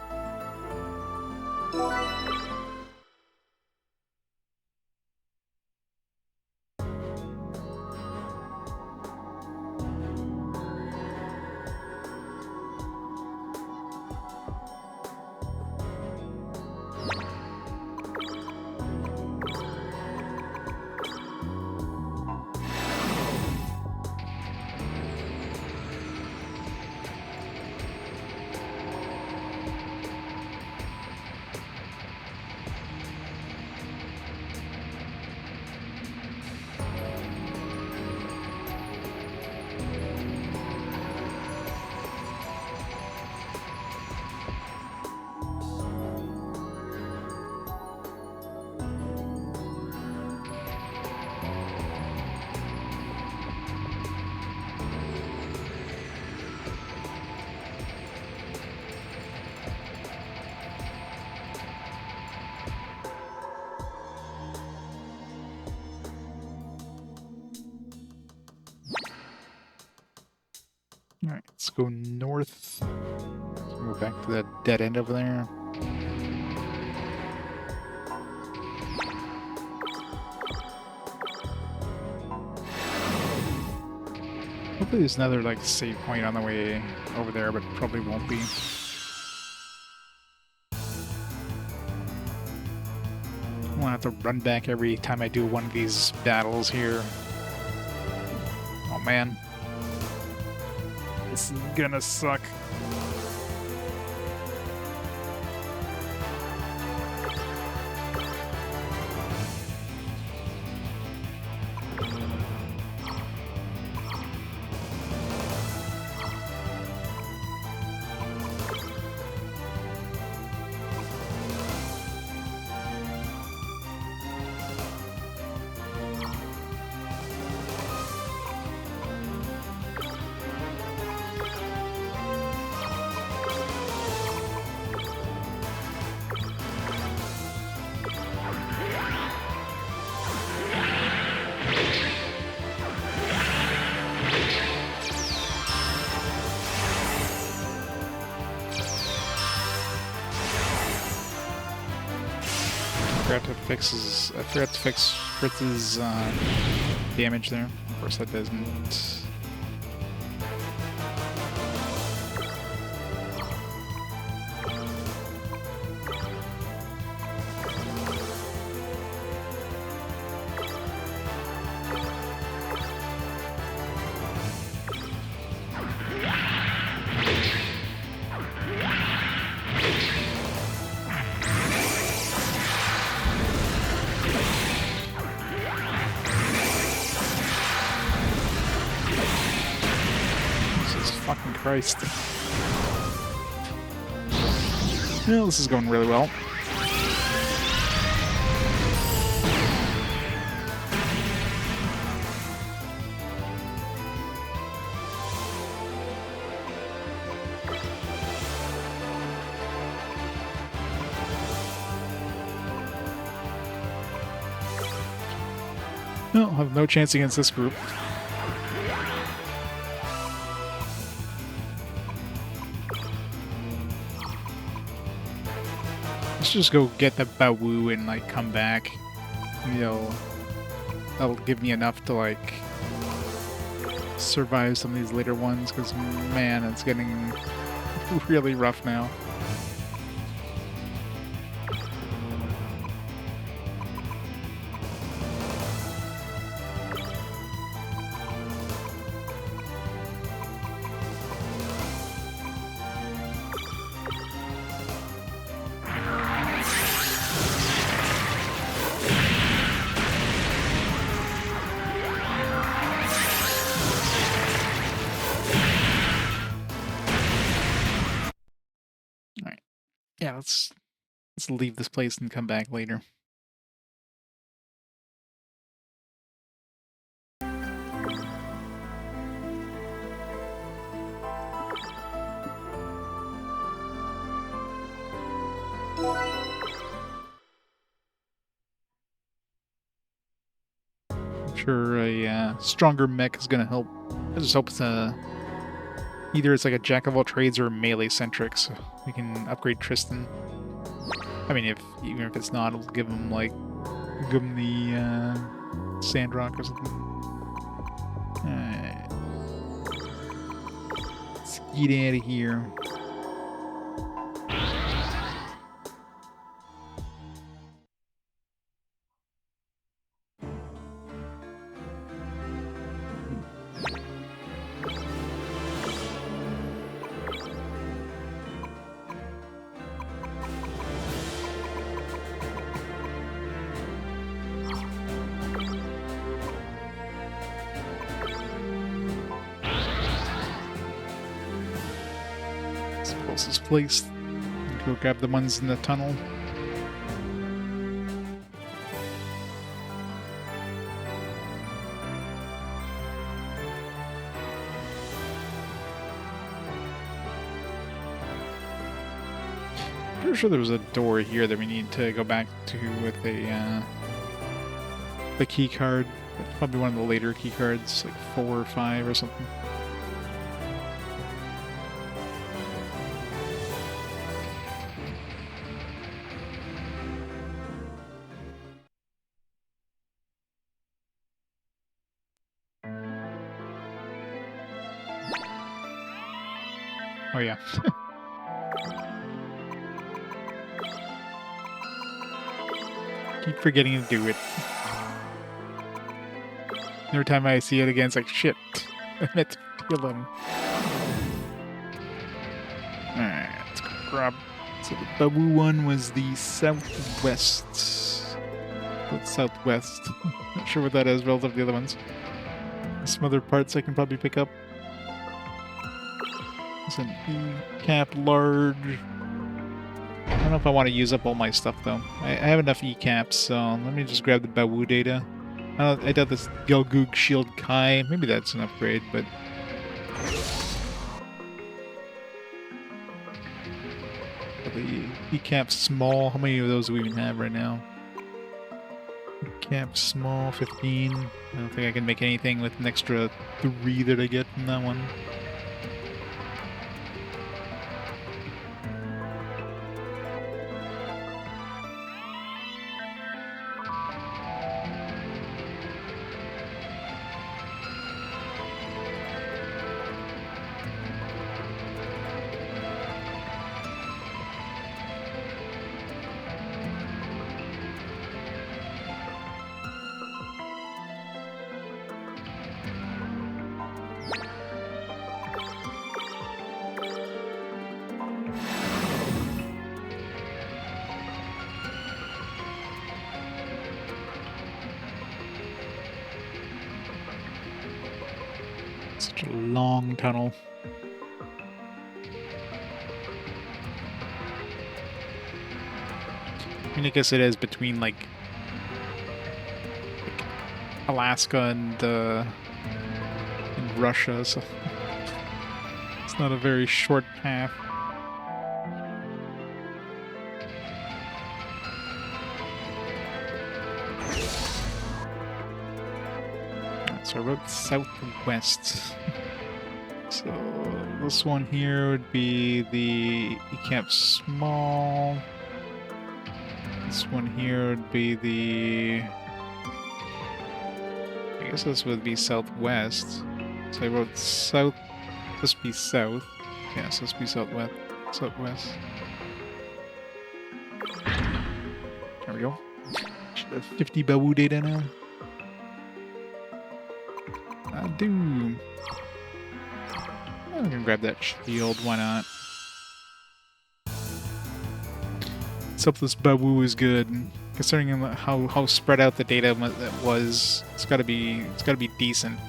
Alright, let's go north. Let's go back to that dead end over there. Hopefully there's another like save point on the way over there, but probably won't be. I'm gonna have to run back every time I do one of these battles here. Oh man. This is gonna suck. I forgot to fix Fritz's damage there. Of course that doesn't. Christ. Well, this is going really well. No, I'll have no chance against this group. Let's just go get the Bawu and like come back. You know, that'll give me enough to like survive some of these later ones, because, man, it's getting really rough now. Alright. Yeah, let's leave this place and come back later. I'm sure a stronger mech is gonna help. I just hope it's either it's like a jack of all trades or melee centric, so we can upgrade Tristan. I mean, even if it's not, it'll give him the Sandrock or something. Alright. Let's get out of here. Closest place. Go grab the ones in the tunnel. Pretty sure there was a door here that we need to go back to with the key card. Probably one of the later key cards, like 4 or 5 or something. Oh yeah. Keep forgetting to do it. Every time I see it again, it's like, shit. I meant to kill him. Alright, let's go grab. So the Babu one was the southwest. That's southwest. Not sure what that is relative to the other ones. Some other parts I can probably pick up. It's an E-cap large. I don't know if I want to use up all my stuff though. I have enough E-caps, so let me just grab the Bawu data. I doubt this Gelgoog Shield Kai. Maybe that's an upgrade, but... The E-cap small. How many of those do we even have right now? E-cap small, 15. I don't think I can make anything with an extra 3 that I get from that one. Such a long tunnel. I mean, I guess it is between like Alaska and Russia, so it's not a very short path. So I wrote southwest. So this one here would be the E-cap small. This one here would be the... I guess this would be southwest. So I wrote south, supposed to be south. Yeah, supposed to be southwest. Southwest. There we go. Should have 50 Babu data now. I do. I'm gonna grab that shield, why not? Selfless Babu is good. Considering how spread out the data was, it's gotta be decent.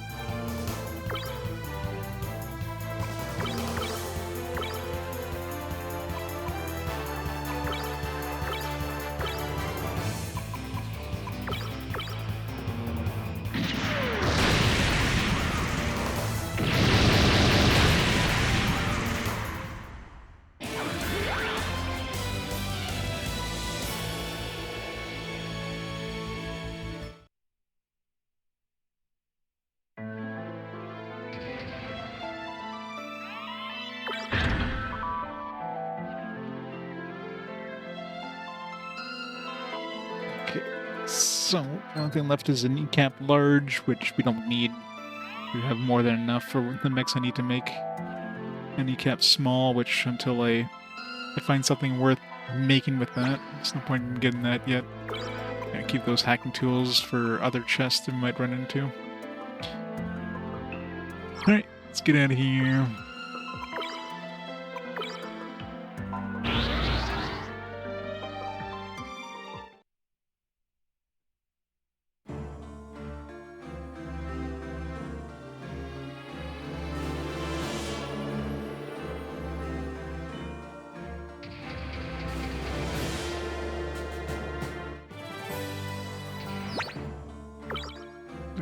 So, one thing left is a kneecap large, which we don't need. We have more than enough for the mix I need to make. A kneecap small, which until I find something worth making with that, there's no point in getting that yet. Yeah, keep those hacking tools for other chests that we might run into. Alright, let's get out of here.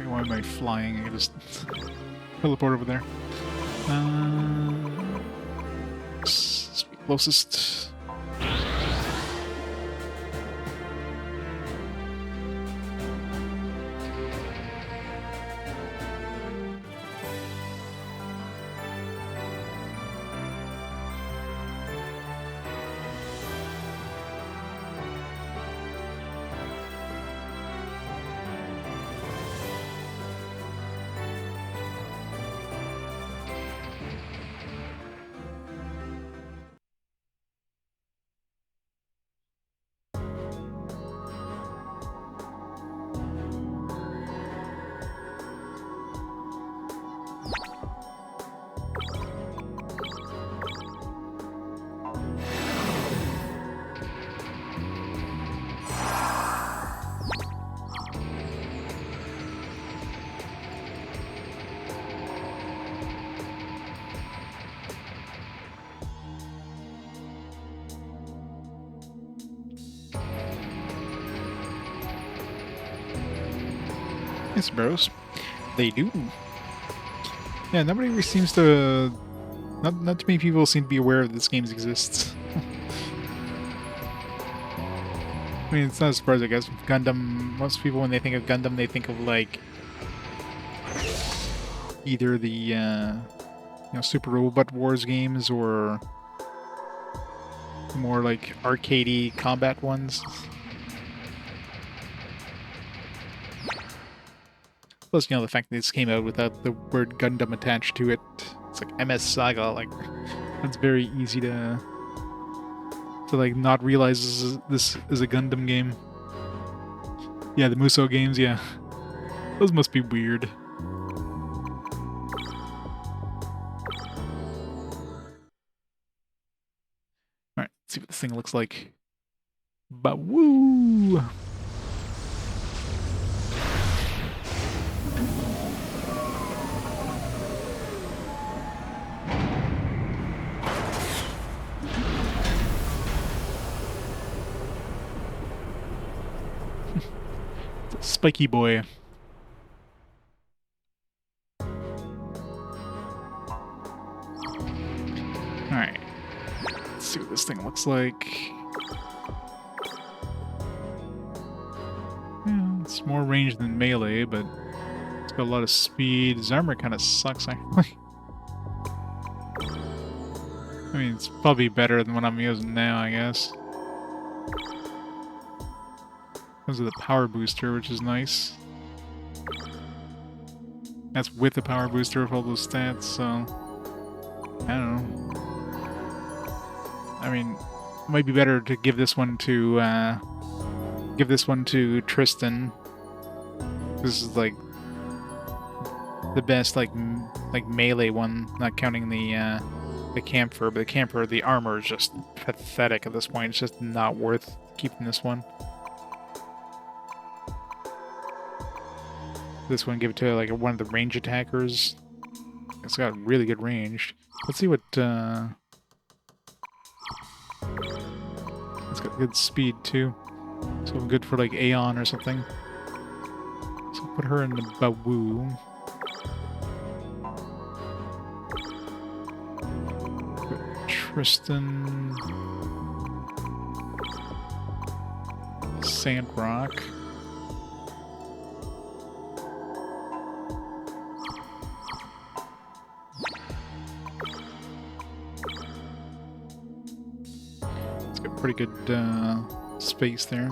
Why am I flying? I can just teleport over there. Closest. Yes, bros. They do. Yeah, nobody really seems to... Not too many people seem to be aware of this game exists. I mean, it's not a surprise, I guess. Gundam, most people, when they think of Gundam, they think of, like, either the, Super Robot Wars games or more, like, arcadey combat ones. Plus, the fact that this came out without the word Gundam attached to it. It's like MS Saga, like, that's very easy to like, not realize this is a Gundam game. Yeah, the Muso games, yeah. Those must be weird. Alright, let's see what this thing looks like. But woo! Spiky boy. Alright. Let's see what this thing looks like. Yeah, it's more range than melee, but it's got a lot of speed. His armor kind of sucks, actually. I mean, it's probably better than what I'm using now, I guess. Because of the power booster, which is nice. That's with the power booster of all those stats, so I don't know. I mean, it might be better to give this one to Tristan. This is like the best like melee one, not counting the camphor. But the camphor, the armor is just pathetic at this point. It's just not worth keeping this one. This one, give it to like one of the range attackers. It's got really good range. Let's see what. It's got good speed too, so good for like Aeon or something. So put her in the Bawoo. Tristan, Sandrock. It's got pretty good space there.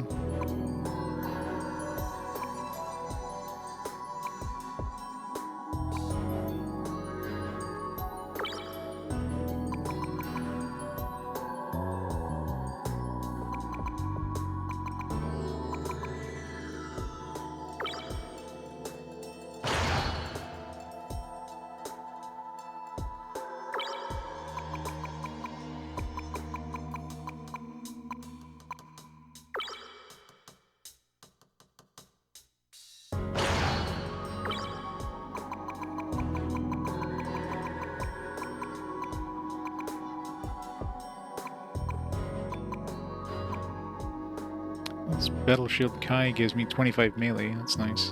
This Battle Shield Kai gives me 25 melee. That's nice.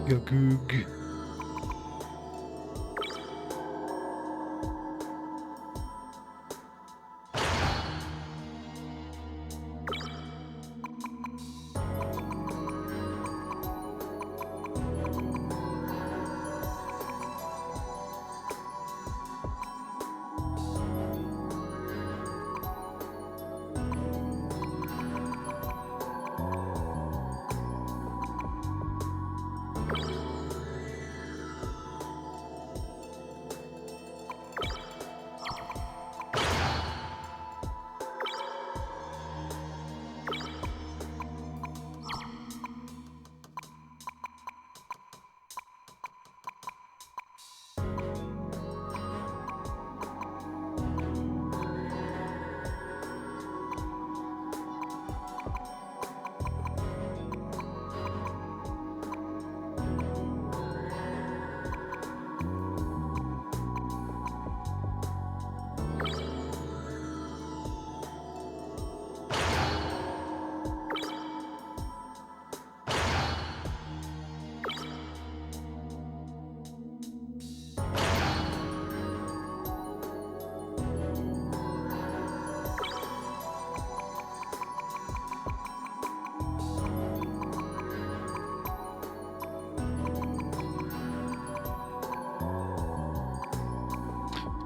Goog.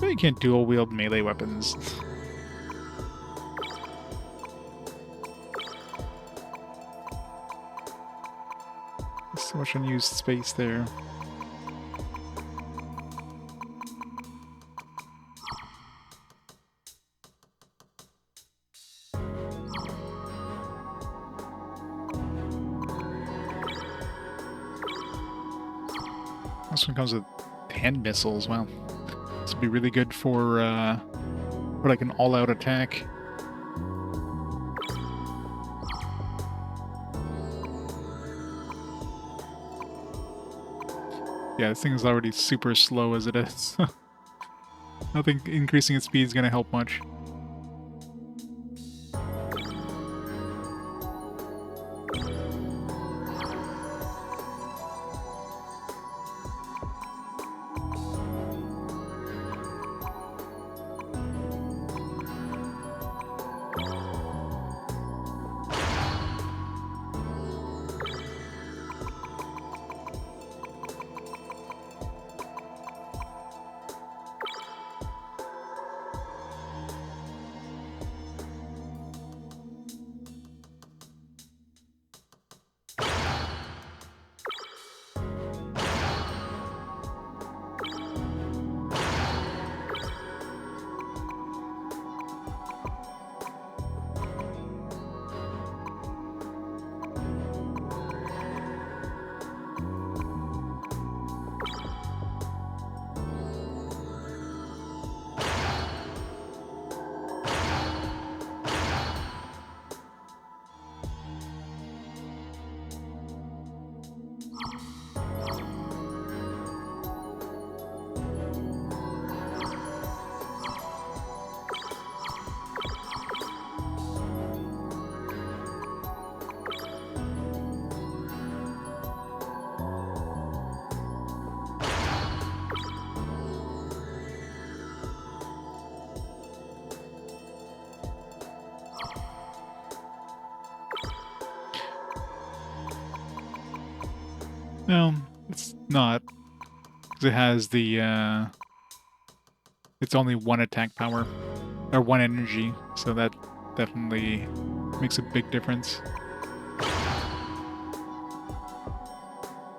You can't dual wield melee weapons. There's so much unused space there. This one comes with hand missiles. Wow. This would be really good for like an all-out attack. Yeah, this thing is already super slow as it is. I don't think increasing its speed is going to help much. No, it's not. 'Cause it has the, it's only one attack power, or one energy, so that definitely makes a big difference.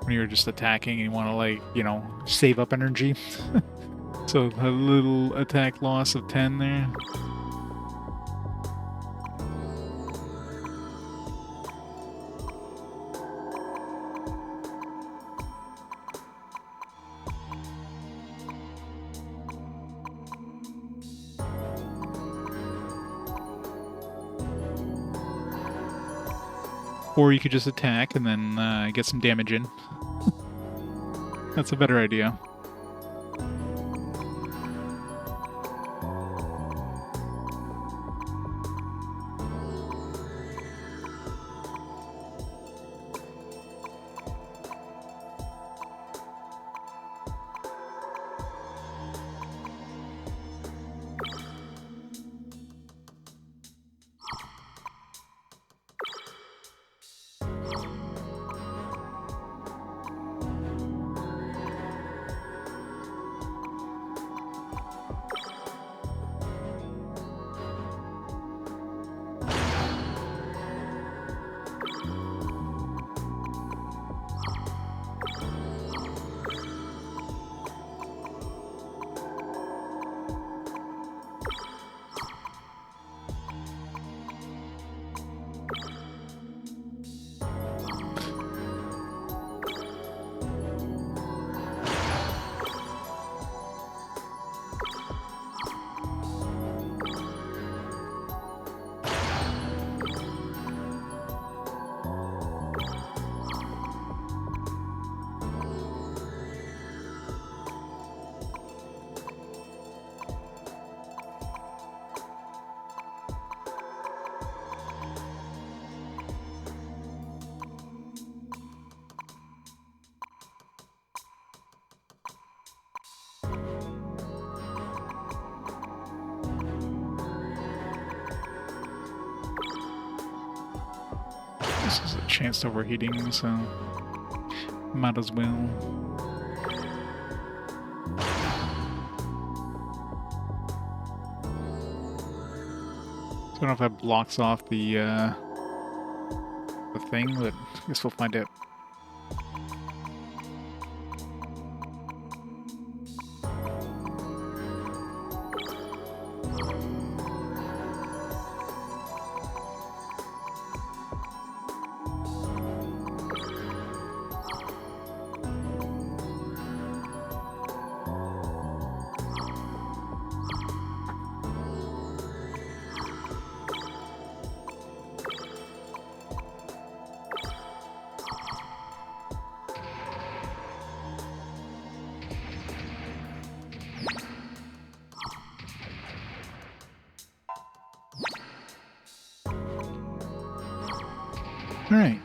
When you're just attacking and you want to, like, you know, save up energy. So a little attack loss of 10 there. Or you could just attack and then get some damage in. That's a better idea. This is a chance to overheating, so might as well. So I don't know if that blocks off the thing, but I guess we'll find out. All right.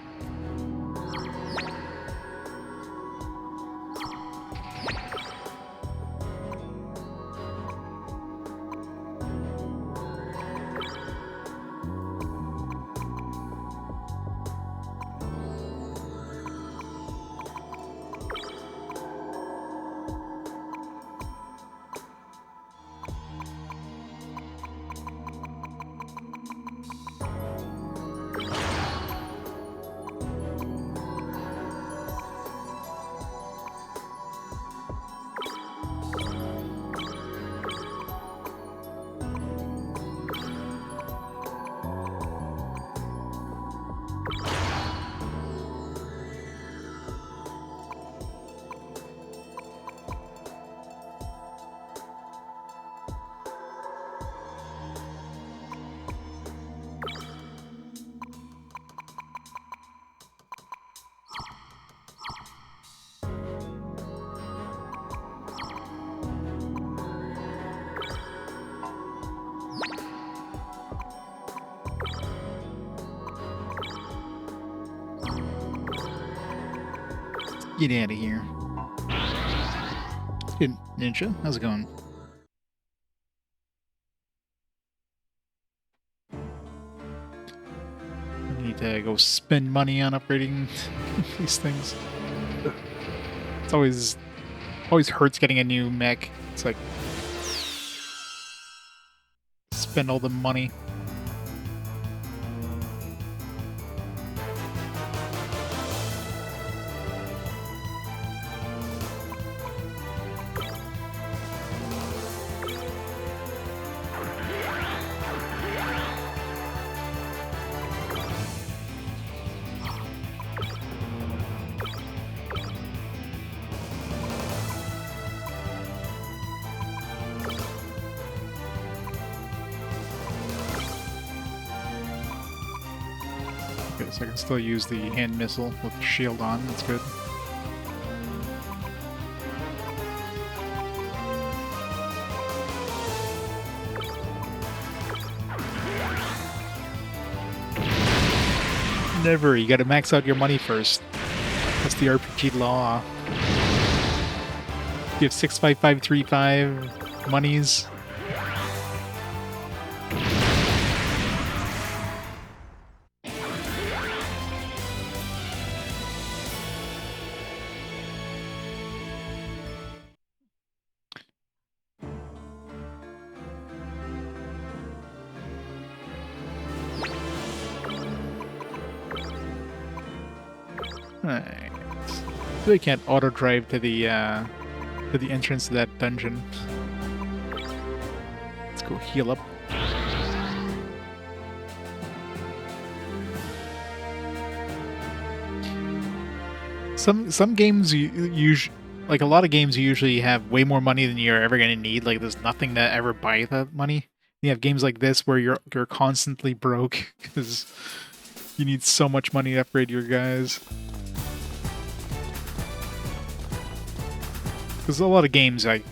Get out of here. Good, Ninja. How's it going? I need to go spend money on upgrading these things. It's always hurts getting a new mech. It's like spend all the money. Okay, so I can still use the hand missile with the shield on. That's good. Never. You gotta max out your money first. That's the RPG law. You have 65535 monies. Alright. Really can't auto drive to the entrance to that dungeon. Let's go heal up. Some games like a lot of games you usually have way more money than you're ever gonna need. Like there's nothing to ever buy that money. You have games like this where you're constantly broke because you need so much money to upgrade your guys. Because a lot of games, like,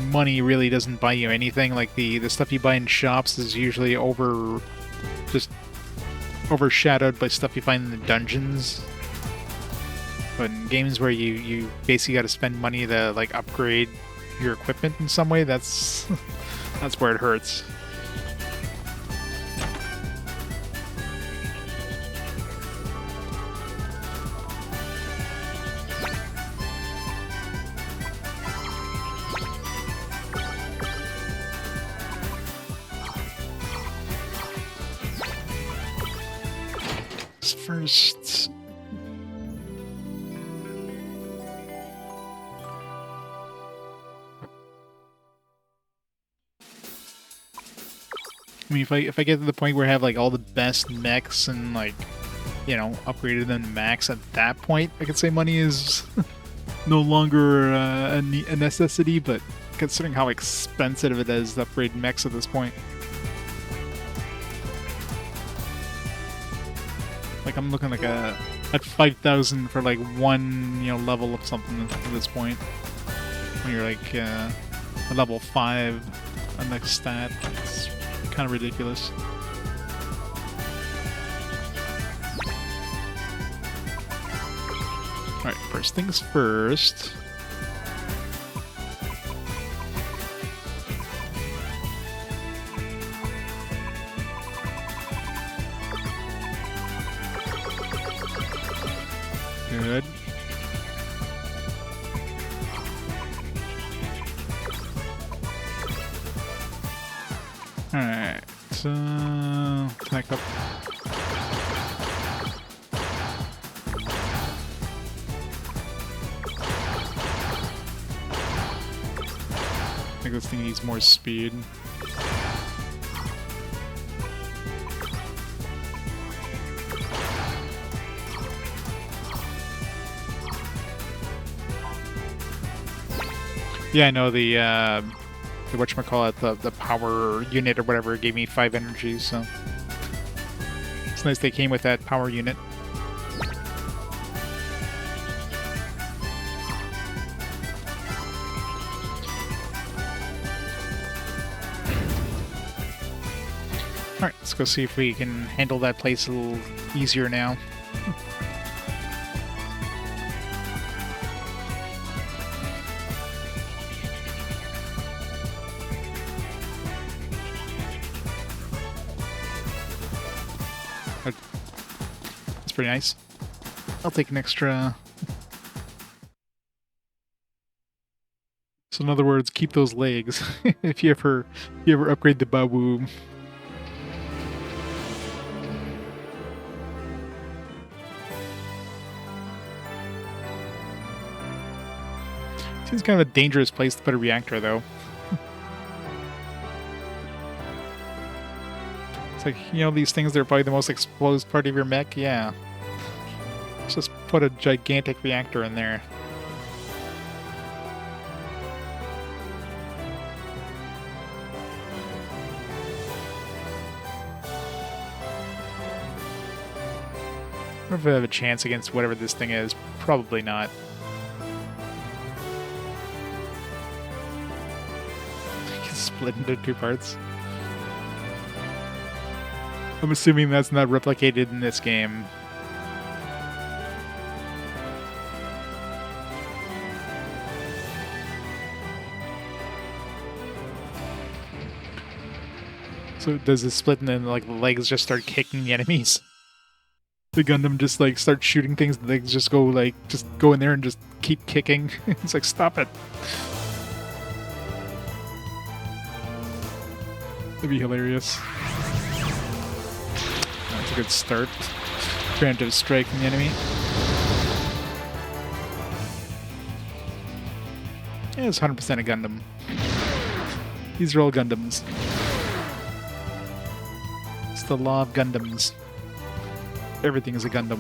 money really doesn't buy you anything. Like, the stuff you buy in shops is usually just overshadowed by stuff you find in the dungeons. But in games where you basically got to spend money to, like, upgrade your equipment in some way, that's that's where it hurts. First, I mean, if I get to the point where I have like all the best mechs and like, you know, upgraded them to max, at that point I could say money is no longer a necessity. But considering how expensive it is to upgrade mechs at this point. Like I'm looking like at 5,000 for like one, you know, level of something at this point. When you're like a level 5 on next stat, it's kind of ridiculous. All right, first things first. Good. Alright, so connect up. I think this thing needs more speed. Yeah, I know the whatchamacallit, the power unit or whatever gave me 5 energy, so it's nice they came with that power unit. Alright, let's go see if we can handle that place a little easier now. That's pretty nice. I'll take an extra So in other words, keep those legs if you ever upgrade the Babu. Seems kind of a dangerous place to put a reactor, though. It's like, you know, these things, they're probably the most exposed part of your mech? Yeah. Let's just put a gigantic reactor in there. I wonder if I have a chance against whatever this thing is. Probably not. It's split into 2 parts. I'm assuming that's not replicated in this game. So does it split and then like the legs just start kicking the enemies? The Gundam just like starts shooting things, the legs just go in there and just keep kicking. It's like, stop it. That'd be hilarious. That's a good start. Preemptive strike from the enemy. Yeah, it's 100% a Gundam. These are all Gundams. It's the law of Gundams. Everything is a Gundam.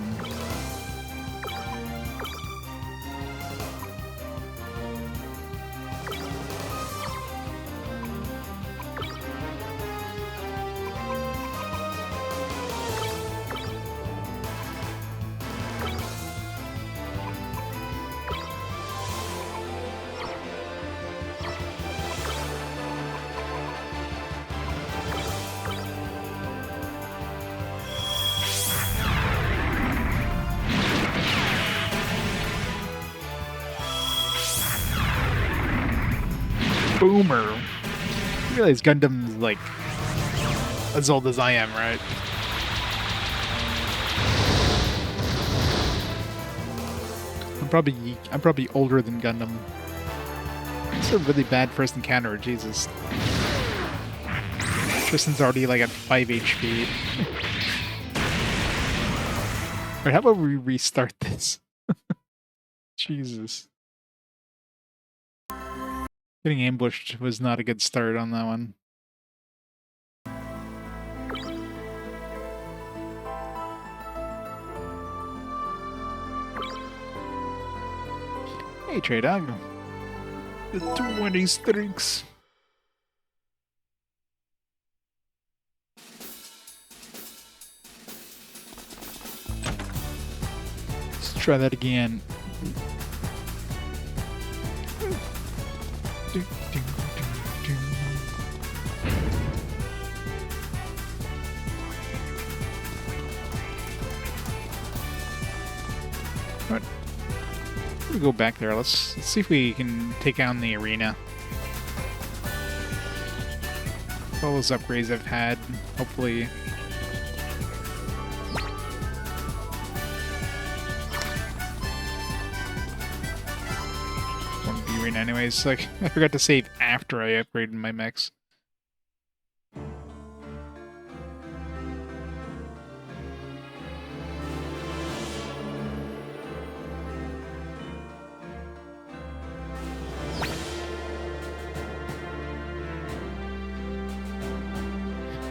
Boomer. You realize Gundam's like as old as I am, right? I'm probably older than Gundam. It's a really bad first encounter, Jesus. Tristan's already like at 5 HP. Alright, how about we restart this? Jesus. Getting ambushed was not a good start on that one. Hey, Trey Dog. The 20 streaks. Let's try that again. Right. We go back there. Let's see if we can take down the arena. All those upgrades I've had, hopefully. Want the arena anyways. Like, I forgot to save after I upgraded my mechs.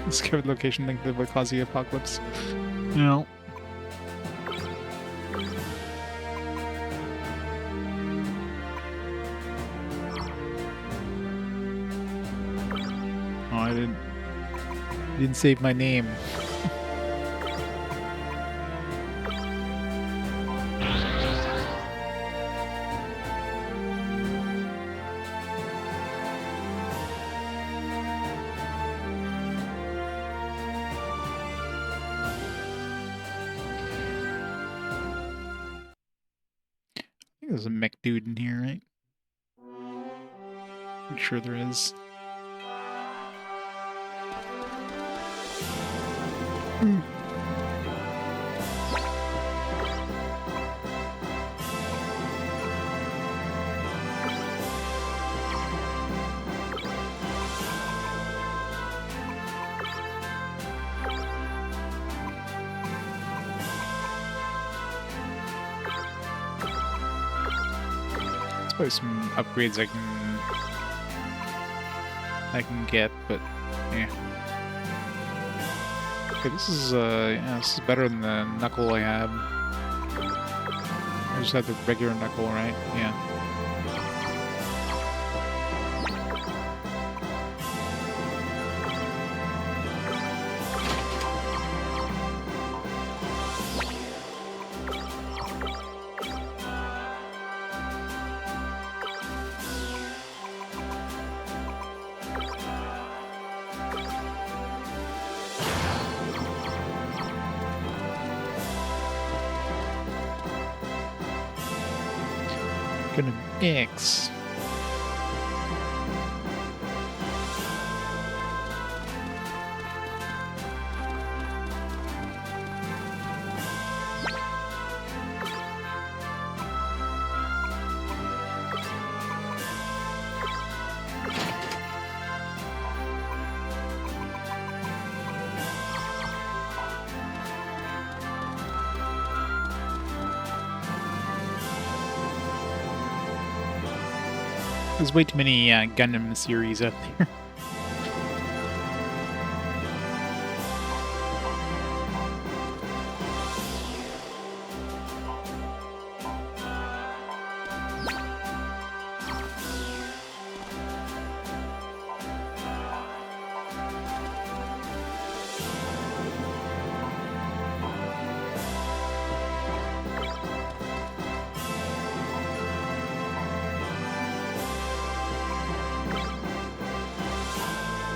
Discovered location linked to the Quasi Apocalypse. No. Oh, I didn't save my name. There's a mech dude in here, right? I'm sure there is. Probably some upgrades I can get, but yeah. Okay, this is yeah, this is better than the knuckle I had. I just had the regular knuckle, right? Yeah. Gundam X. There's way too many Gundam series out there.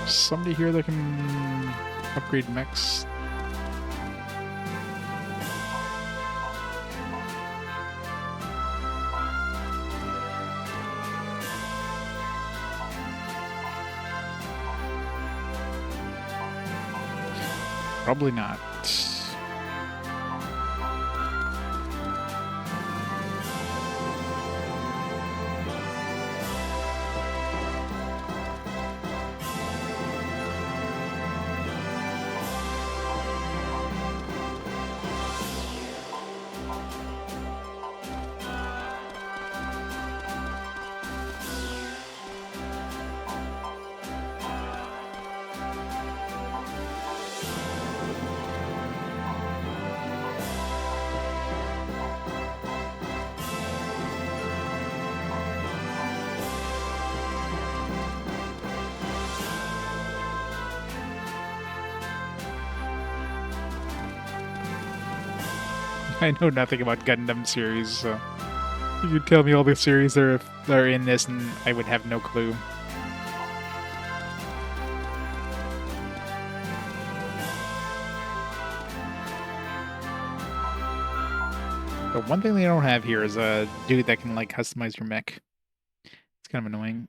Somebody here that can upgrade mechs. Probably not. I know nothing about Gundam series, so you could tell me all the series that are in this, and I would have no clue. But one thing they don't have here is a dude that can like customize your mech. It's kind of annoying.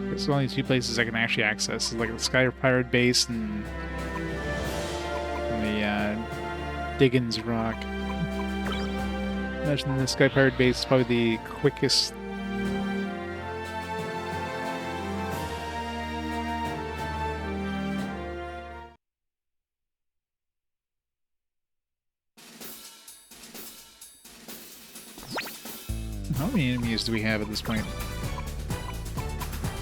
There's only two places I can actually access, like the Sky Pirate base and the Diggins Rock. Imagine the Sky Pirate base is probably the quickest. How many enemies do we have at this point?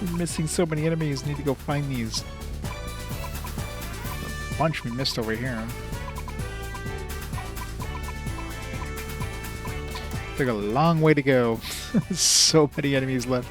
We're missing so many enemies. Need to go find these. A bunch we missed over here. Took a long way to go. So many enemies left.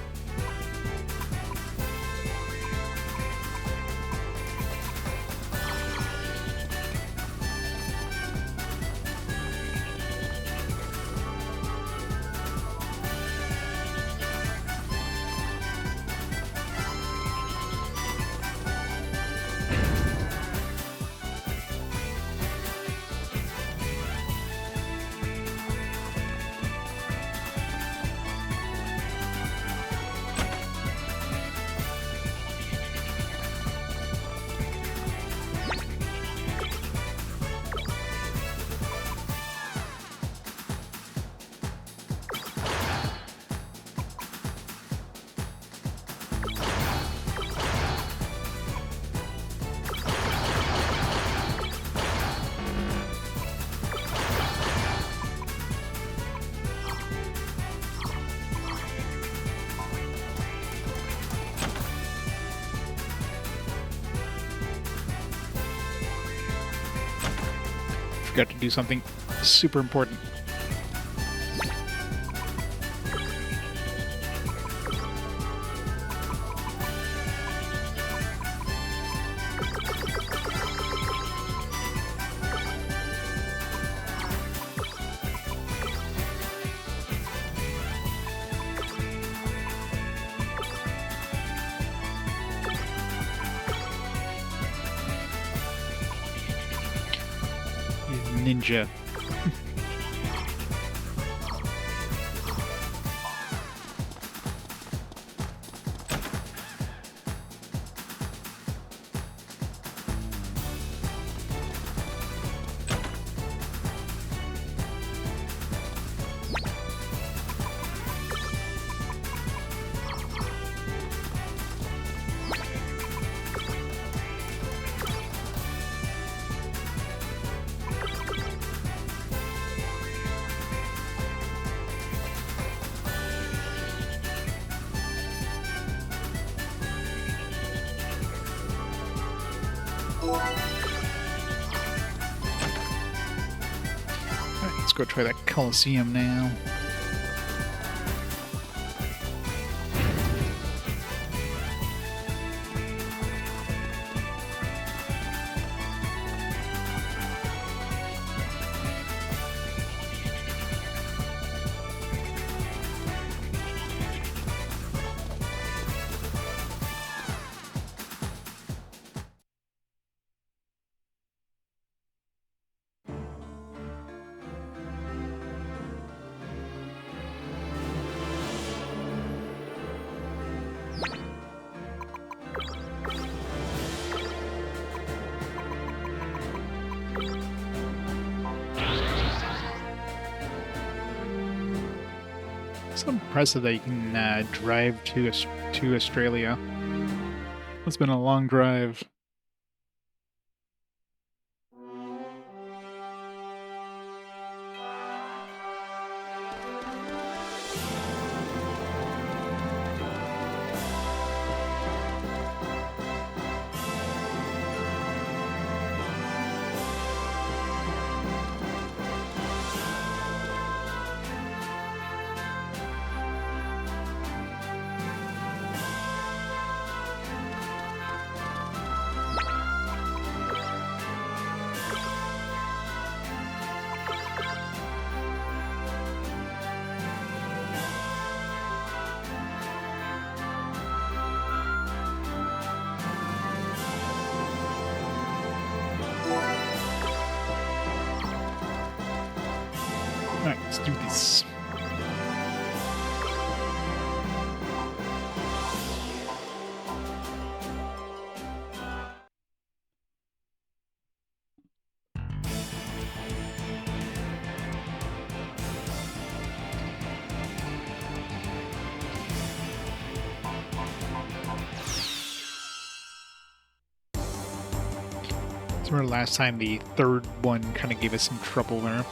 forgot to do something super important. Ninja. Let's go try that Coliseum now. It's impressive that you can drive to Australia. It's been a long drive. Alright, let's do this. So remember last time the third one kind of gave us some trouble there.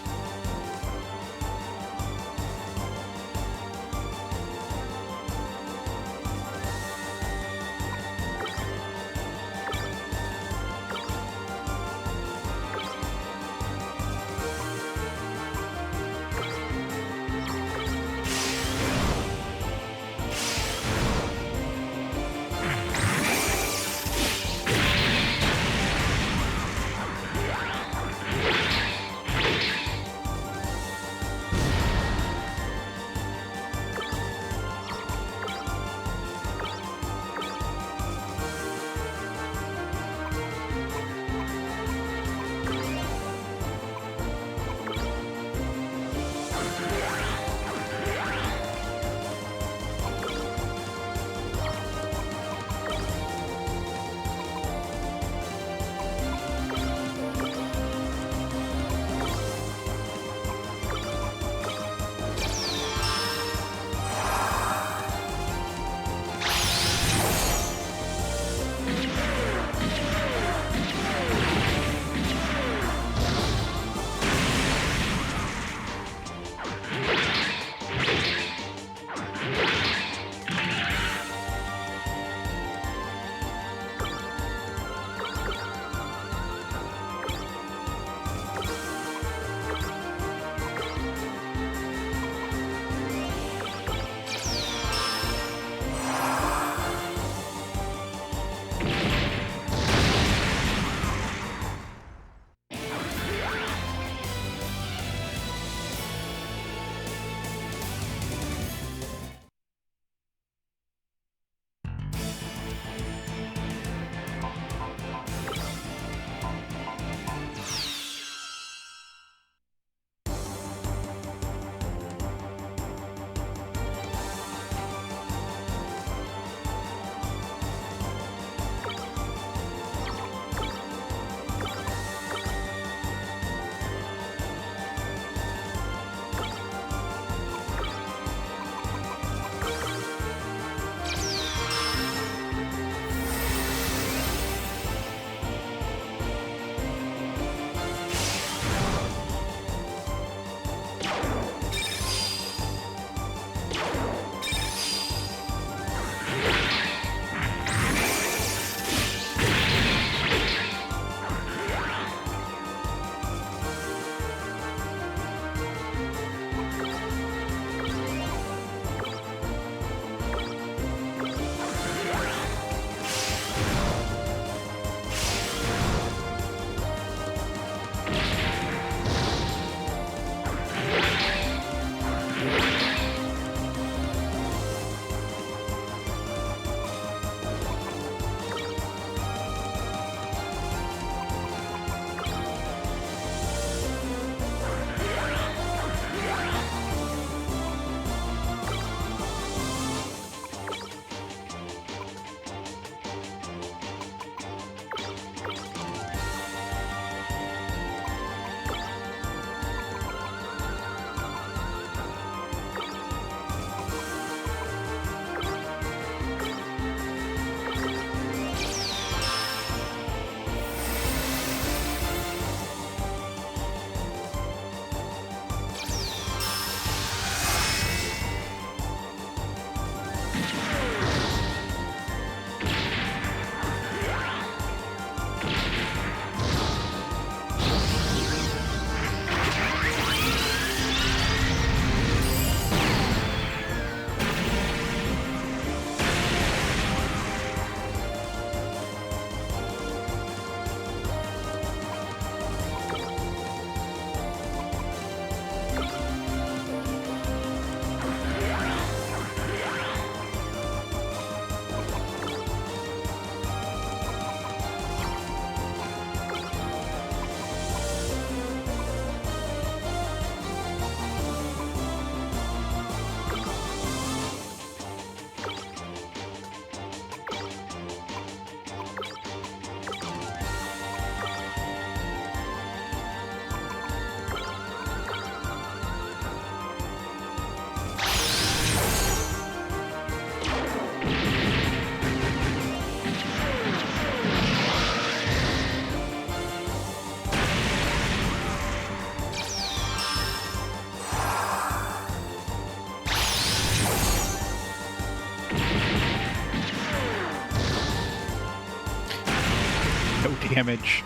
damage.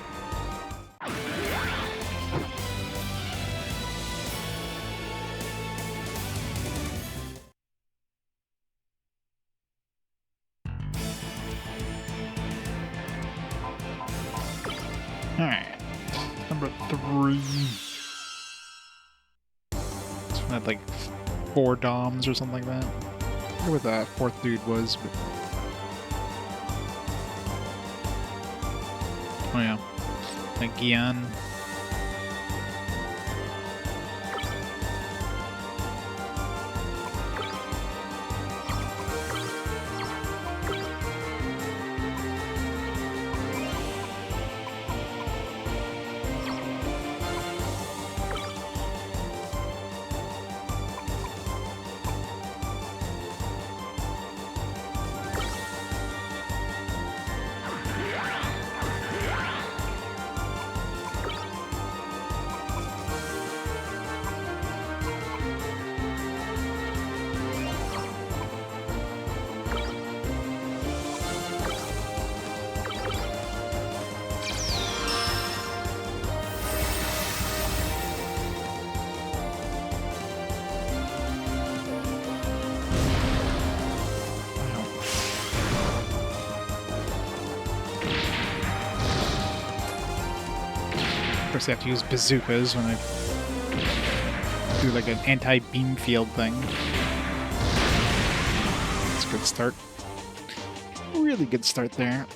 Alright. Number 3. This one had like 4 DOMs or something like that. I forget what the 4th dude was, but... Oh yeah. Like Gian. Of course, I have to use bazookas when I do like an anti-beam field thing. That's a good start. Really good start there.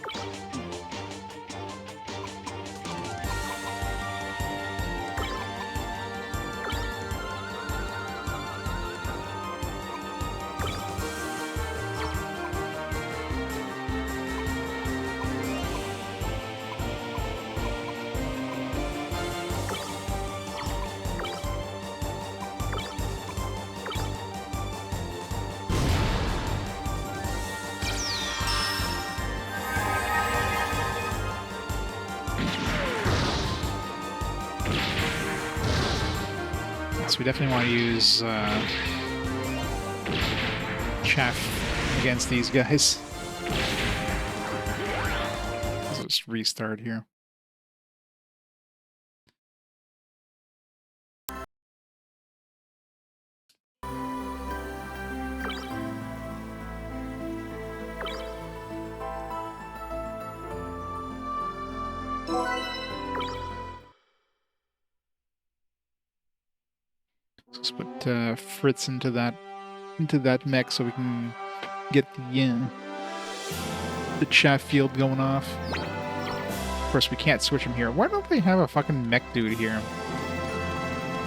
So we definitely want to use chaff against these guys. Let's just restart here. Let's put Fritz into that mech so we can get the chaff field going off. Of course, we can't switch him here. Why don't they have a fucking mech dude here?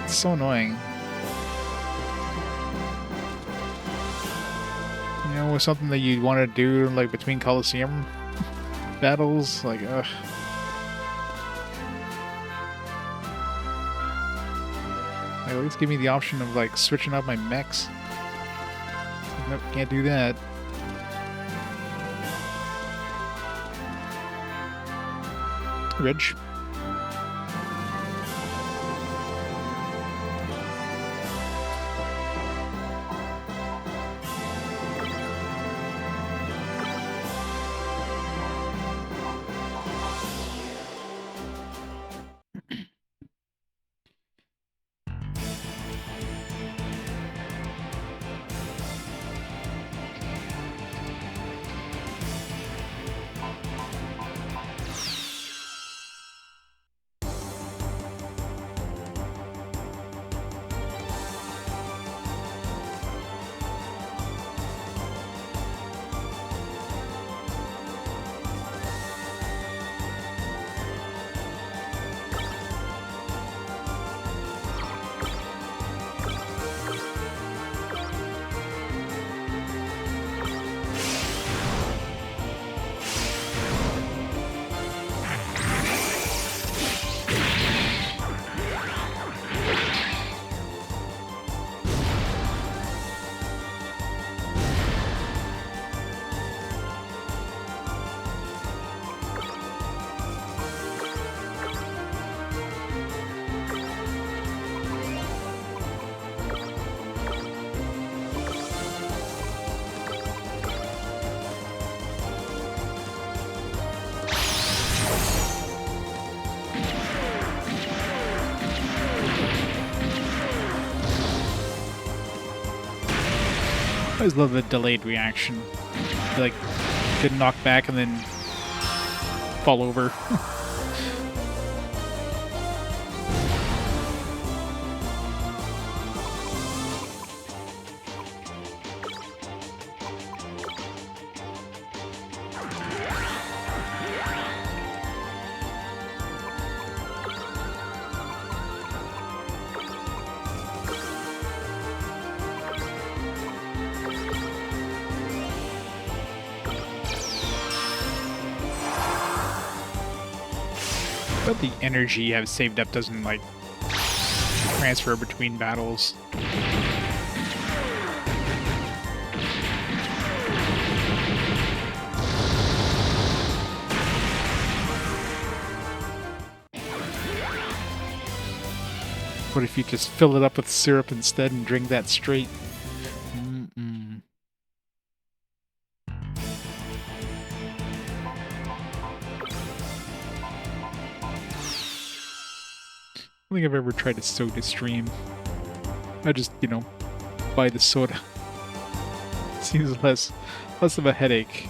It's so annoying. You know, something that you'd want to do like between Coliseum battles, like ugh. At least give me the option of like switching out my mechs. Nope, can't do that. Ridge. always love the delayed reaction. You, like, get knocked back and then fall over. But the energy you have saved up doesn't, like, transfer between battles. What if you just fill it up with syrup instead and drink that straight? Mm-mm. I don't think I've ever tried a soda stream. I just, you know, buy the soda. Seems less of a headache.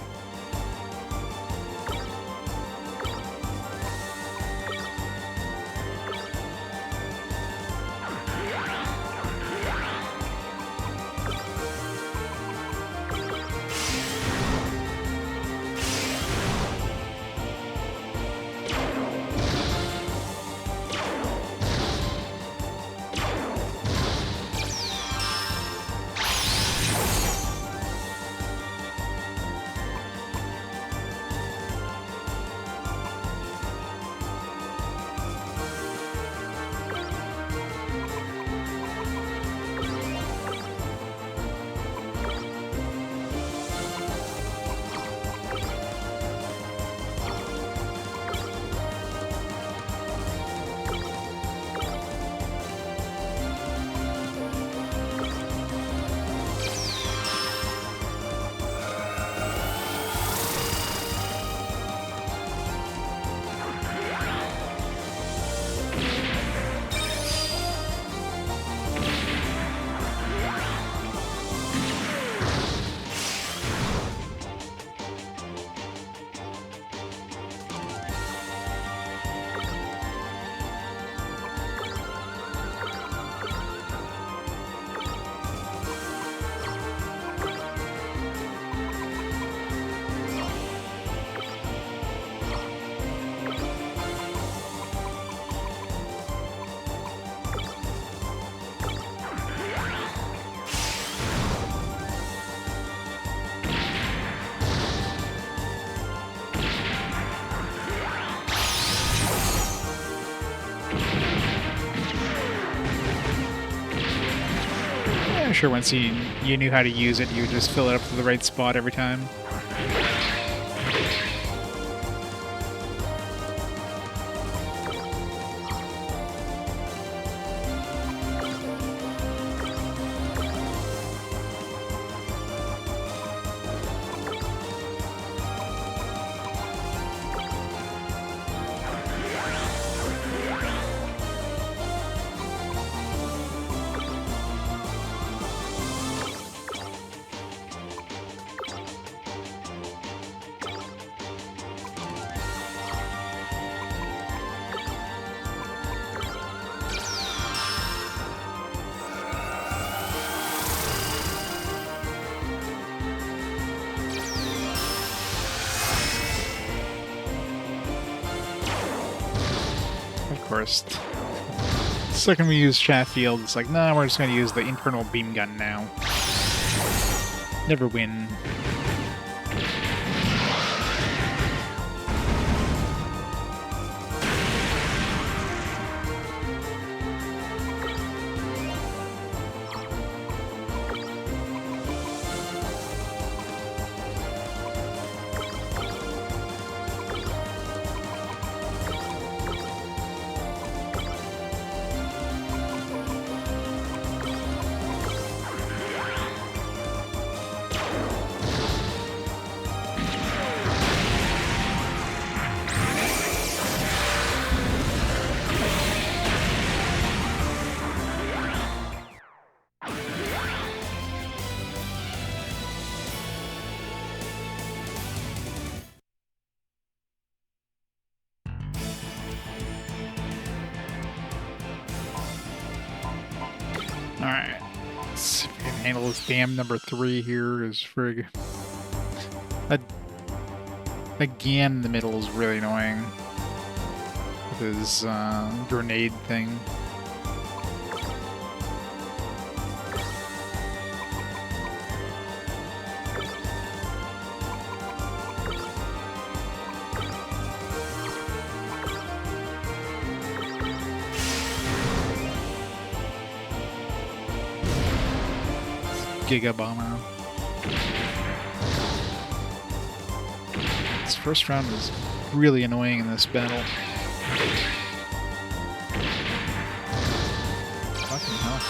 Sure, once you knew how to use it, you would just fill it up to the right spot every time. First. The second we use Chatfield, it's like, nah, we're just going to use the internal beam gun now. Never win. Alright. Let's see if we can handle this damn number 3 here is frig. Again, in the middle is really annoying. With his grenade thing. Giga Bomber. This first round was really annoying in this battle. Fucking hell.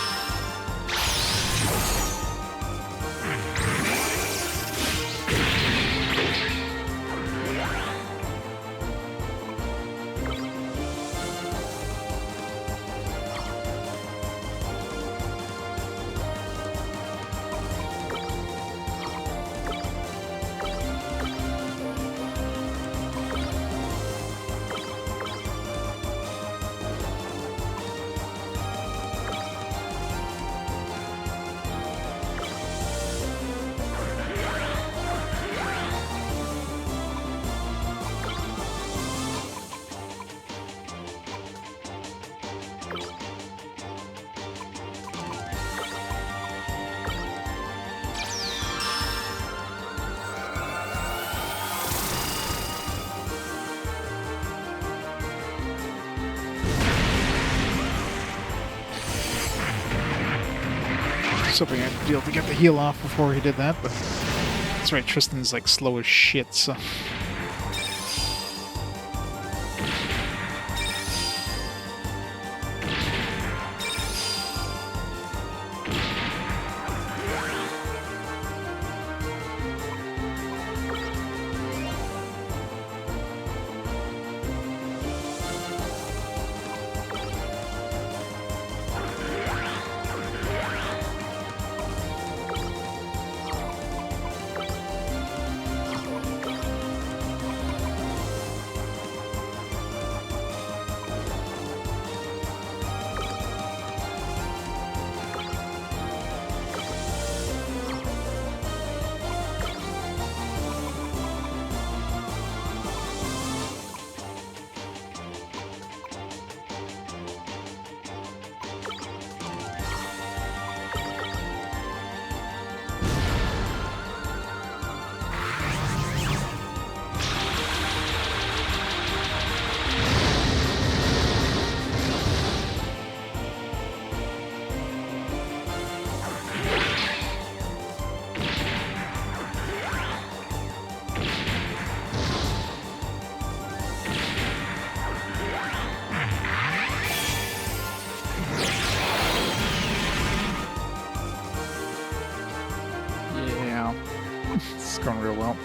was hoping I'd be able to get the heal off before he did that, but that's right, Tristan's like slow as shit, so... It's going real well.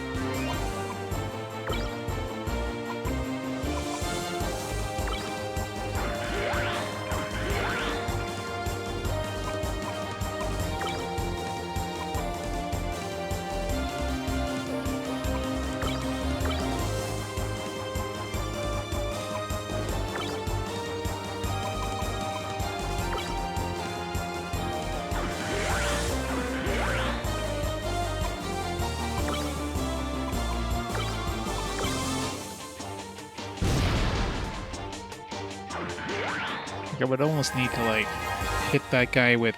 I would almost need to, like, hit that guy with,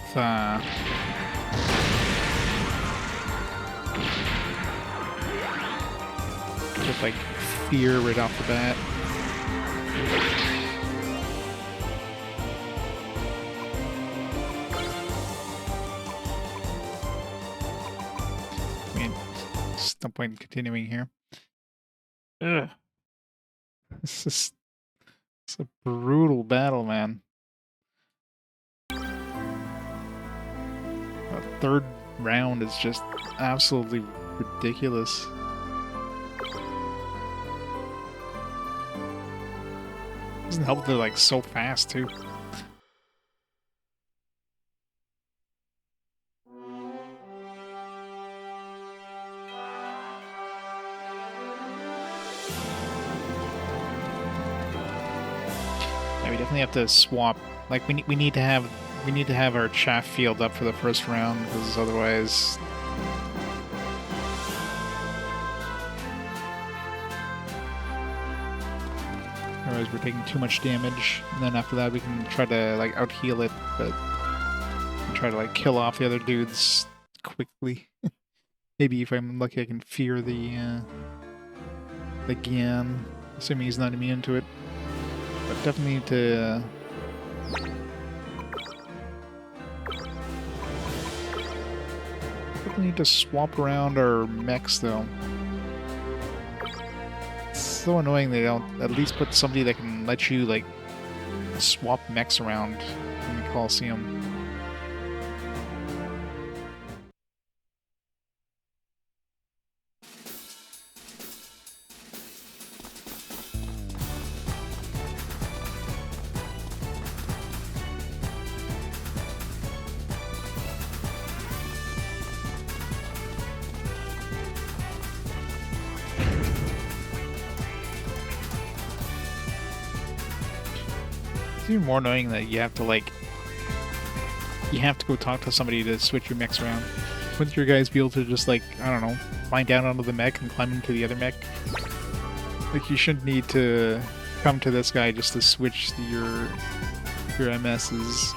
like, fear right off the bat. I mean, there's no point in continuing here. Ugh. It's a brutal battle, man. The third round is just absolutely ridiculous. Doesn't help they're like so fast too. Yeah, we definitely have to swap. Like we need to have we need to have our chaff field up for the first round, because otherwise... Otherwise we're taking too much damage, and then after that we can try to, like, out-heal it, but... try to, like, kill off the other dudes quickly. Maybe if I'm lucky I can fear the Gian, assuming he's not immune to it. But definitely need to... definitely need to swap around our mechs, though. It's so annoying they don't at least put somebody that can let you, like, swap mechs around in the Coliseum. It's even more annoying that you have to, like, you have to go talk to somebody to switch your mechs around. Wouldn't your guys be able to just, like, I don't know, climb down onto the mech and climb into the other mech? Like, you shouldn't need to come to this guy just to switch your MSs.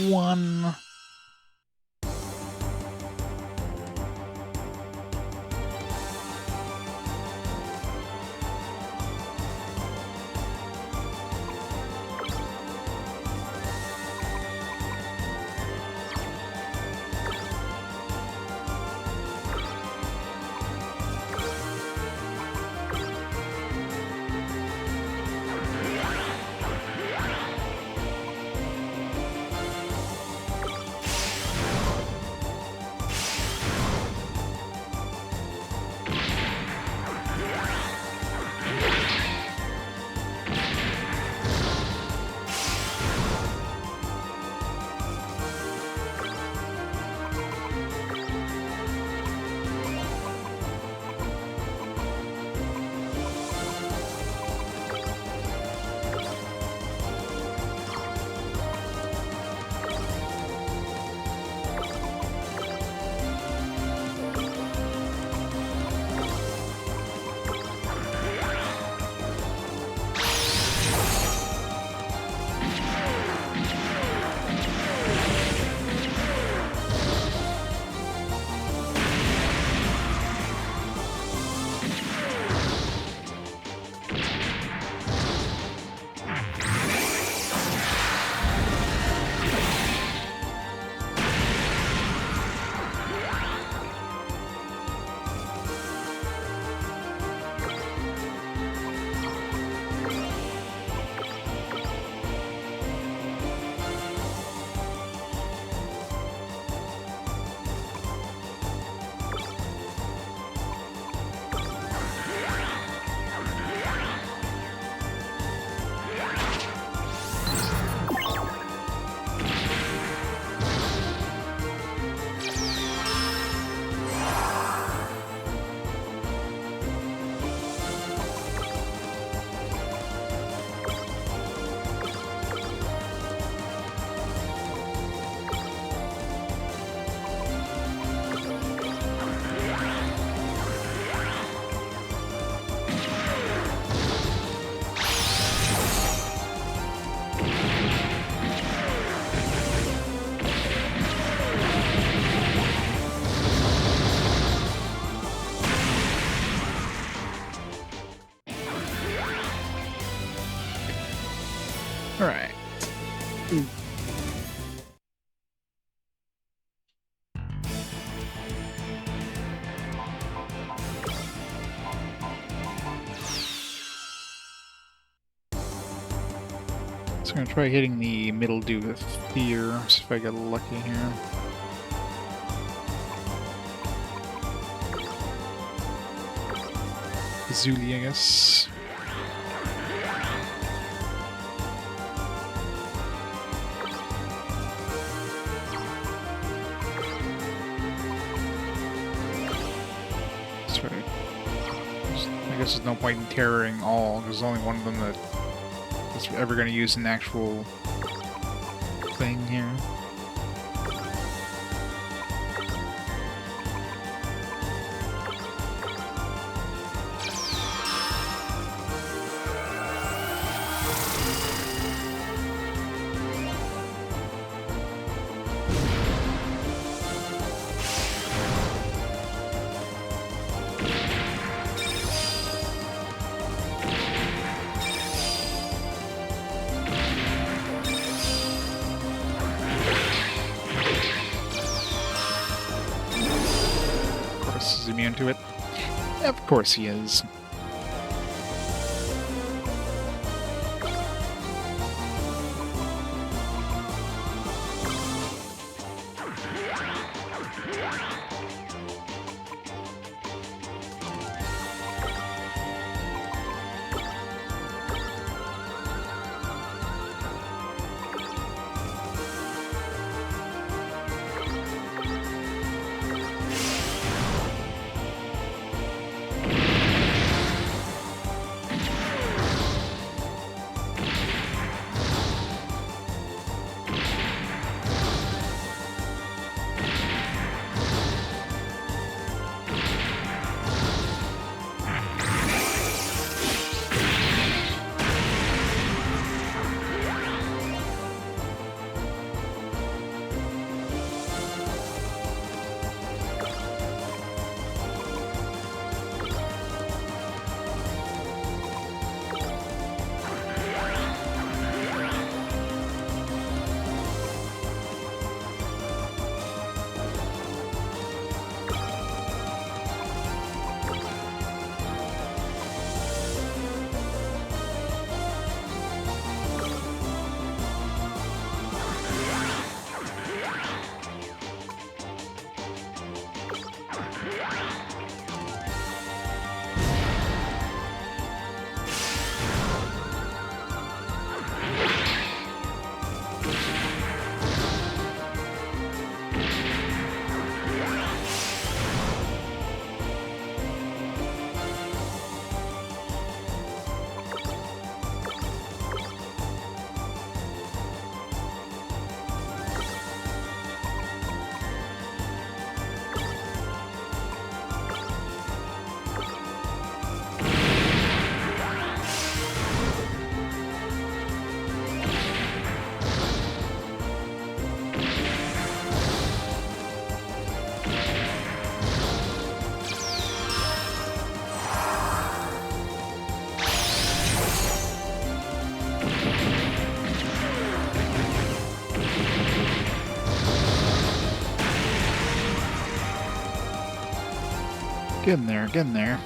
1. Alright. So I'm gonna try hitting the middle dude with fear, see if I get lucky here. Zuli, I guess. That's right. I guess there's no point in terroring all, because there's only one of them that's ever going to use an actual thing here. Is immune to it? Of course he is. Getting there, getting there.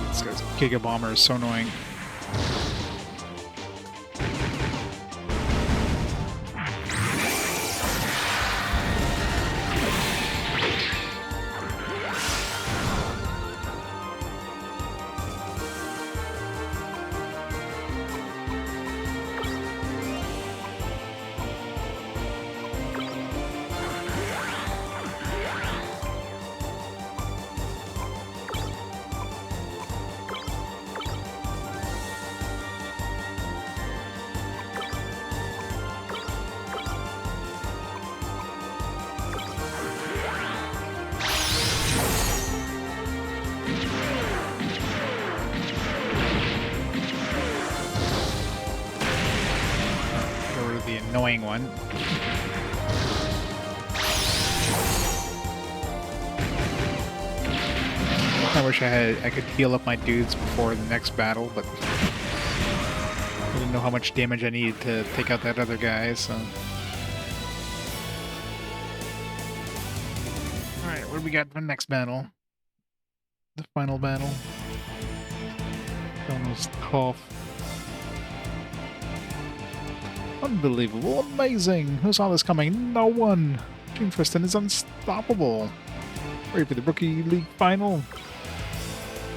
This guy's Giga Bomber is so annoying. The annoying one. I wish I could heal up my dudes before the next battle, but I didn't know how much damage I needed to take out that other guy, so. Alright, what do we got for the next battle? The final battle. That one was tough. Unbelievable, amazing! Who saw this coming? No one! Team Tristan is unstoppable! Ready for the Rookie League final?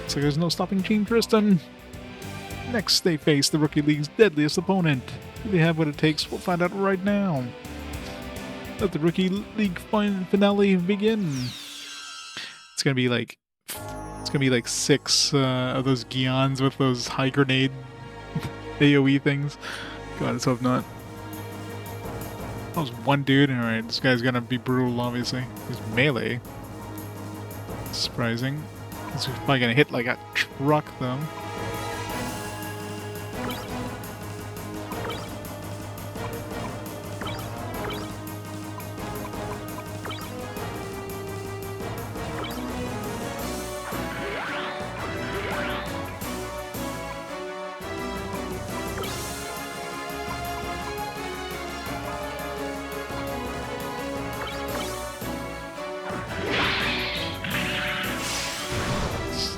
Looks like there's no stopping Team Tristan! Next, they face the Rookie League's deadliest opponent. Do they have what it takes? We'll find out right now. Let the Rookie League finale begin. It's gonna be like 6 of those Gions with those high grenade AoE things. God, let's hope not. That was one dude, alright, this guy's gonna be brutal, obviously. He's melee. Surprising. He's probably gonna hit like a truck, though.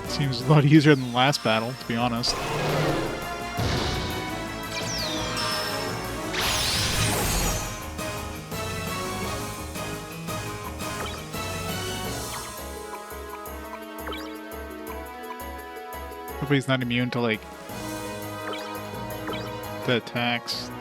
Seems a lot easier than the last battle, to be honest. Hopefully he's not immune to, like, the attacks.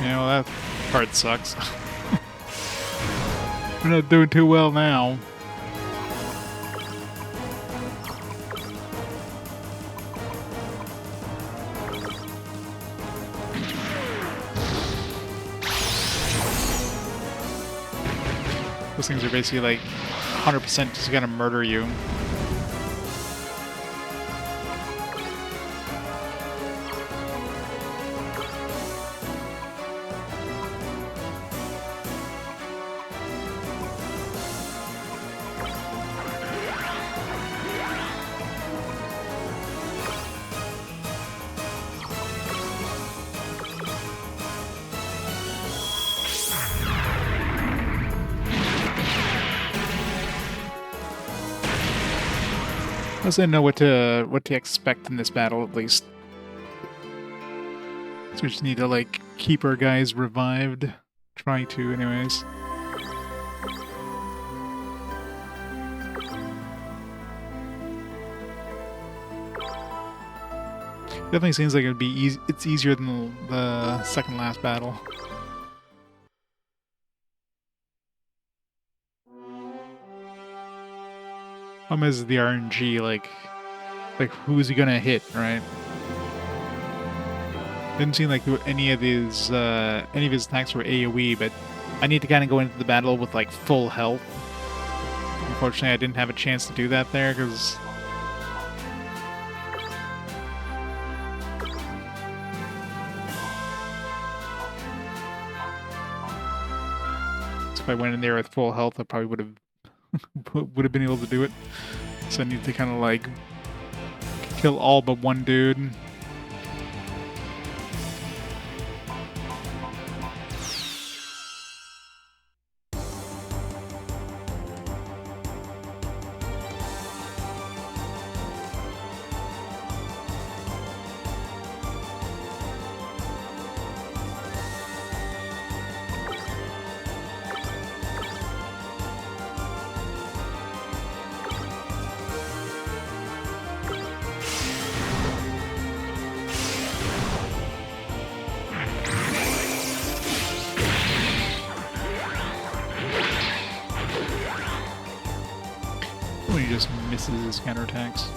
You know, that part sucks. We're not doing too well now. Those things are basically like 100% just gonna murder you. Unless I know what to expect in this battle, at least. So we just need to, like, keep our guys revived. Try to, anyways. Definitely seems like it'd be easy. It's easier than the second last battle. Problem is the RNG, like who's he gonna hit, right? Didn't seem like any of his attacks were AoE, but I need to kind of go into the battle with like full health. Unfortunately, I didn't have a chance to do that there because if I went in there with full health, I probably would have been able to do it. So I need to kind of like kill all but one dude. He just misses his counterattacks.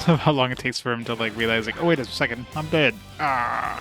How long it takes for him to like realize like, oh wait a second, I'm dead. Ah.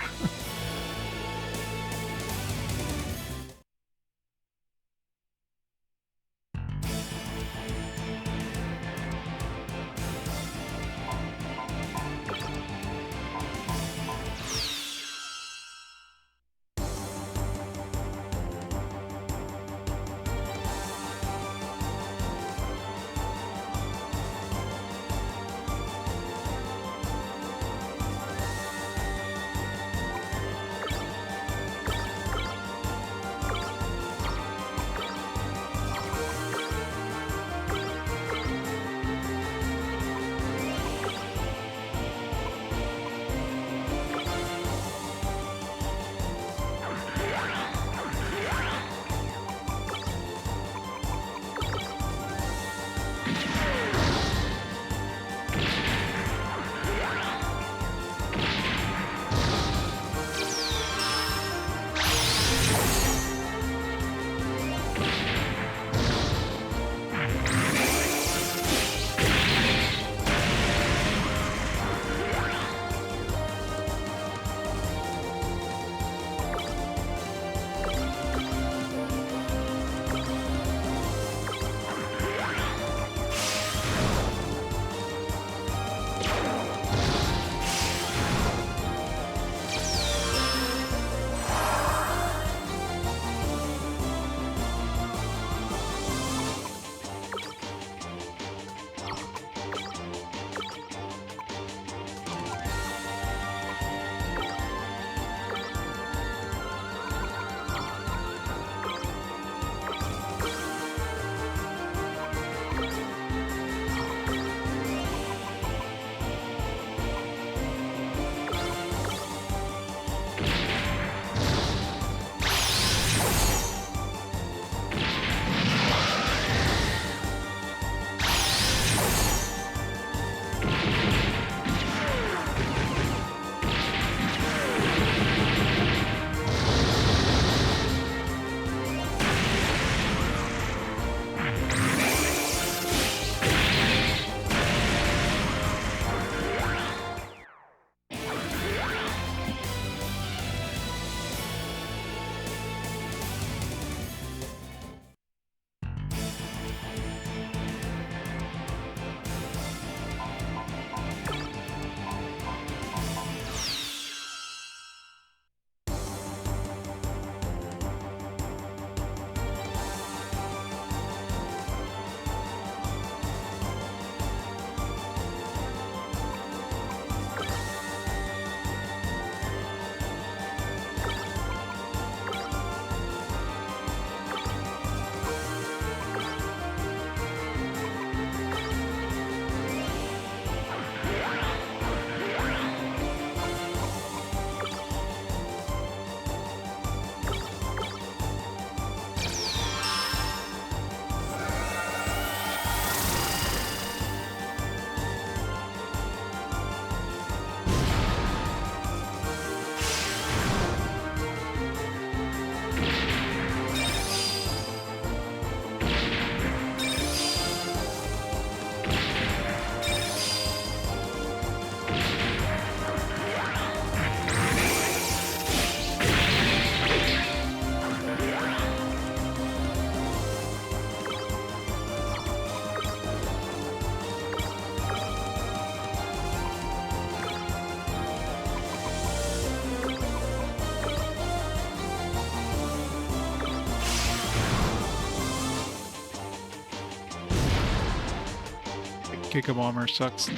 Giga Bomber sucks.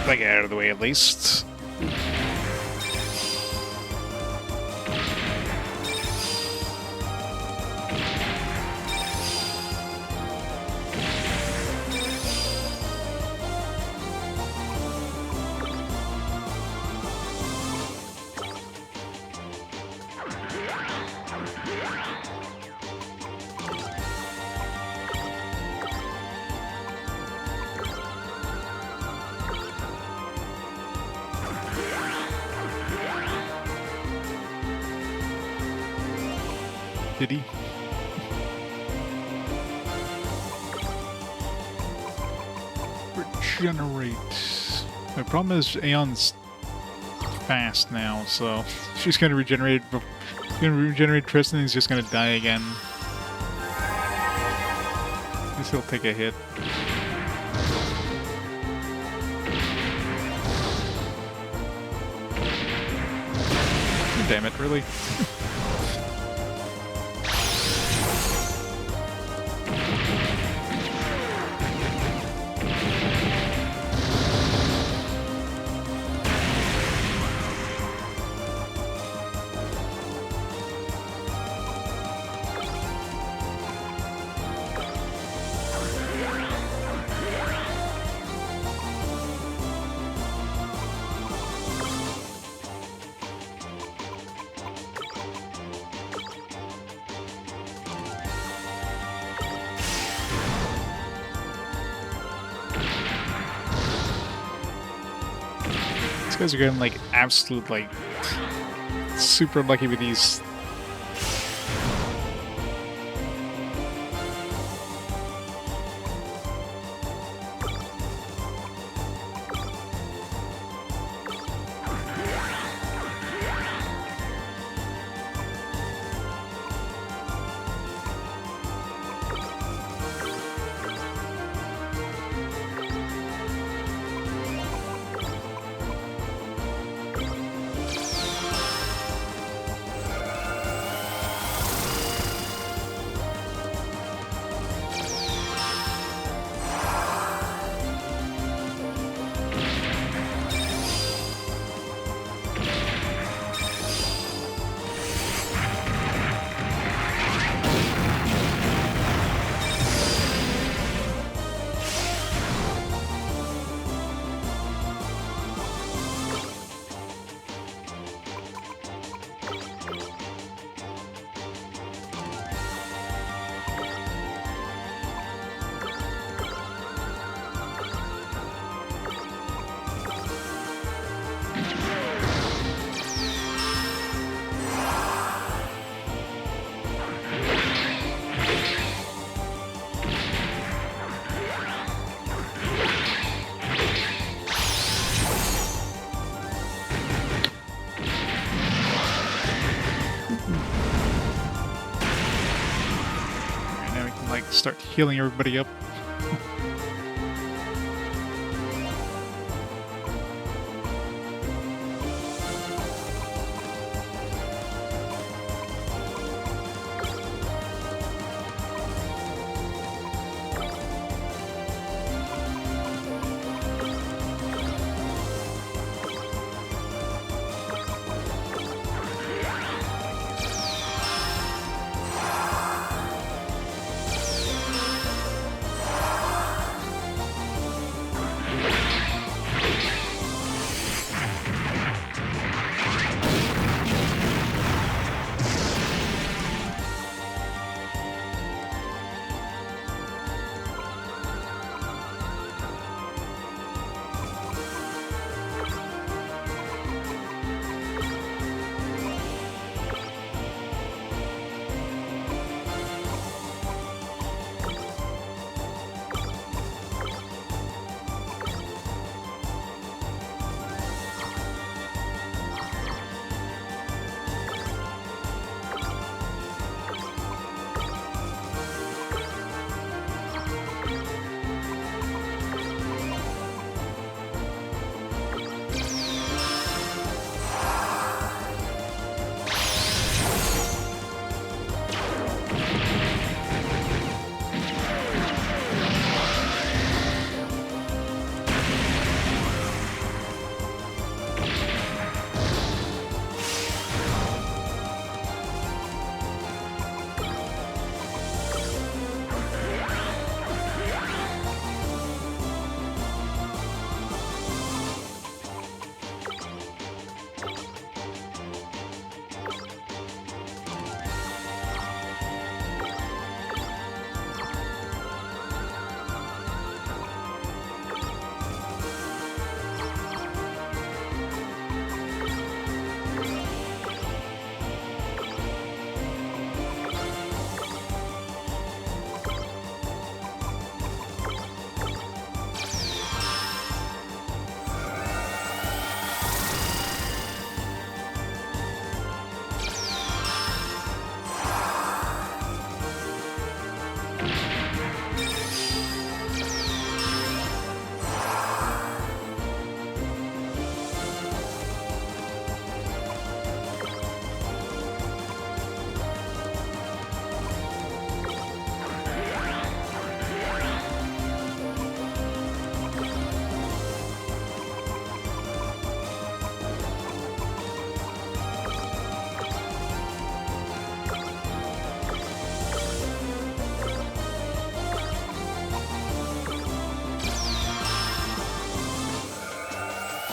Like, get out of the way at least. Did he? Regenerate. The problem is Aeon's fast now, so she's gonna regenerate. Tristan. He's just gonna die again. I guess he'll take a hit. Damn it! Really? These guys are getting like absolute like super lucky with these. Start healing everybody up.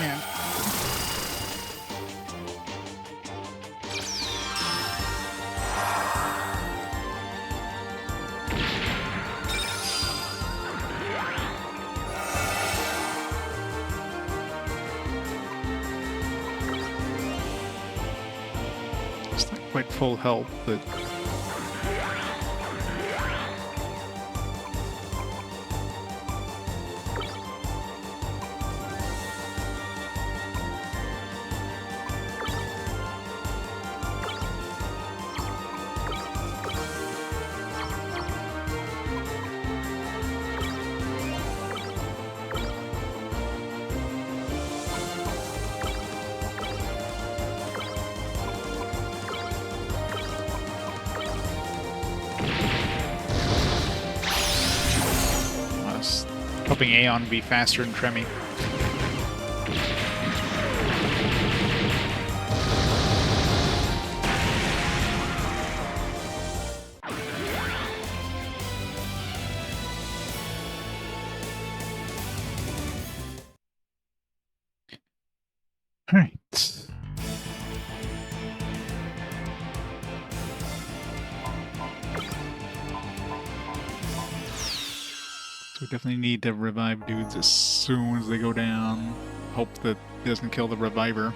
Man. It's not quite full health, but I was hoping Aeon would be faster than Tremmy. All right. So we definitely need to revive dudes as soon as they go down. Hope that it doesn't kill the reviver.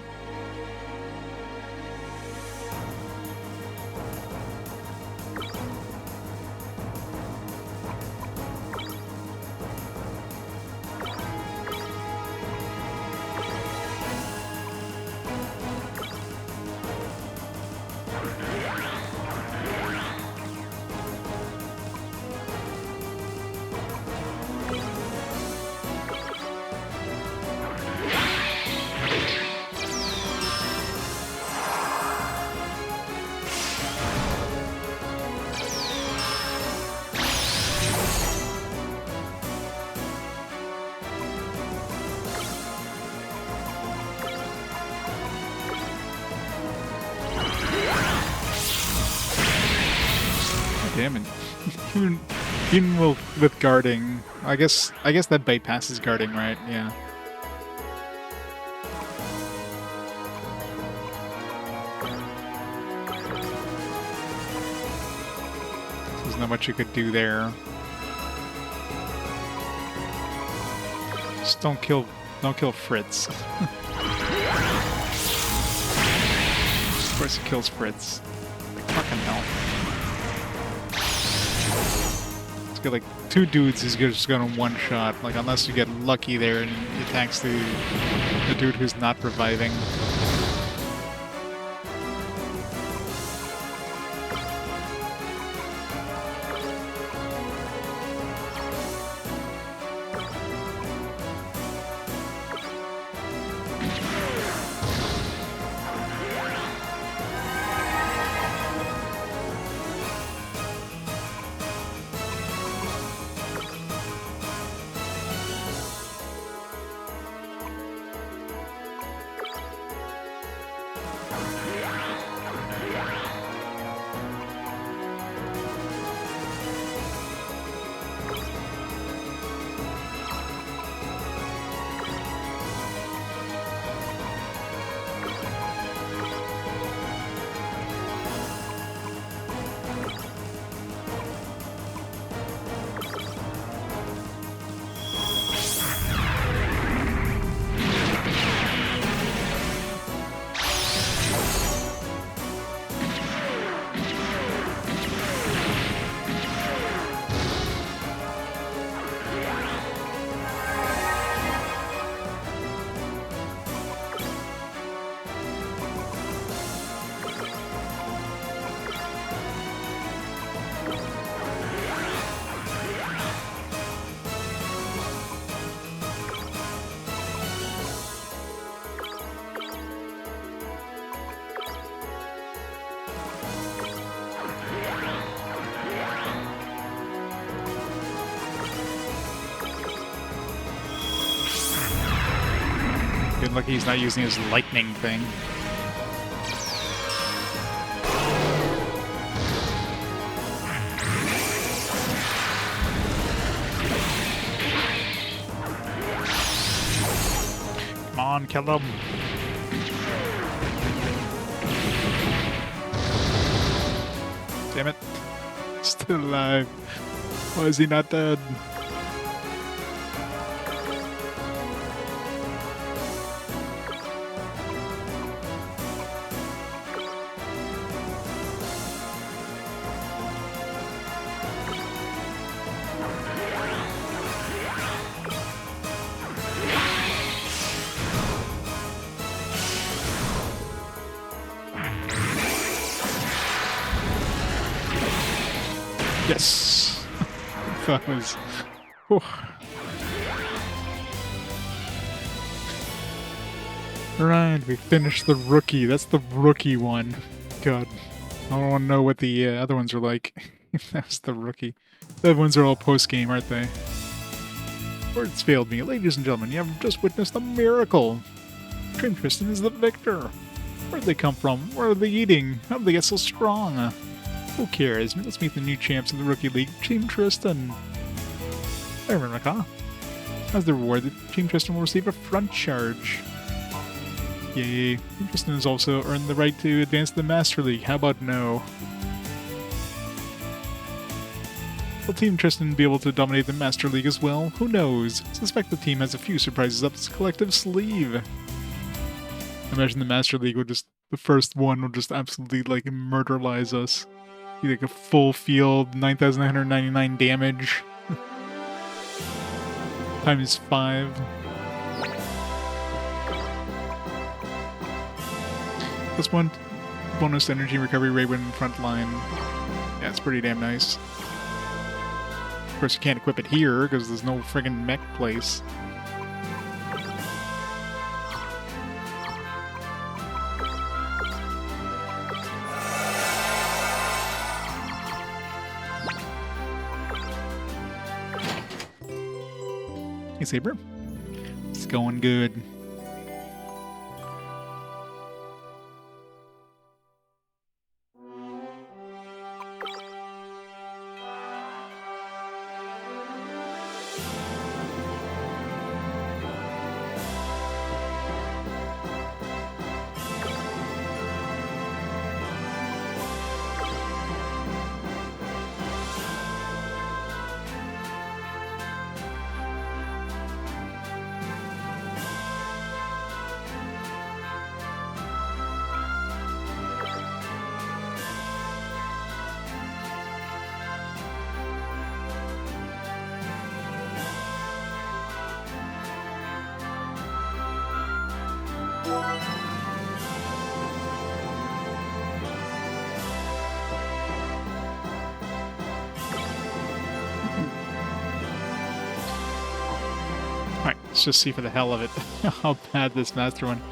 Damn it. Even with guarding, I guess that bait passes guarding, right? Yeah. There's not much you could do there. Just don't kill Fritz. Of course, it kills Fritz. Like fucking hell. It's got like two dudes he's just gonna one shot. Like unless you get lucky there and he attacks the dude who's not reviving. Good lucky he's not using his lightning thing. Come on, kill him. Damn it. Still alive. Why is he not dead? Yes! That was... Whew. Right, we finished the rookie. That's the rookie one. God. I don't want to know what the other ones are like. That's the rookie. The other ones are all post-game, aren't they? Words failed me. Ladies and gentlemen, you have just witnessed a miracle. Tristan is the victor. Where'd they come from? What are they eating? How did they get so strong? Who cares? Let's meet the new champs of the Rookie League, Team Tristan. I remember, huh? As the reward, the Team Tristan will receive a front charge. Yay. Team Tristan has also earned the right to advance to the Master League. How about no? Will Team Tristan be able to dominate the Master League as well? Who knows? I suspect the team has a few surprises up its collective sleeve. Imagine the Master League would just... The first one would just absolutely, like, murderlize us. Be like a full field, 9,999 damage. Times 5. Plus 1 bonus energy recovery rate when front line. Yeah, it's pretty damn nice. Of course, you can't equip it here because there's no friggin' mech place. Hey, Saber. It's going good. Alright, let's just see for the hell of it how bad this Master one.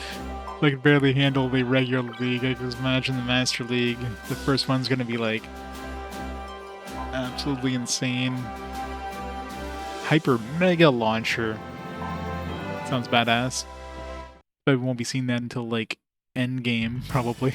I could barely handle the regular league. I can just imagine the Master League. The first one's gonna be like absolutely insane. Hyper Mega Launcher. Sounds badass. But we won't be seeing that until like endgame, probably.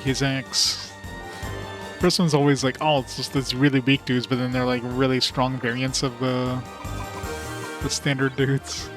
His axe. First one's always like, oh, it's just this really weak dudes, but then they're like really strong variants of the standard dudes.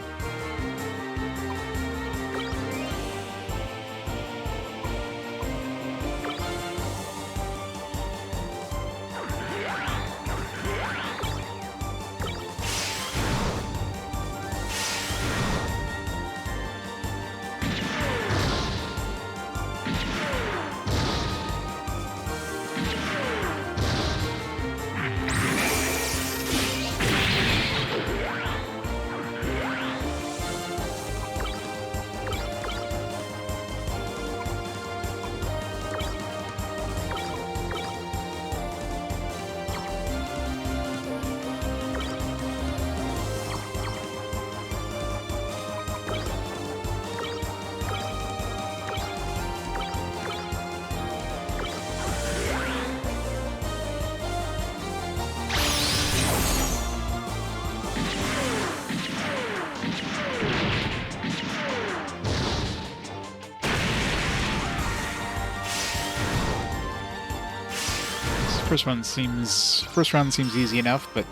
First round seems easy enough, but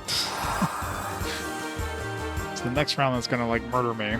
it's the next round that's gonna like murder me.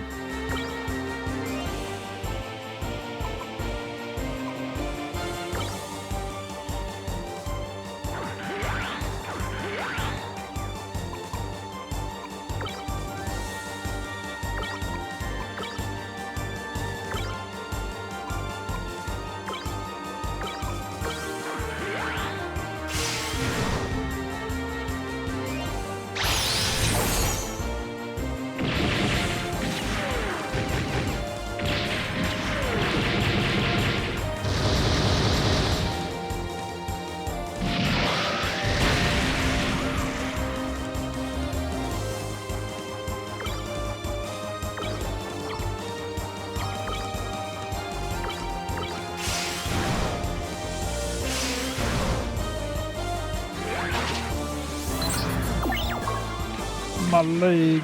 My leg.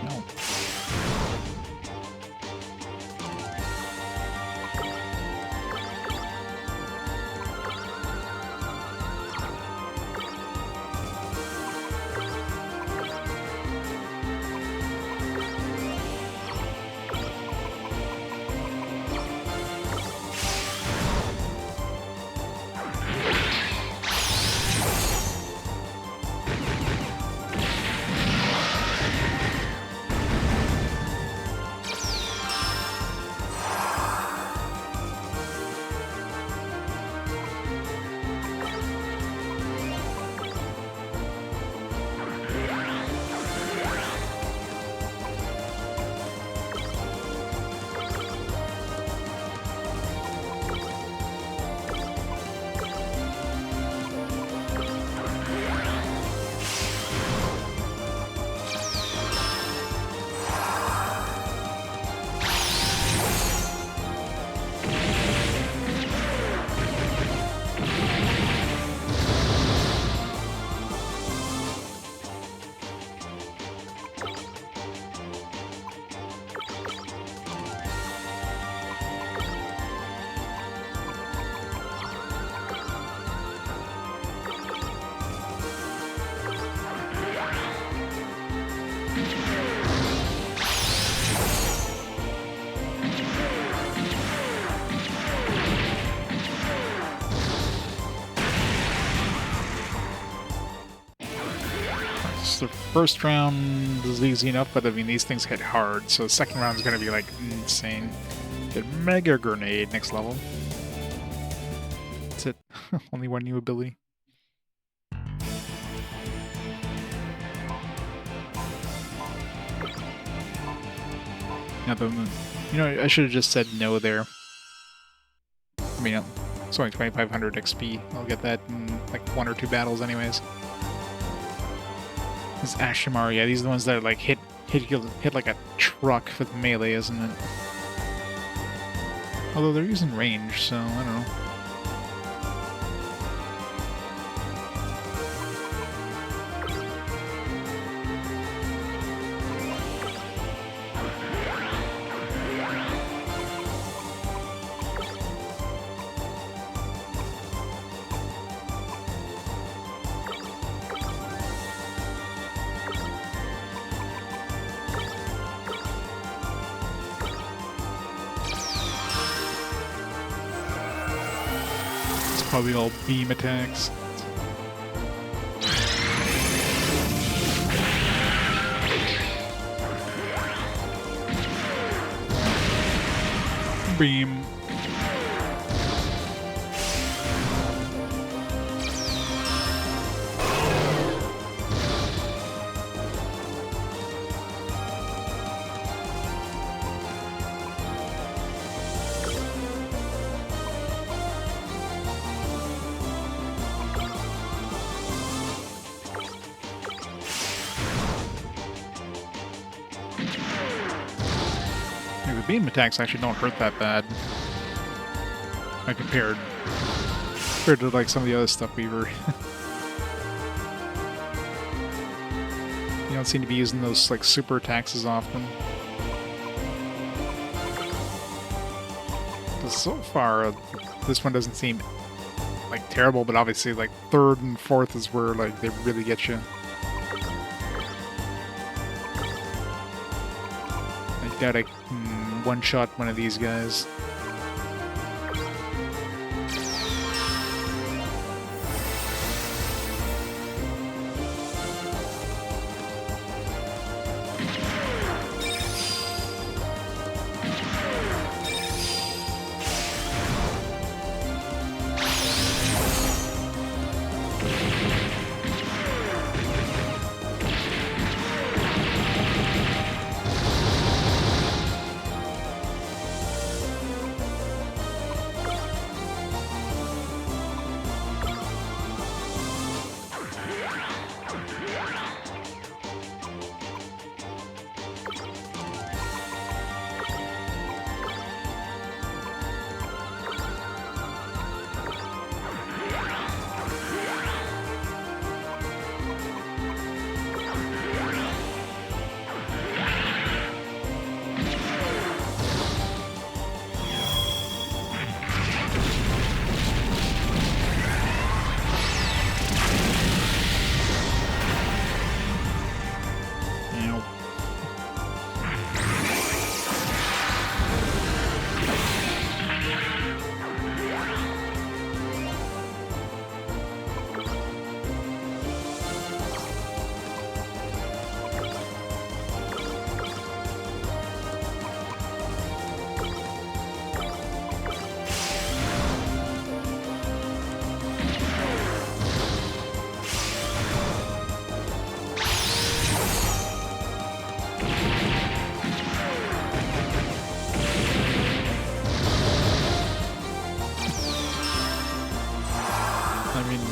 No. The first round is easy enough, but I mean, these things hit hard, so the second round is going to be like insane. Get Mega Grenade next level. That's it. Only one new ability. Yeah, but, you know, I should have just said no there. I mean, it's only 2500 XP. I'll get that in like 1 or 2 battles anyways. This Ashimaru, yeah, these are the ones that like hit like a truck with melee, isn't it? Although they're using range, so I don't know. Probably all beam attacks. Beam. Beam attacks actually don't hurt that bad. I compared to like some of the other stuff we were. You don't seem to be using those like super attacks as often. But so far, this one doesn't seem like terrible, but obviously like third and fourth is where like they really get you. I doubt I can one-shot one of these guys.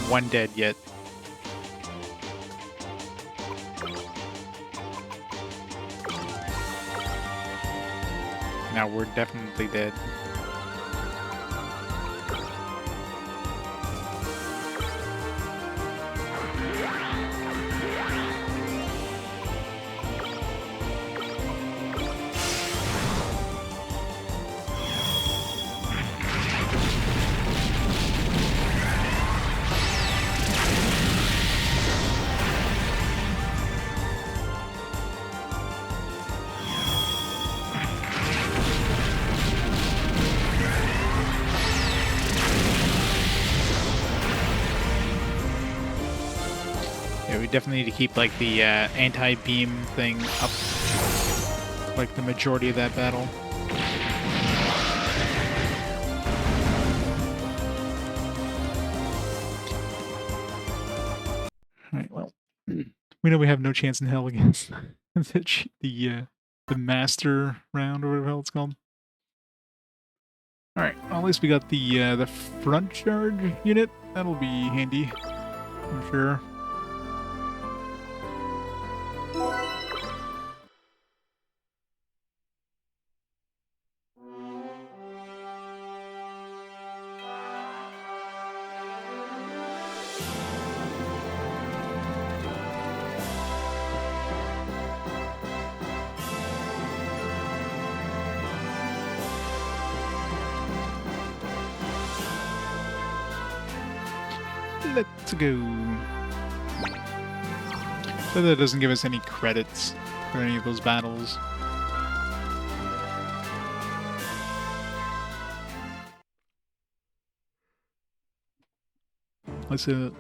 One dead yet. Now we're definitely dead. We definitely need to keep like the anti-beam thing up, like the majority of that battle. Alright, well, we know we have no chance in hell against the master round or whatever the hell it's called. Alright, well, at least we got the front charge unit. That'll be handy, I'm sure. Let's go. So that doesn't give us any credits for any of those battles.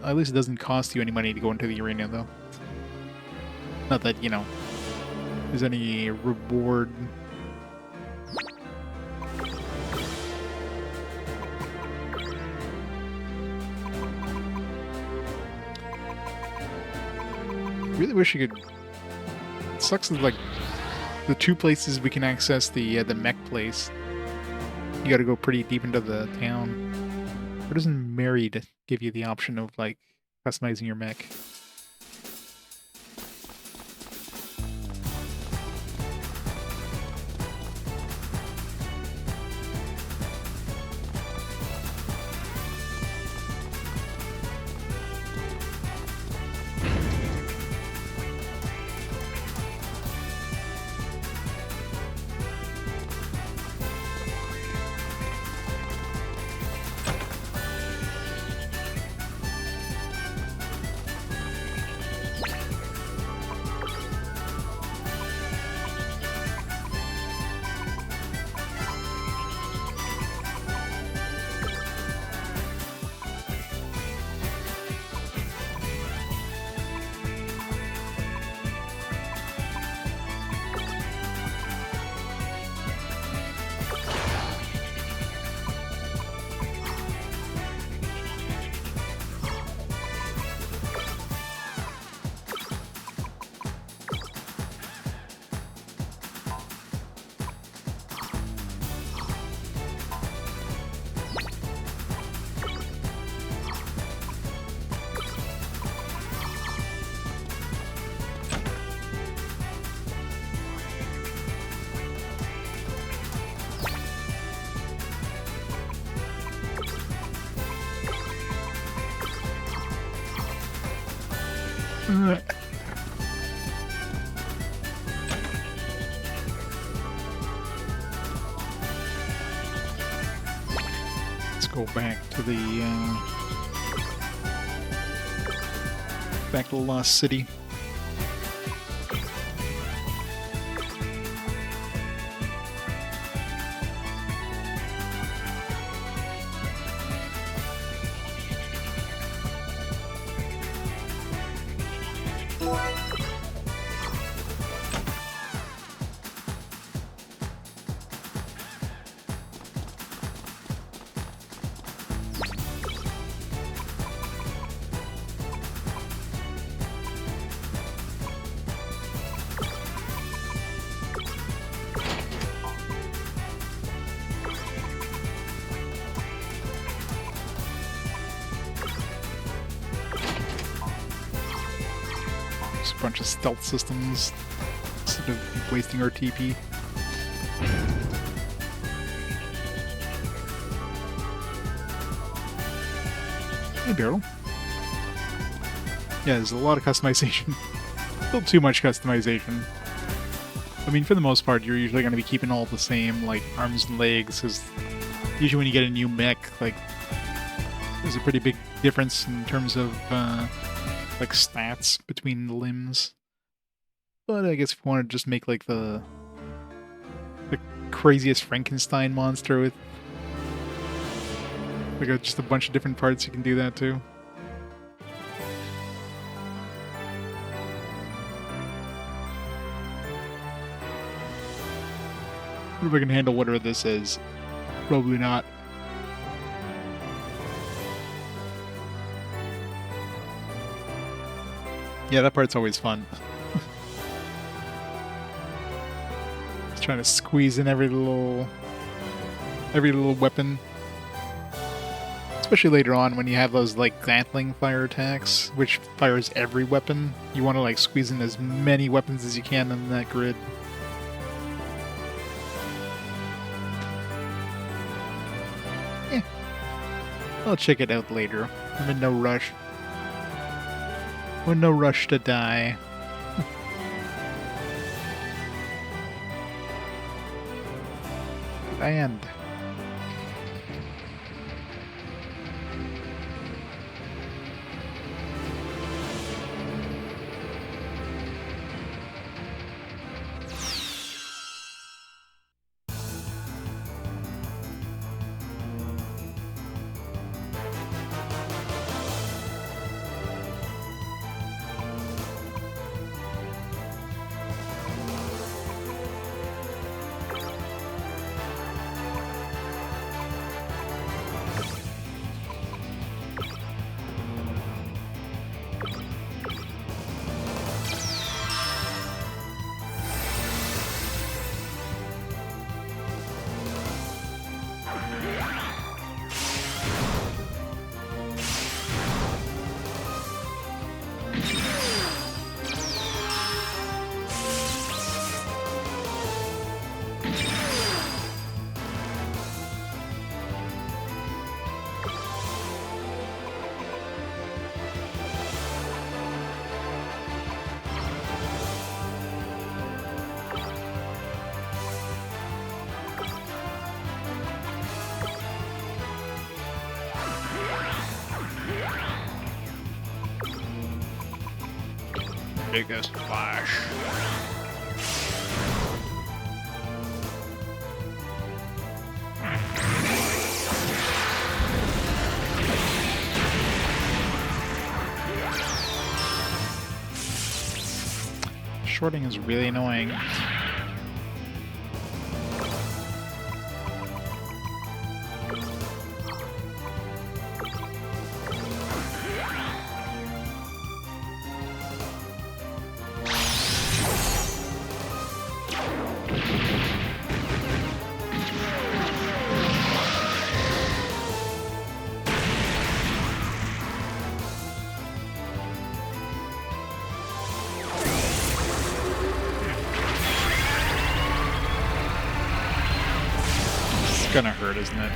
At least it doesn't cost you any money to go into the arena, though. Not that, you know, there's any reward. Really wish you could. It sucks that like the two places we can access the mech place. You got to go pretty deep into the town. Or doesn't Married give you the option of like customizing your mech? Let's go back to the Lost City. A bunch of stealth systems instead of wasting our TP. Hey, Barrel. Yeah, there's a lot of customization. A little too much customization. I mean, for the most part, you're usually going to be keeping all the same, like, arms and legs, because usually when you get a new mech, like, there's a pretty big difference in terms of, like, stats between the limbs. But I guess if you want to just make, like, the craziest Frankenstein monster with, like, just a bunch of different parts, you can do that too. If I can handle whatever this is. Probably not. Yeah, that part's always fun. Just trying to squeeze in every little weapon. Especially later on when you have those, like, Gatling fire attacks, which fires every weapon. You want to, like, squeeze in as many weapons as you can in that grid. I'll check it out later. I'm in no rush. We're in no rush to die. And biggest flash. Shorting is really annoying. Gonna hurt, isn't it?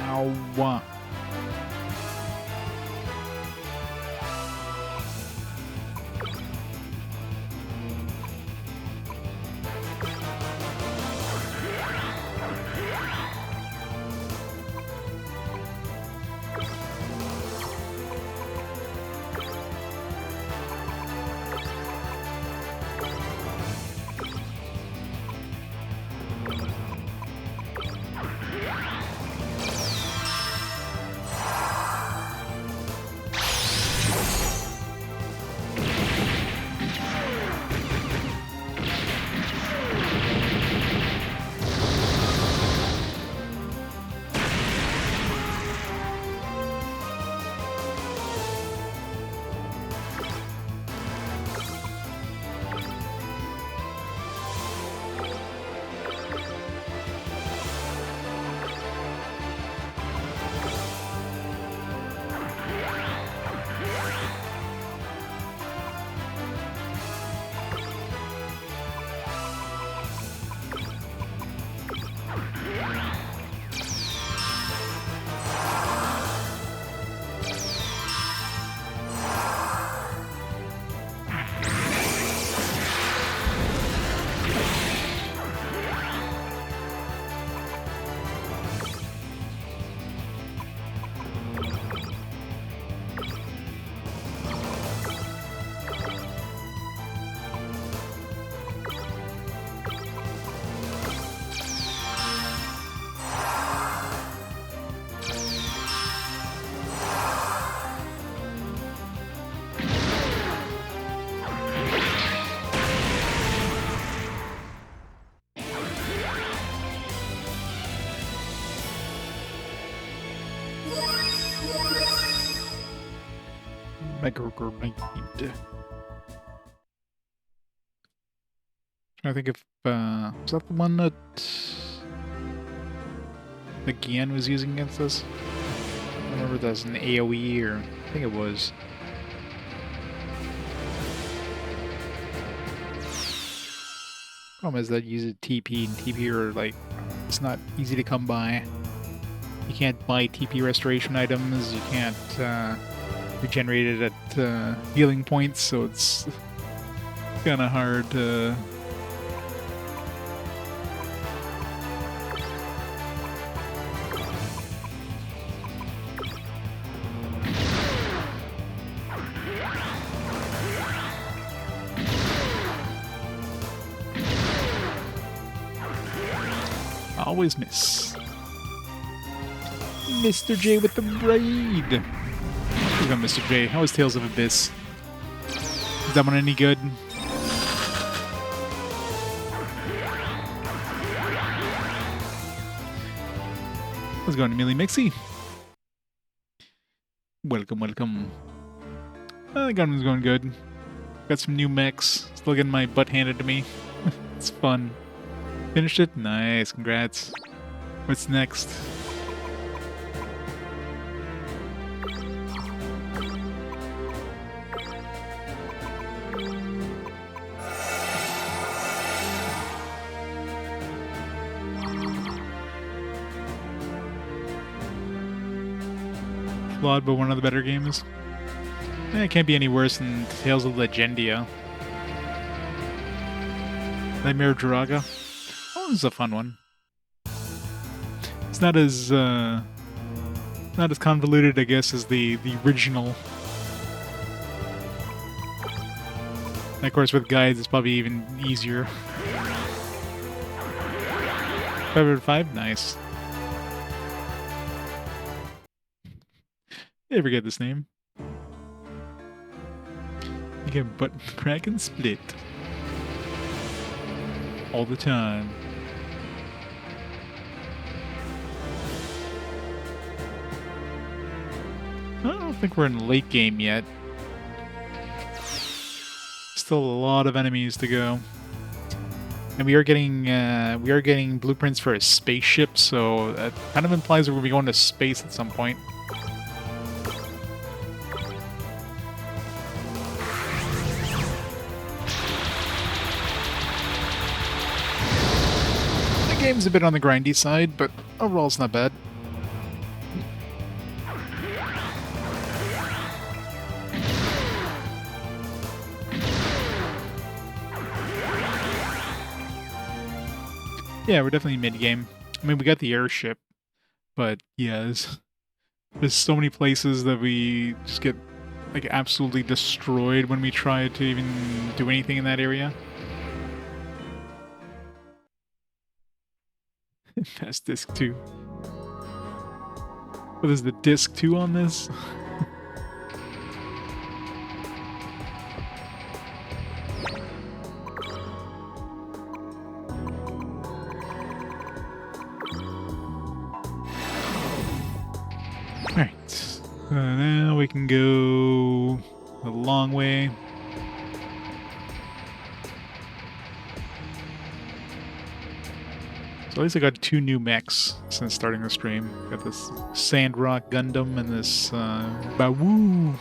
Ow. Mega Grenade. I think if is that the one that the Gian was using against us? I don't remember if that was an AoE or I think it was. Problem is that uses TP and TP are like it's not easy to come by. You can't buy TP restoration items. You can't regenerate it at healing points, so it's kind of hard to. Always miss. Mr. J with the braid. Look at Mr. J. How is Tales of Abyss? Is that one any good? How's it going, Millie Mixie? Welcome, welcome. The Gundam's going good. Got some new mechs. Still getting my butt handed to me. It's fun. Finished it? Nice, congrats. What's next? Flawed, but one of the better games. It can't be any worse than Tales of Legendia. Nightmare Draga. This is a fun one. It's not as convoluted, I guess, as the original. And of course, with guides, it's probably even easier. 5 out of 5, nice. You ever get this name? You can button crack and split all the time. I don't think we're in late game yet. Still a lot of enemies to go. And we are getting blueprints for a spaceship, so that kind of implies that we'll be going to space at some point. The game's a bit on the grindy side, but overall it's not bad. Yeah, we're definitely mid-game. I mean, we got the airship, but yeah, there's so many places that we just get like absolutely destroyed when we try to even do anything in that area. That's disc 2. What is the disc 2 on this? Alright, now we can go a long way. So at least I got 2 new mechs since starting the stream. Got this Sandrock Gundam and this Bawoo.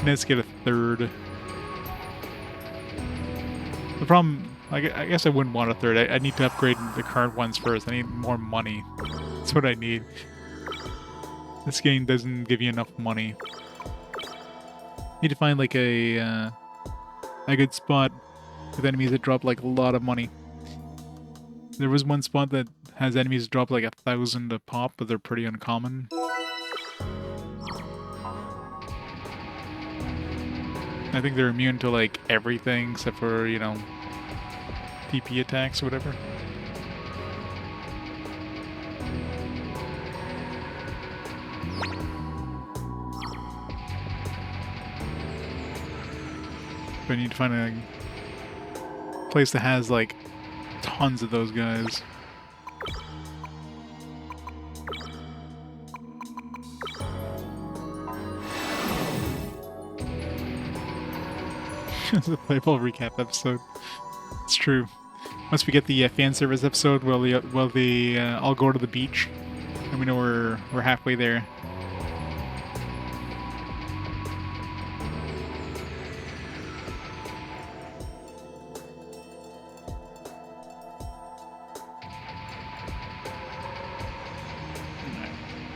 Let's get a 3rd. The problem, I guess I wouldn't want a 3rd. I need to upgrade the current ones first. I need more money. That's what I need. This game doesn't give you enough money. Need to find like a good spot with enemies that drop like a lot of money. There was one spot that has enemies that drop like 1,000 a pop, but they're pretty uncommon. I think they're immune to like everything except for, you know, TP attacks or whatever. But I need to find a place that has like tons of those guys. The playable recap episode. It's true. Once we get the fan service episode, will they all go to the beach, and we know we're halfway there.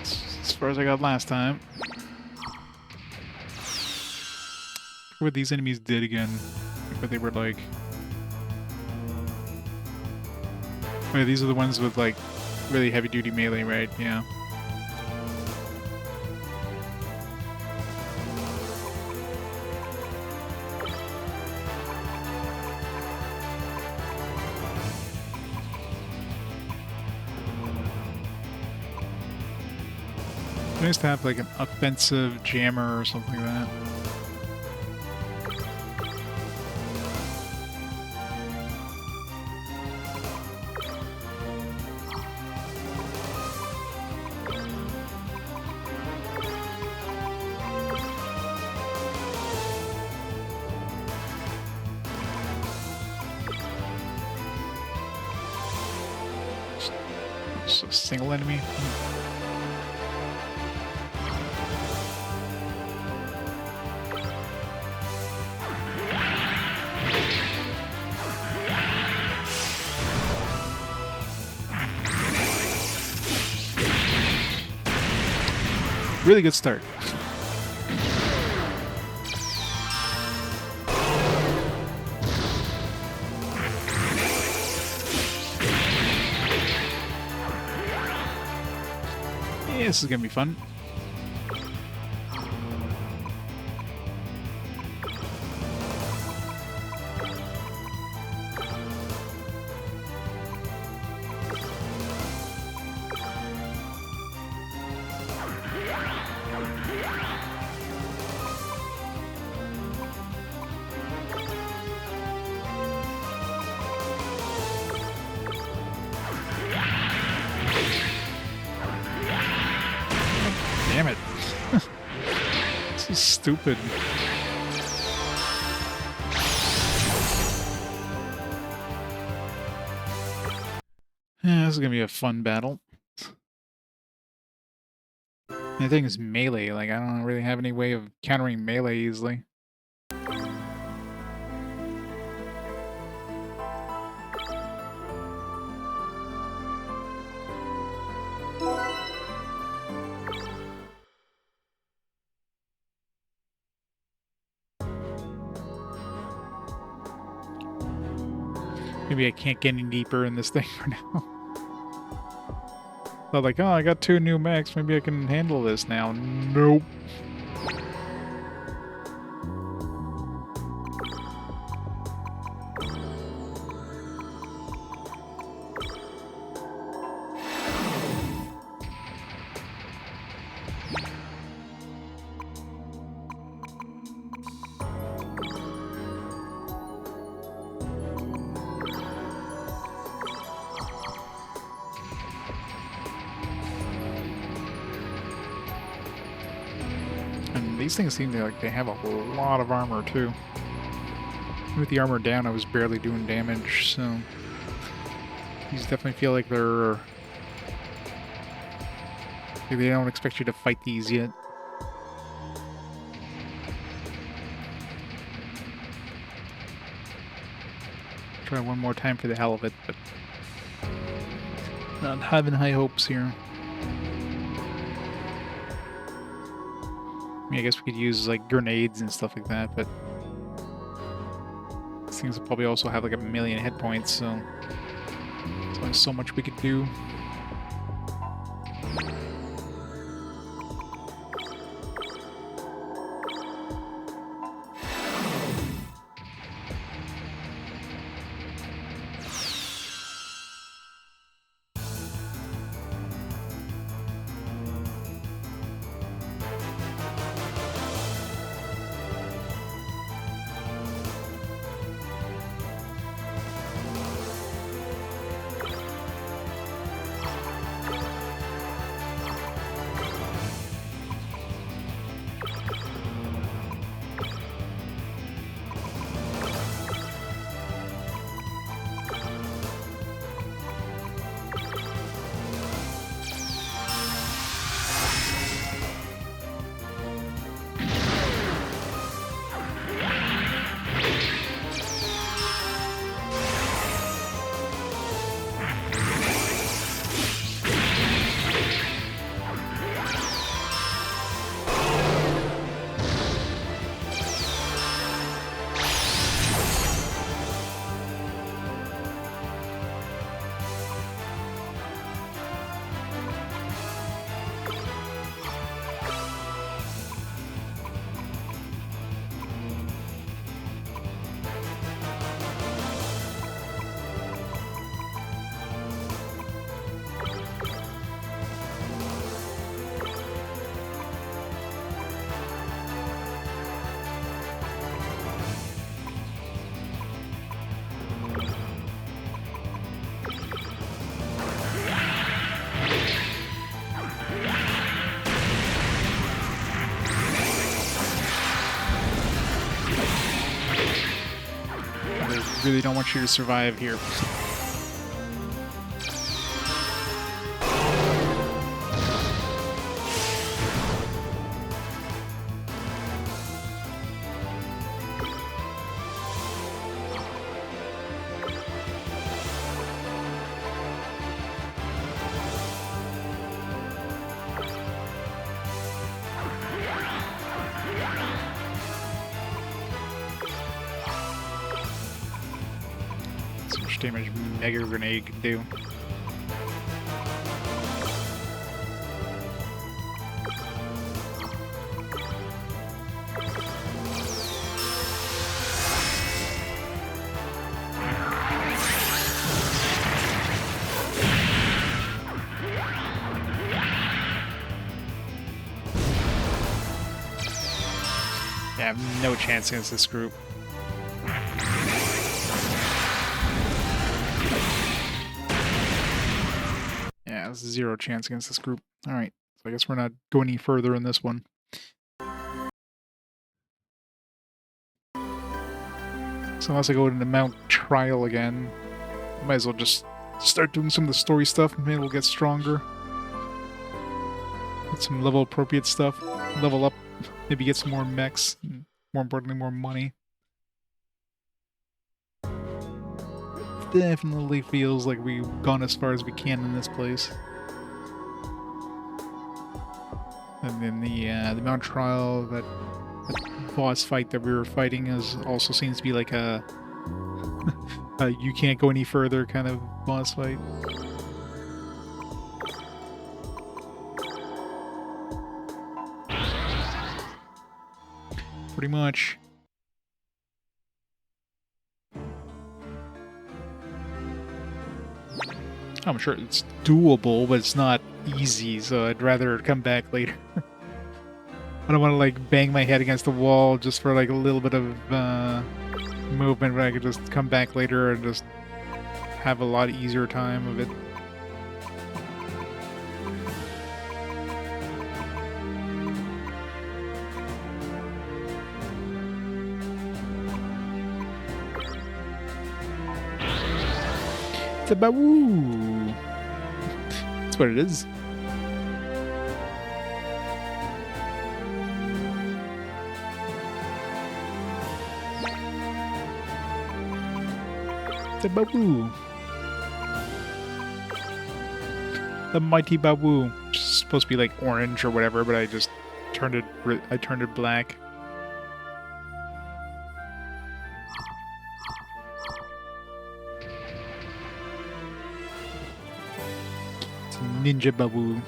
As far as I got last time. What these enemies did again. What they were like. Wait, these are the ones with like really heavy duty melee, right? Yeah. Nice to have like an offensive jammer or something like that. Just a single enemy. Really good start. Yeah, this is gonna be fun. Damn it. This is stupid. Yeah, this is gonna be a fun battle. The thing is melee, like I don't really have any way of countering melee easily. Maybe I can't get any deeper in this thing for now. Thought like, oh, I got 2 new mechs, maybe I can handle this now. Nope. These things seem to like they have a lot of armor too. With the armor down, I was barely doing damage, so these definitely feel like they're like they don't expect you to fight these yet. Try one more time for the hell of it, but not having high hopes here. I mean, I guess we could use like grenades and stuff like that, but these things will probably also have like 1,000,000 hit points, so there's only so much we could do. really don't want you to survive here. So much damage Mega Grenade can do. Yeah, I have no chance against this group. Yeah, there's 0 chance against this group. Alright, so I guess we're not going any further in this one. So unless I go into Mount Trial again, I might as well just start doing some of the story stuff and maybe we'll get stronger. Get some level appropriate stuff. Level up. Maybe get some more mechs. And more importantly, more money. Definitely feels like we've gone as far as we can in this place. And then the Mount Trial, that boss fight that we were fighting also seems to be like a you can't go any further kind of boss fight. Pretty much. I'm sure it's doable, but it's not easy, so I'd rather come back later. I don't want to like bang my head against the wall just for like a little bit of movement, but I could just come back later and just have a lot easier time of it. It's a baboo! That's what it is. The Babu. The mighty Babu. Which is supposed to be like orange or whatever, but I just turned it black. It's Ninja Babu.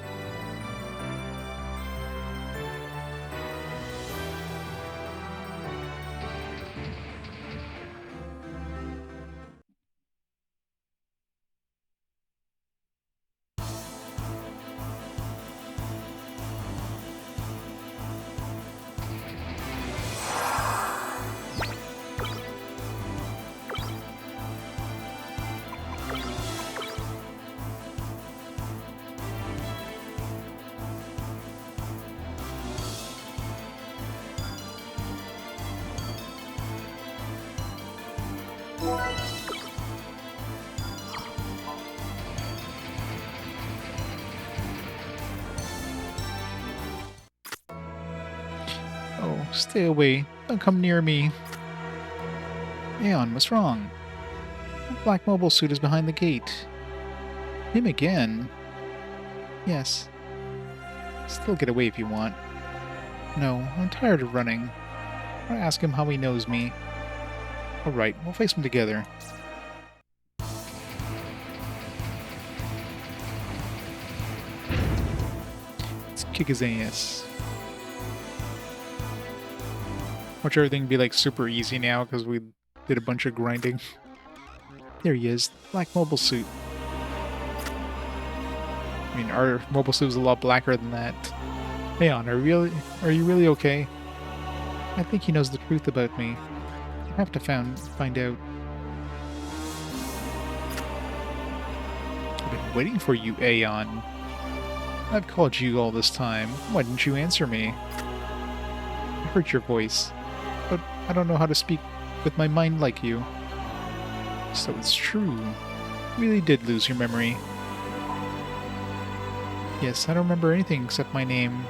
Oh, stay away. Don't come near me. Aeon, what's wrong? The black mobile suit is behind the gate. Him again? Yes. Still get away if you want. No, I'm tired of running. I'll ask him how he knows me. Alright, we'll face him together. Let's kick his ass. Watch everything be like super easy now because we did a bunch of grinding. There he is, black mobile suit. I mean, our mobile suit was a lot blacker than that. Aeon, are you really okay? I think he knows the truth about me. I have to find out. I've been waiting for you, Aeon. I've called you all this time. Why didn't you answer me? I heard your voice, but I don't know how to speak with my mind like you. So it's true. You really did lose your memory. Yes, I don't remember anything except my name.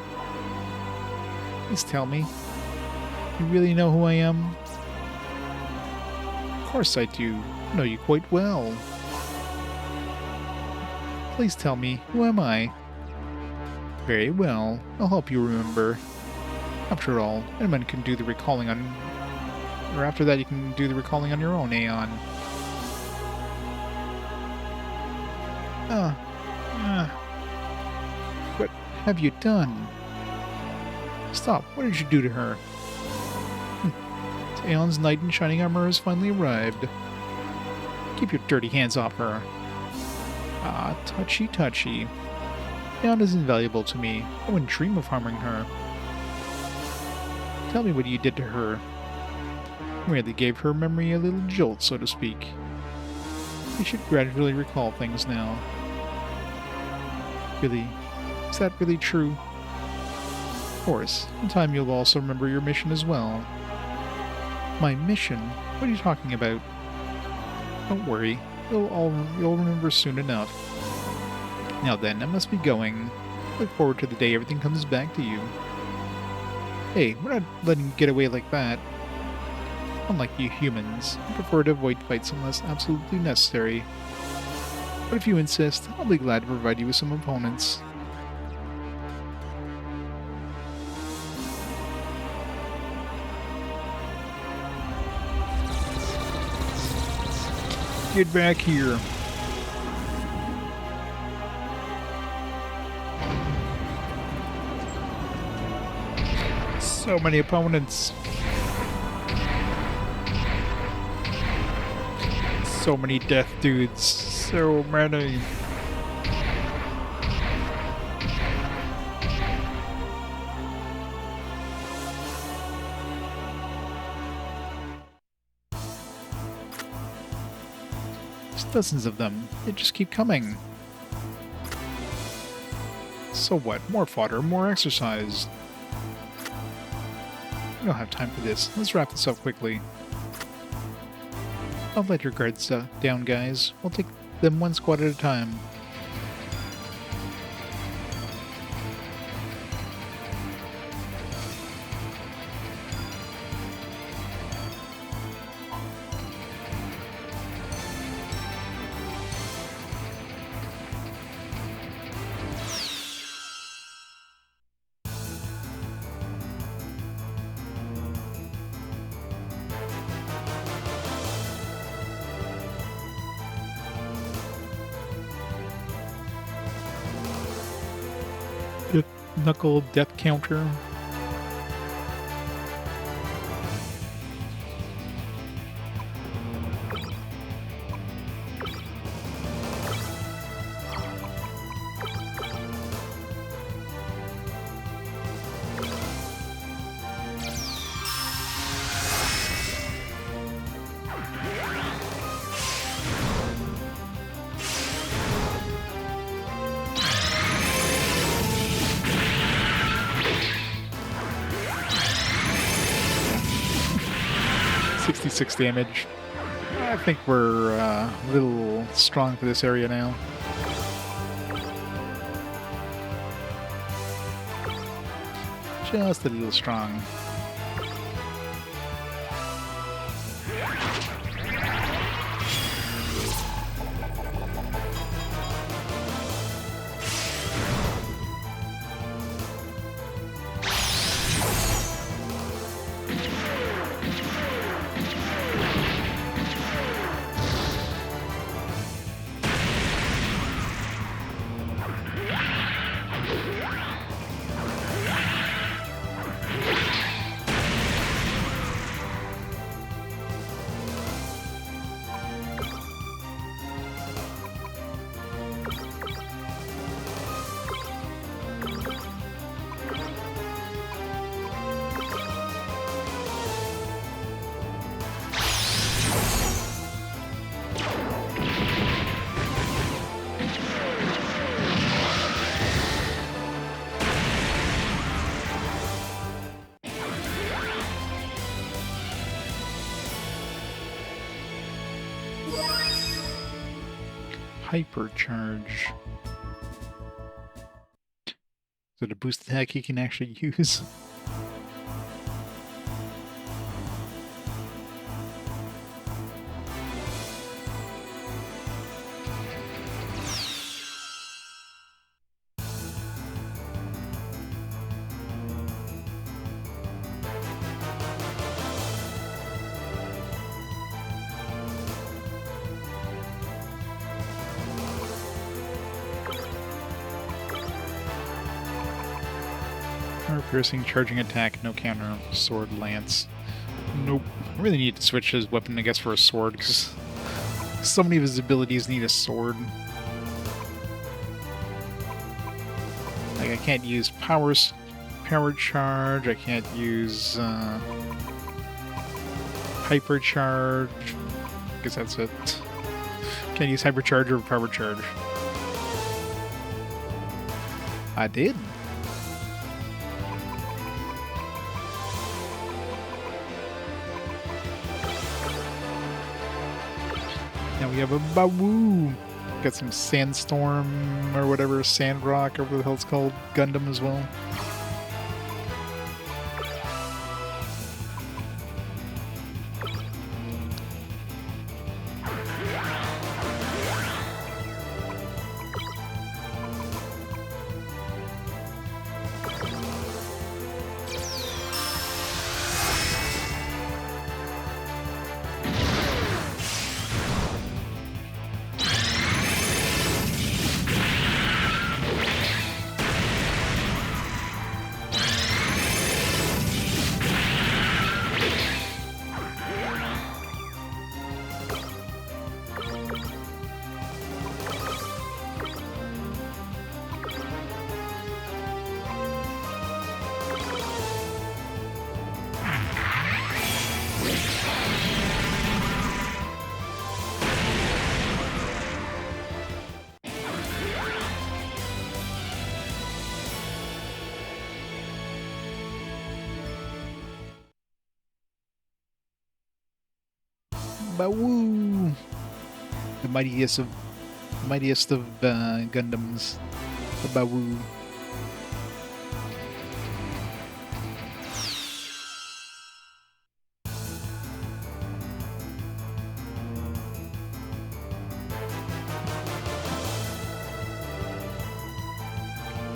Please tell me. You really know who I am? Of course I do. I know you quite well. Please tell me, who am I? Very well, I'll help you remember. After all, anyone can do the recalling on... Or after that you can do the recalling on your own, Aeon. What have you done? Stop, what did you do to her? Aeon's knight in shining armor has finally arrived. Keep your dirty hands off her. Ah, touchy touchy. Aeon is invaluable to me. I wouldn't dream of harming her. Tell me what you did to her. You merely gave her memory a little jolt, so to speak. You should gradually recall things now. Really? Is that really true? Of course. In time you'll also remember your mission as well. My mission? What are you talking about? Don't worry. You'll remember soon enough. Now then, I must be going. Look forward to the day everything comes back to you. Hey, we're not letting you get away like that. Unlike you humans, I prefer to avoid fights unless absolutely necessary. But if you insist, I'll be glad to provide you with some opponents. Get back here. So many opponents. So many death dudes. So many. There's dozens of them. They just keep coming. So what? More fodder, more exercise. We don't have time for this. Let's wrap this up quickly. Don't let your guards down, guys. We'll take them one squad at a time. Knuckle death counter. .66 damage. I think we're a little strong for this area now. Just a little strong. Hypercharge. Is it a boost attack he can actually use? Piercing, charging attack, no counter, sword, lance. Nope. I really need to switch his weapon, I guess, for a sword, because so many of his abilities need a sword. Like, I can't use power charge, I can't use hypercharge, because that's it. Can't use hypercharge or power charge. I did. Now we have a Bawoo. Got some Sandstorm or whatever, Sandrock, or whatever the hell it's called, Gundam as well. Bawoo! The mightiest of Gundams. The Bawoo.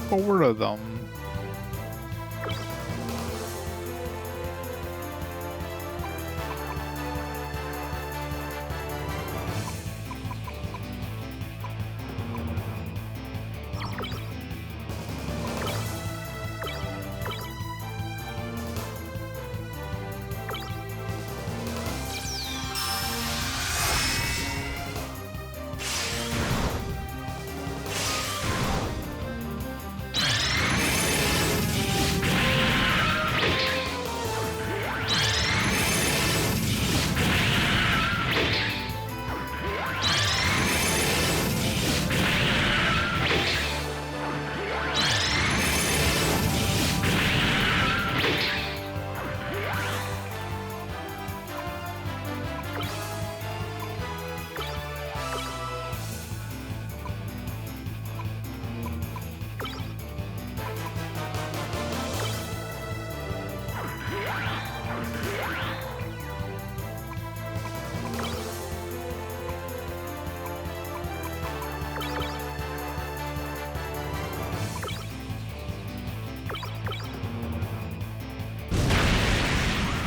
Four of them.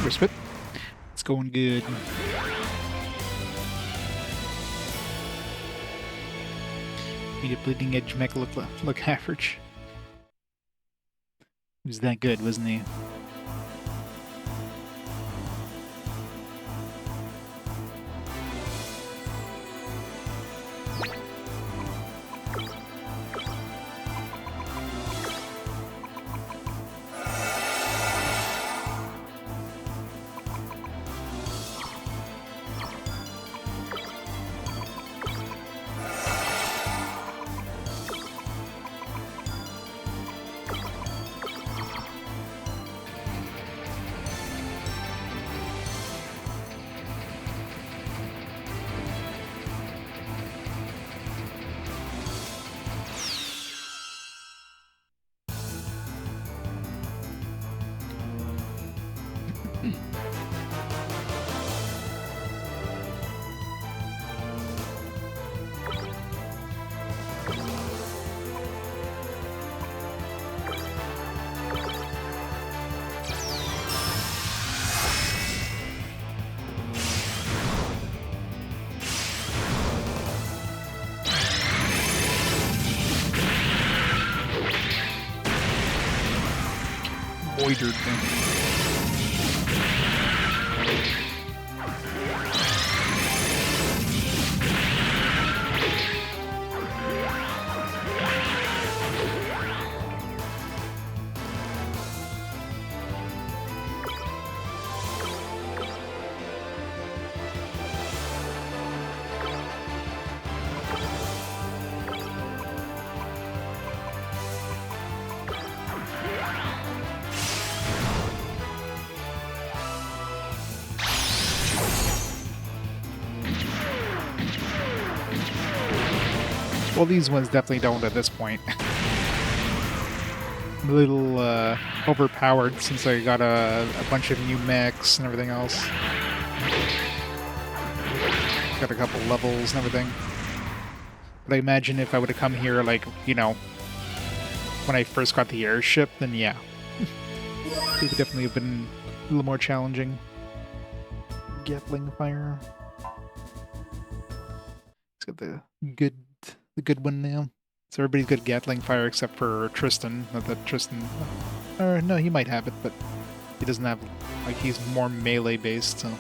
Respite. It's going good. Made a bleeding edge mech look average. He was that good, wasn't he? Voidered thing. Well, these ones definitely don't at this point. I'm a little overpowered since I got a bunch of new mechs and everything else. Got a couple levels and everything. But I imagine if I would have come here, like, you know, when I first got the airship, then yeah. It would definitely have been a little more challenging. Gatling fire. It's got the good one now. So everybody's got Gatling fire except for Tristan. Not that Tristan... Or no, he might have it, but he doesn't have... Like, he's more melee based, so...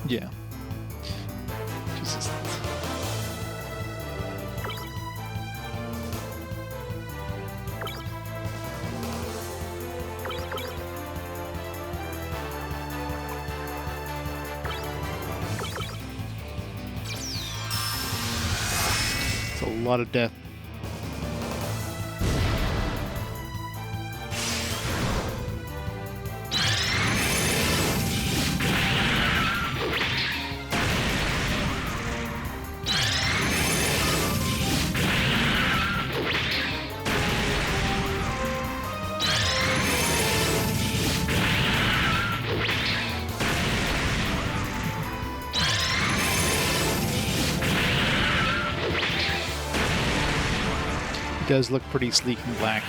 Yeah. Jesus. It's a lot of death. Does look pretty sleek and black.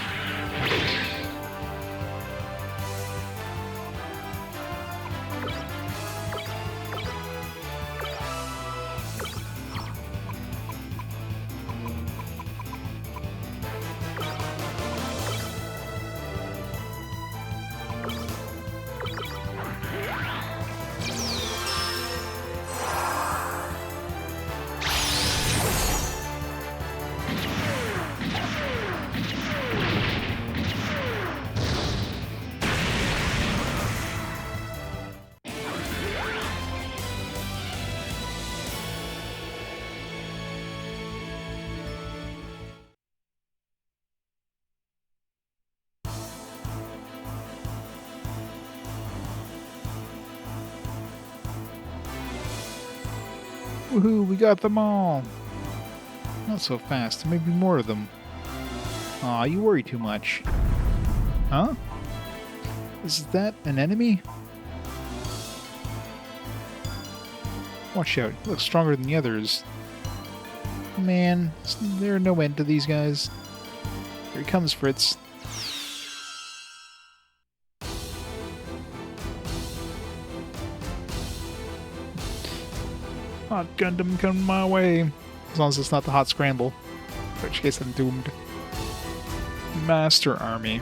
Woohoo, we got them all! Not so fast, there may be more of them. Aw, you worry too much. Huh? Is that an enemy? Watch out, he looks stronger than the others. Man, there's no end to these guys. Here he comes, Fritz. Hot Gundam coming my way. As long as it's not the hot scramble. In which case I'm doomed. Master Army.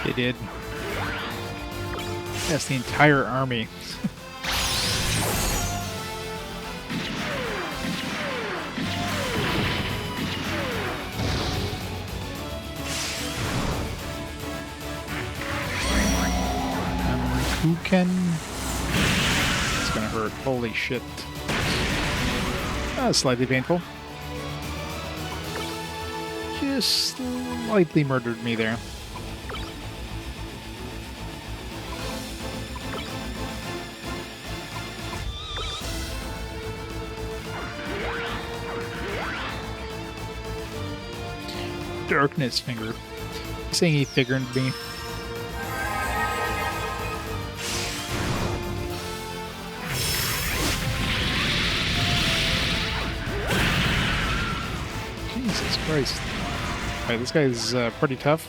They did. That's the entire army. Who can? It's gonna hurt. Holy shit. Slightly painful. Just slightly murdered me there. Darkness finger. Saying he figured me. Jesus Christ. Alright, this guy's pretty tough.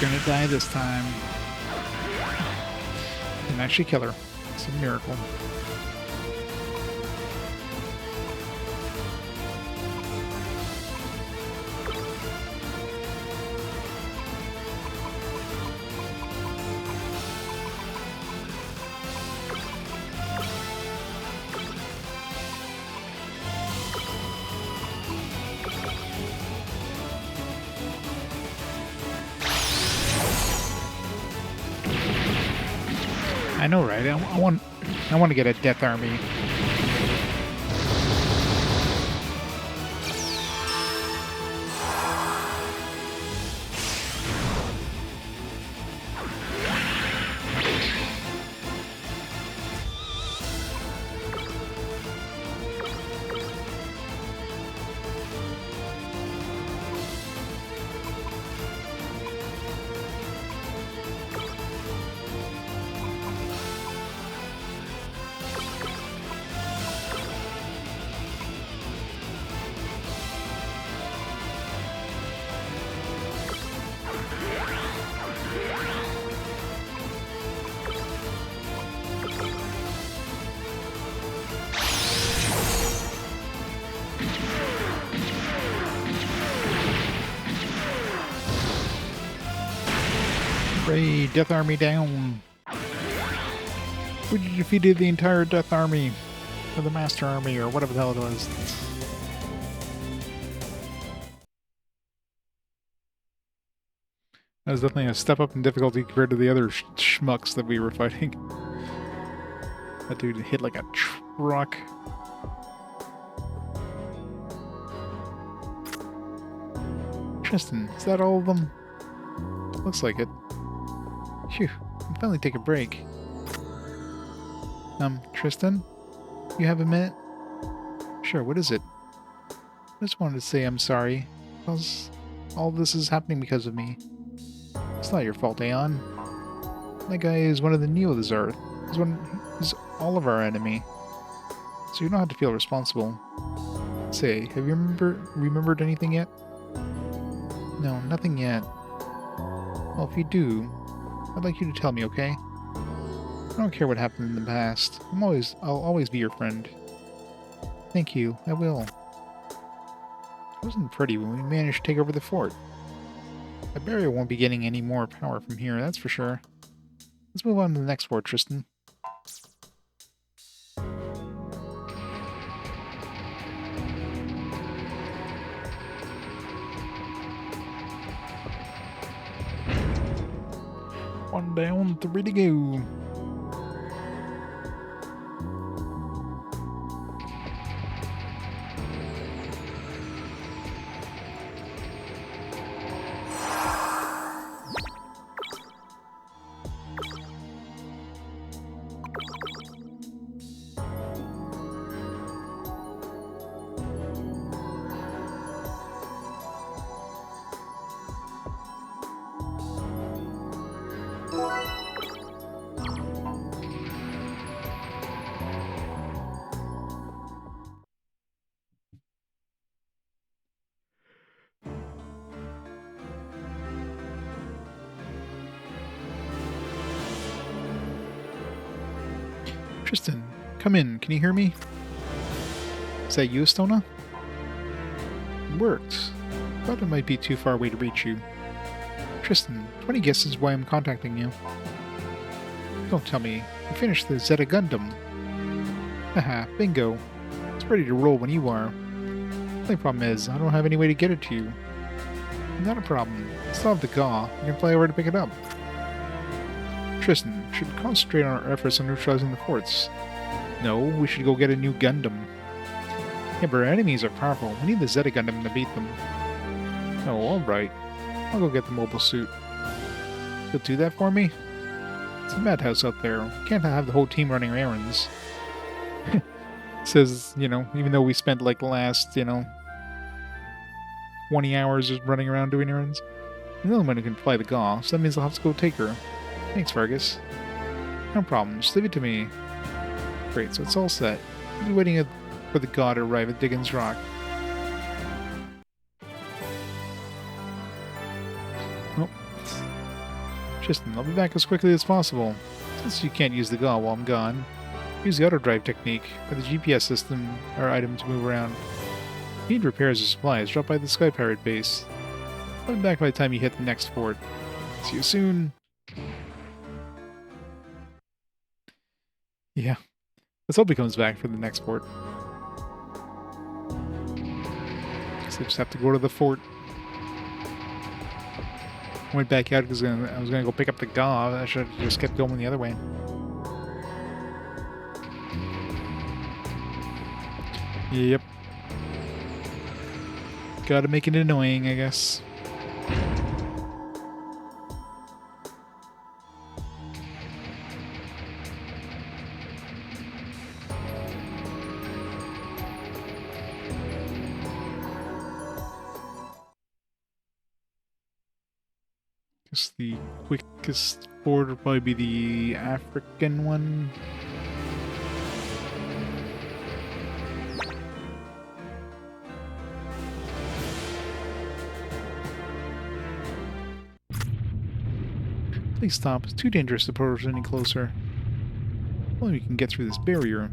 Gonna die this time. Didn't actually kill her. It's a miracle. I know, right? I want to get a death army. Hooray, Death Army down. We defeated the entire Death Army. Or the Master Army, or whatever the hell it was. That was definitely a step up in difficulty compared to the other schmucks that we were fighting. That dude hit like a truck. Tristan, is that all of them? Looks like it. Phew, I can finally take a break. Tristan? You have a minute? Sure, what is it? I just wanted to say I'm sorry. Because all this is happening because of me. It's not your fault, Aeon. That guy is one of the Neo of this Earth. He's all of our enemy. So you don't have to feel responsible. Say, have you remembered anything yet? No, nothing yet. Well, if you do, I'd like you to tell me, okay? I don't care what happened in the past. I'll always be your friend. Thank you, I will. It wasn't pretty when we managed to take over the fort. The barrier won't be getting any more power from here, that's for sure. Let's move on to the next fort, Tristan. One down, three to go. Tristan, come in. Can you hear me? Is that you, Estona? It worked. Thought it might be too far away to reach you. Tristan, 20 guesses why I'm contacting you. Don't tell me. You finished the Zeta Gundam. Haha, bingo. It's ready to roll when you are. The only problem is, I don't have any way to get it to you. Not a problem. Still have the GAW. You can fly over to pick it up. Tristan, should concentrate on our efforts on neutralizing the forts. No, we should go get a new Gundam. Yeah, but our enemies are powerful. We need the Zeta Gundam to beat them. Oh, alright. I'll go get the mobile suit. You'll do that for me? It's a madhouse out there. We can't have the whole team running errands. Says, even though we spent like the last, 20 hours just running around doing errands. I'm the only one who can fly the GAW, so that means I'll have to go take her. Thanks, Vargas. No problem, just leave it to me. Great, so it's all set. I'll be waiting for the GAW to arrive at Diggins Rock. Oh. Tristan, I'll be back as quickly as possible. Since you can't use the GAW while I'm gone, use the auto drive technique, or the GPS system or item to move around. If you need repairs or supplies, drop by the Sky Pirate base. I'll be back by the time you hit the next fort. See you soon. Yeah. Let's hope he comes back for the next fort. Guess I just have to go to the fort. I went back out because I was going to go pick up the GAW. I should have just kept going the other way. Yep. Gotta make it annoying, I guess. Guess the quickest board would probably be the African one. Please stop. It's too dangerous to approach any closer. Only we can get through this barrier.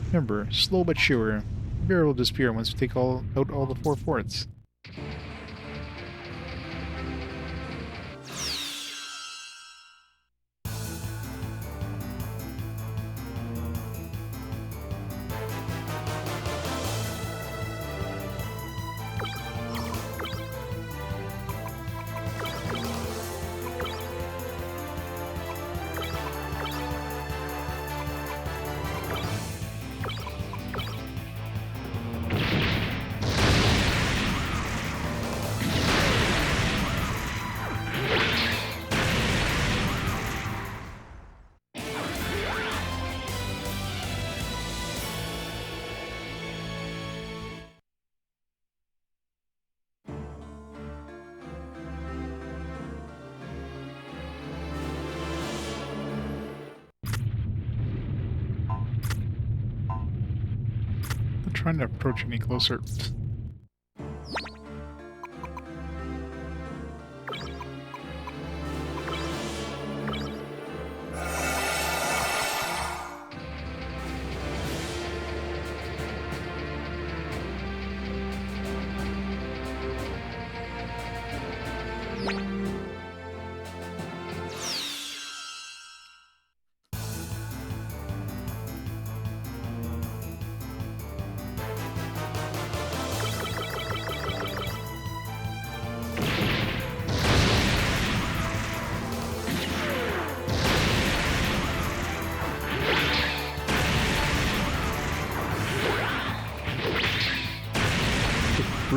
Remember, slow but sure. The barrier will disappear once we take out all the 4 forts. Trying to approach any closer.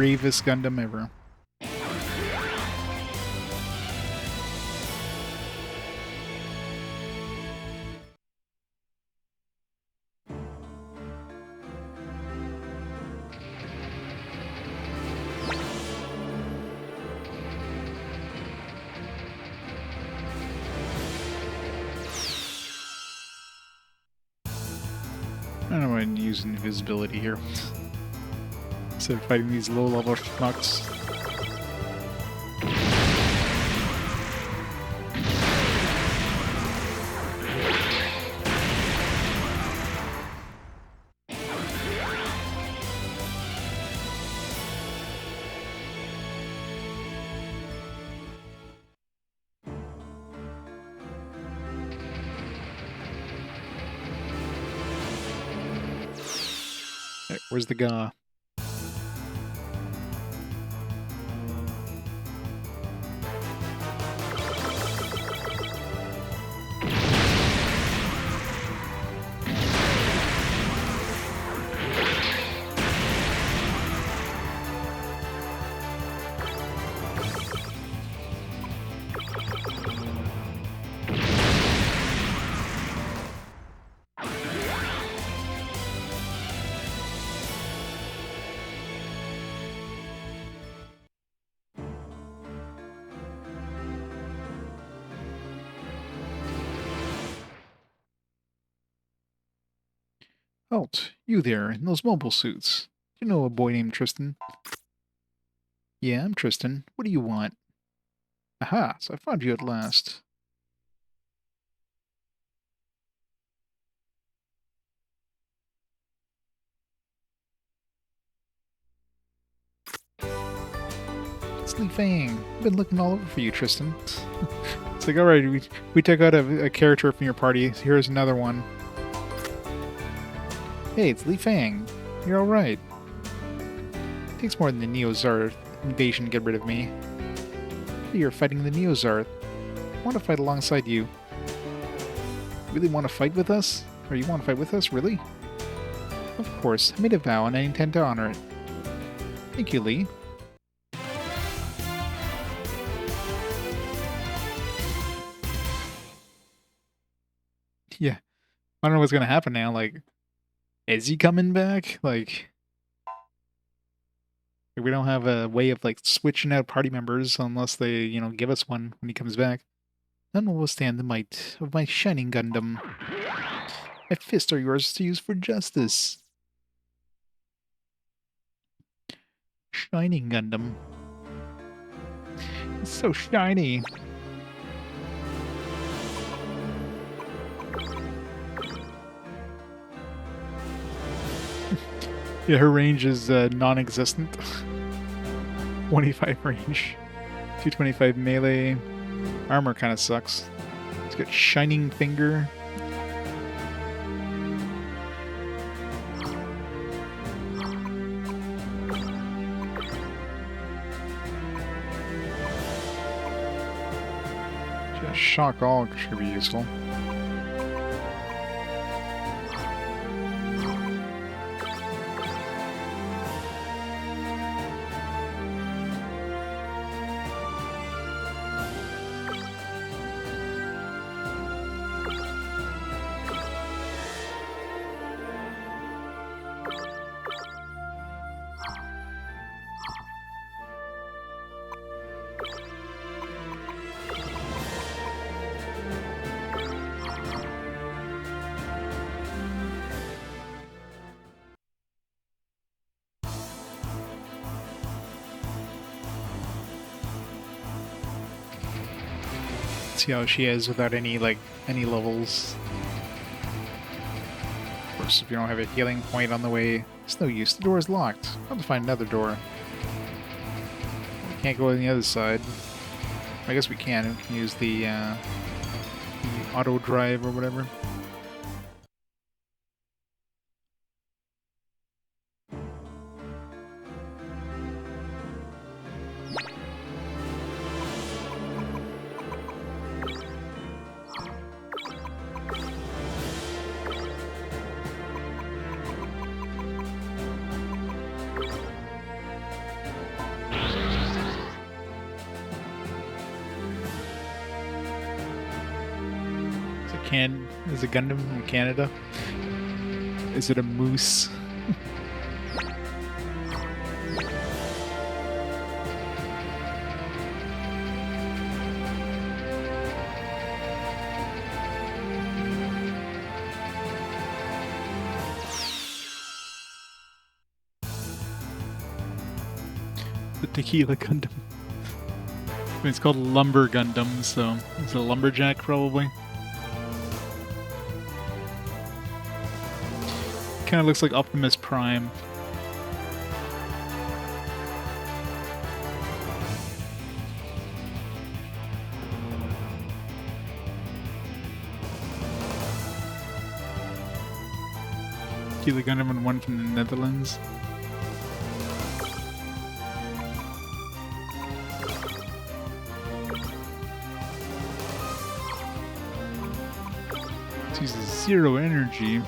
bravest Gundam ever. I don't want to use invisibility here. Instead of fighting these low-level schmucks. Hey, where's the guy? Halt, you there, in those mobile suits. Do you know a boy named Tristan? Yeah, I'm Tristan. What do you want? Aha, so I found you at last. It's Li Fang. I've been looking all over for you, Tristan. It's like, alright, we took out a character from your party. Here's another one. Hey, it's Li Fang. You're alright. It takes more than the Neo-Zard invasion to get rid of me. You're fighting the Neo-Zard. I want to fight alongside you. You really want to fight with us? Or you want to fight with us, really? Of course, I made a vow and I intend to honor it. Thank you, Lee. Yeah. I don't know what's gonna happen now, like... Is he coming back? Like... We don't have a way of, like, switching out party members unless they, you know, give us one when he comes back. None will withstand the might of my shining Gundam. My fists are yours to use for justice. Shining Gundam. It's so shiny. Yeah, her range is non-existent. 25 range. 225 melee. Armor kind of sucks. It's got shining finger. Just shock all should be useful. See how she is without any levels. Of course, if you don't have a healing point on the way, it's no use. The door is locked. I'll have to find another door. We can't go on the other side. I guess we can. We can use the auto drive or whatever. Is it Gundam from Canada? Is it a moose? The Tequila Gundam. I mean, it's called Lumber Gundam, so it's a lumberjack probably. Kind of looks like Optimus Prime. Tequila Gundam and one from the Netherlands. It uses 0 energy.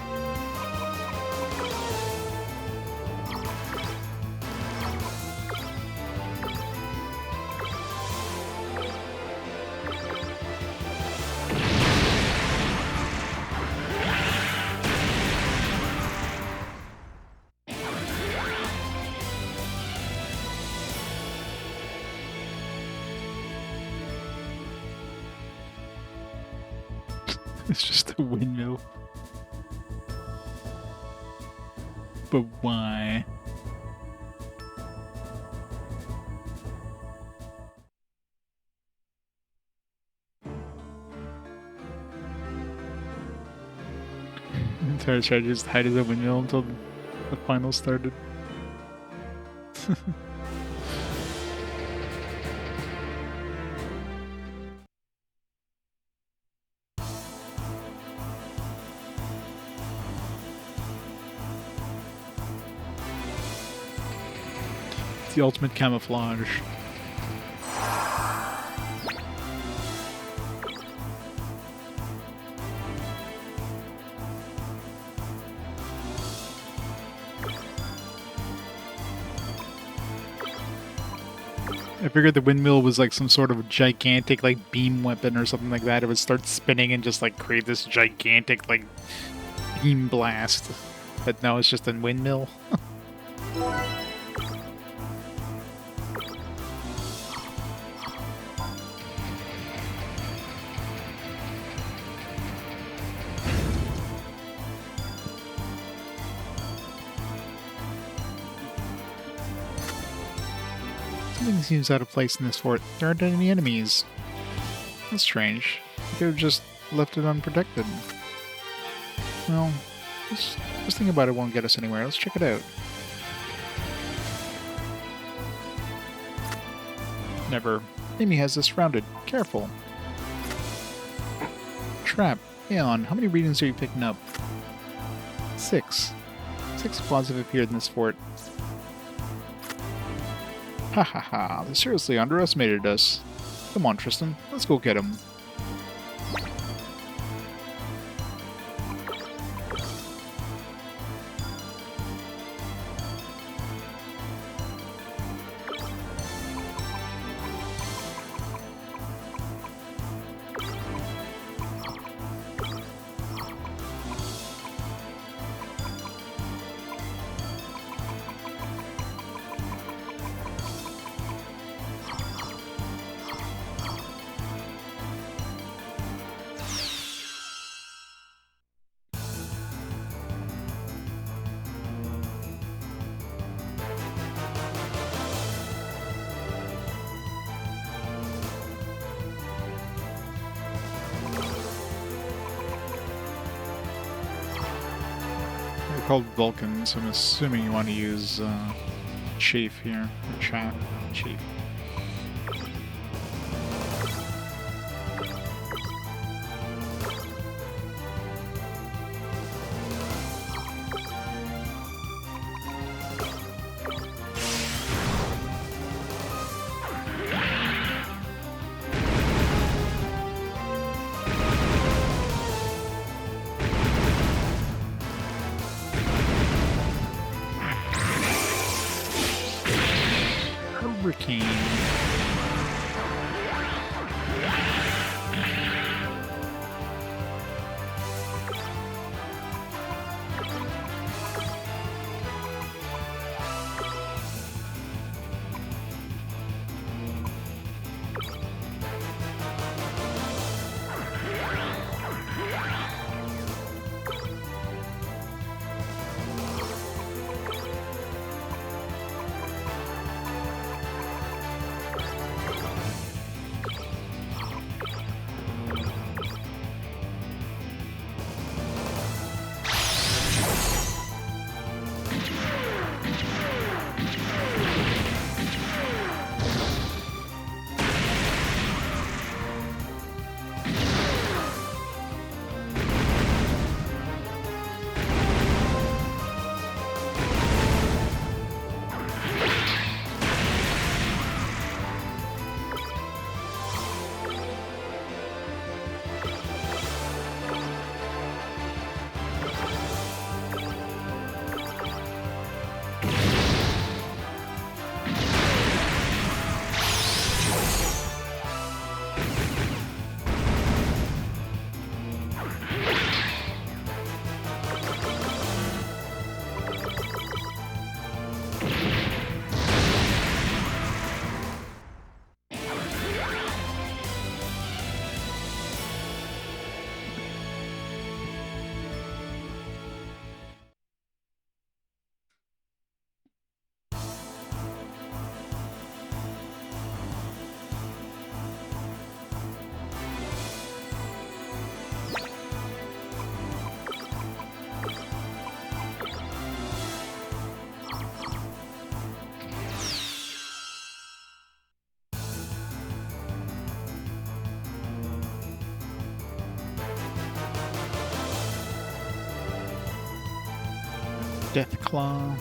It's just a windmill. But why? The entire strategy just hide as a windmill until the final started. The ultimate camouflage. I figured the windmill was like some sort of gigantic like beam weapon or something like that. It would start spinning and just like create this gigantic like beam blast. But no, it's just a windmill. Something seems out of place in this fort. There aren't any enemies. That's strange. I could have just left it unprotected. Well, just thinking about it won't get us anywhere. Let's check it out. Never. Amy has this surrounded. Careful. Trap. Aeon, how many readings are you picking up? 6. 6 claws have appeared in this fort. Ha ha ha, they seriously underestimated us. Come on, Tristan, let's go get him. They're called Vulcans, so I'm assuming you want to use Chief here, or Chaff, Chief. Hurricane. Death Claw.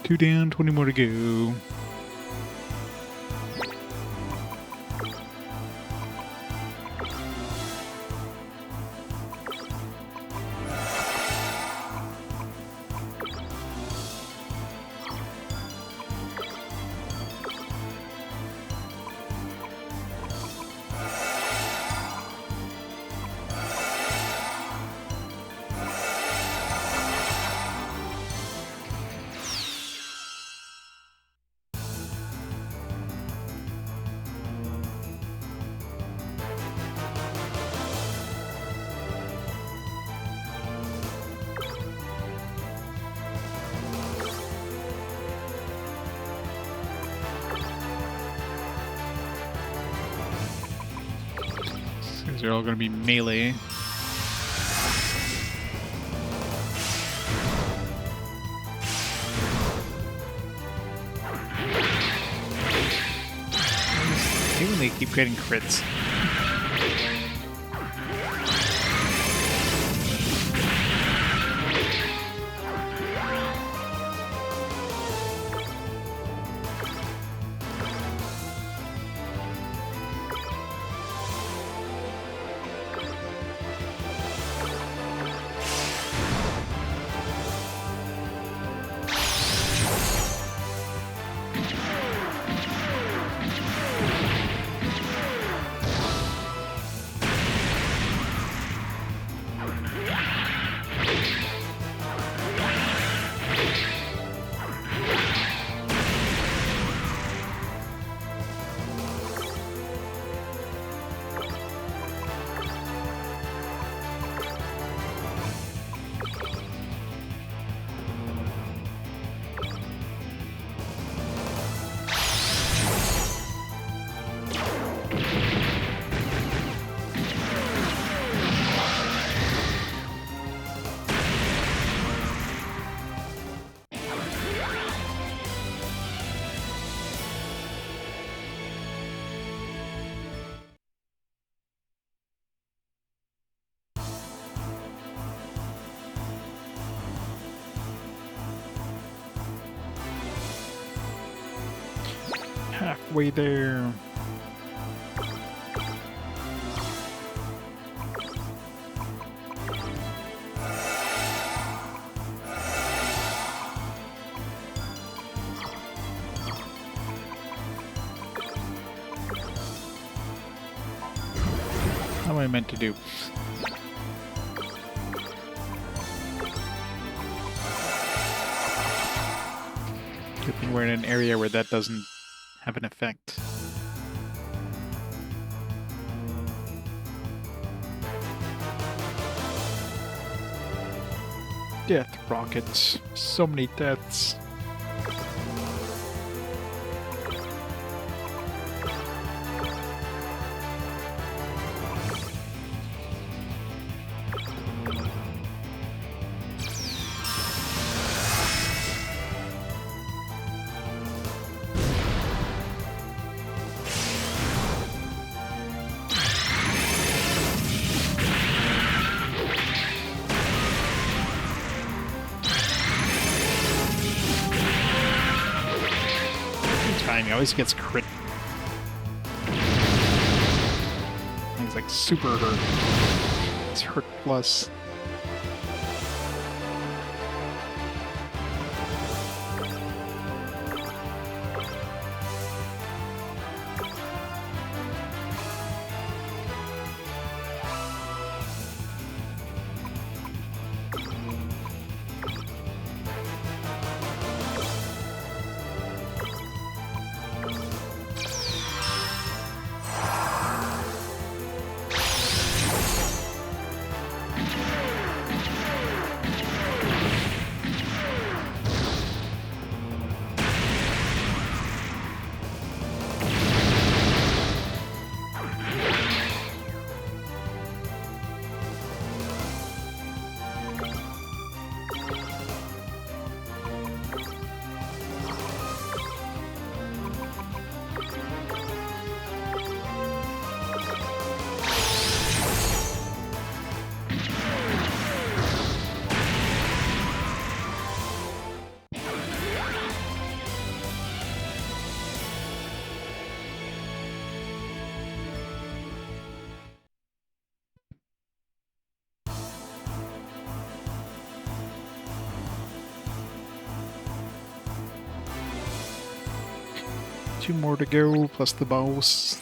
Two down, 20 more to go. These are all going to be melee. I hate when they keep getting crits. Halfway there. How am I meant to do? Good thing we're in an area where that doesn't have an effect. Death rockets. So many deaths. He always gets crit. He's like super hurt. It's hurt plus. Two more to go, plus the boss.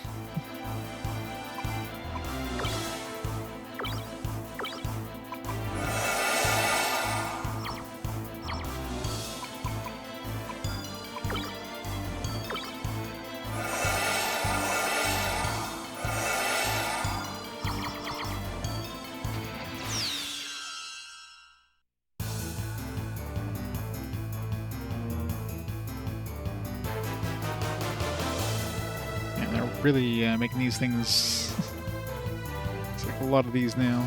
Really making these things. It's like a lot of these now.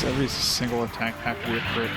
Every single attack have to be a crit.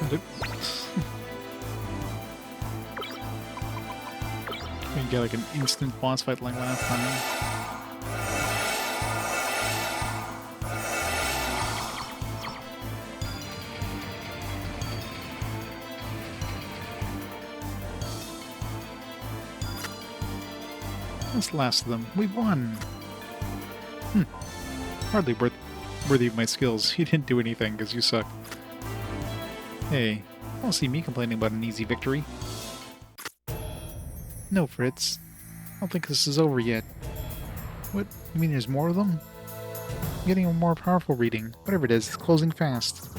We get like an instant boss fight like last time. That's the last of them. We won! Hardly worthy of my skills. You didn't do anything because you suck. Hey, don't see me complaining about an easy victory. No, Fritz. I don't think this is over yet. What? You mean there's more of them? I'm getting a more powerful reading. Whatever it is, it's closing fast.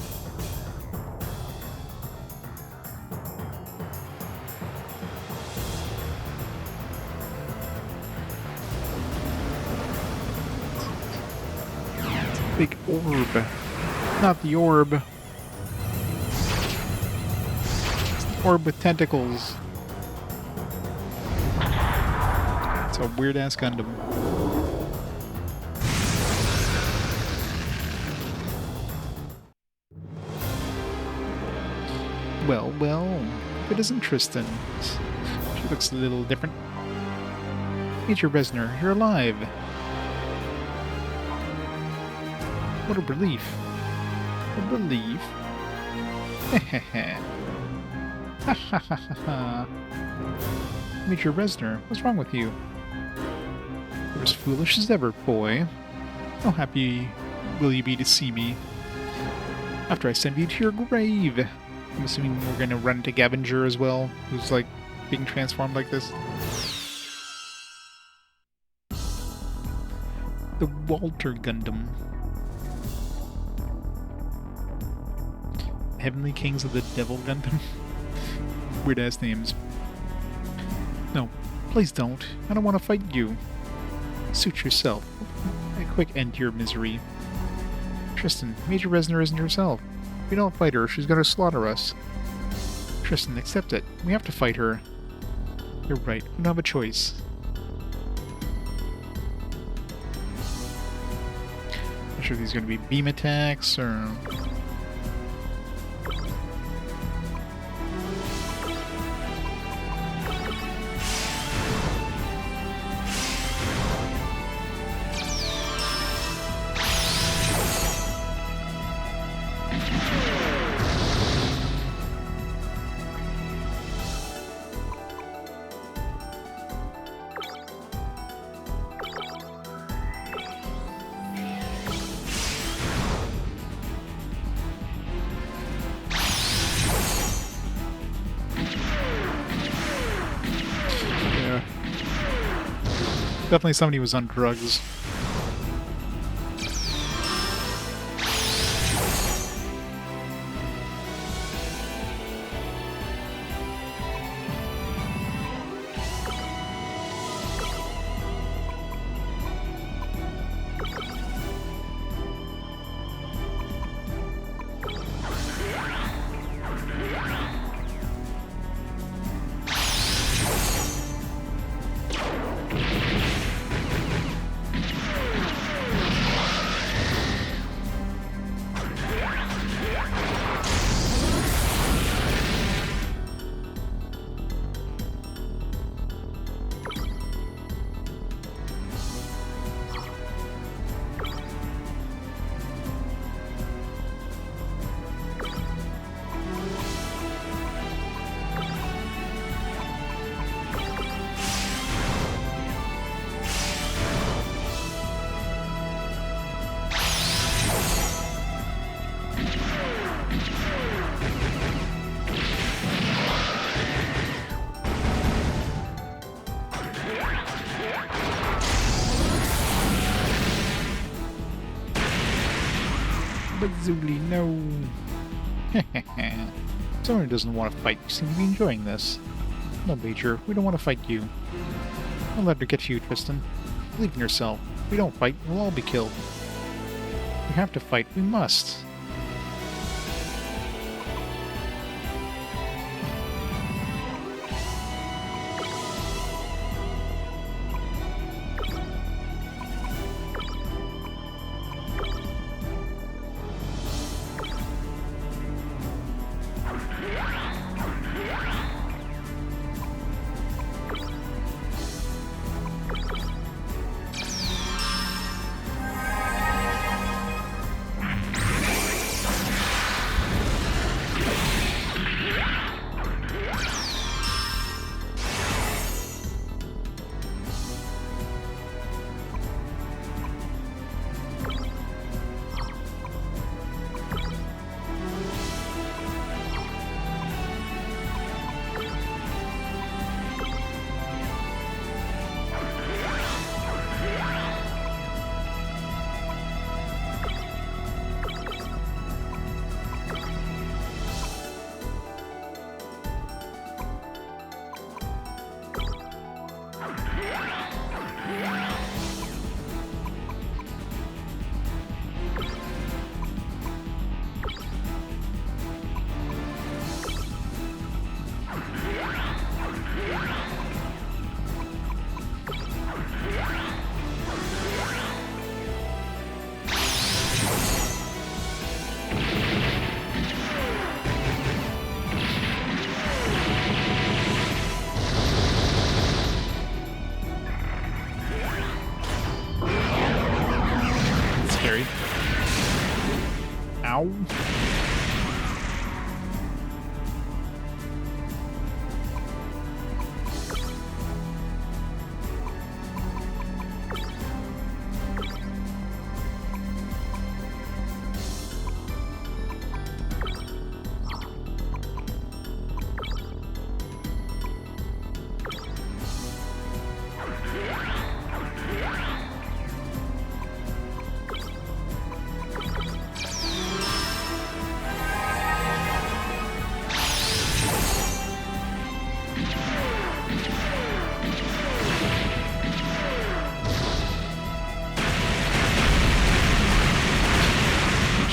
Big orb. Not the orb. It's the orb with tentacles. It's a weird-ass Gundam. Well, if it isn't Tristan. She looks a little different. Major Resner, you're alive. What a relief. A relief? Hehehe. Ha ha ha ha ha. Major Resner, what's wrong with you? You're as foolish as ever, boy. How happy will you be to see me after I send you to your grave? I'm assuming we're gonna run into Gavinger as well, who's like being transformed like this. The Walter Gundam. Heavenly Kings of the Devil Gundam. Weird ass names. No, please don't. I don't want to fight you. Suit yourself. A quick end to your misery. Tristan, Major Resner isn't herself. If we don't fight her, she's gonna slaughter us. Tristan, accept it. We have to fight her. You're right. We don't have a choice. Not sure if these are gonna be beam attacks or... Definitely somebody was on drugs. But Zuli, no. Someone who doesn't want to fight seems to be enjoying this. No, Major, we don't want to fight you. Don't let her get you, Tristan. Believe in yourself. If we don't fight, we'll all be killed. We have to fight. We must. unnecessary. Ow.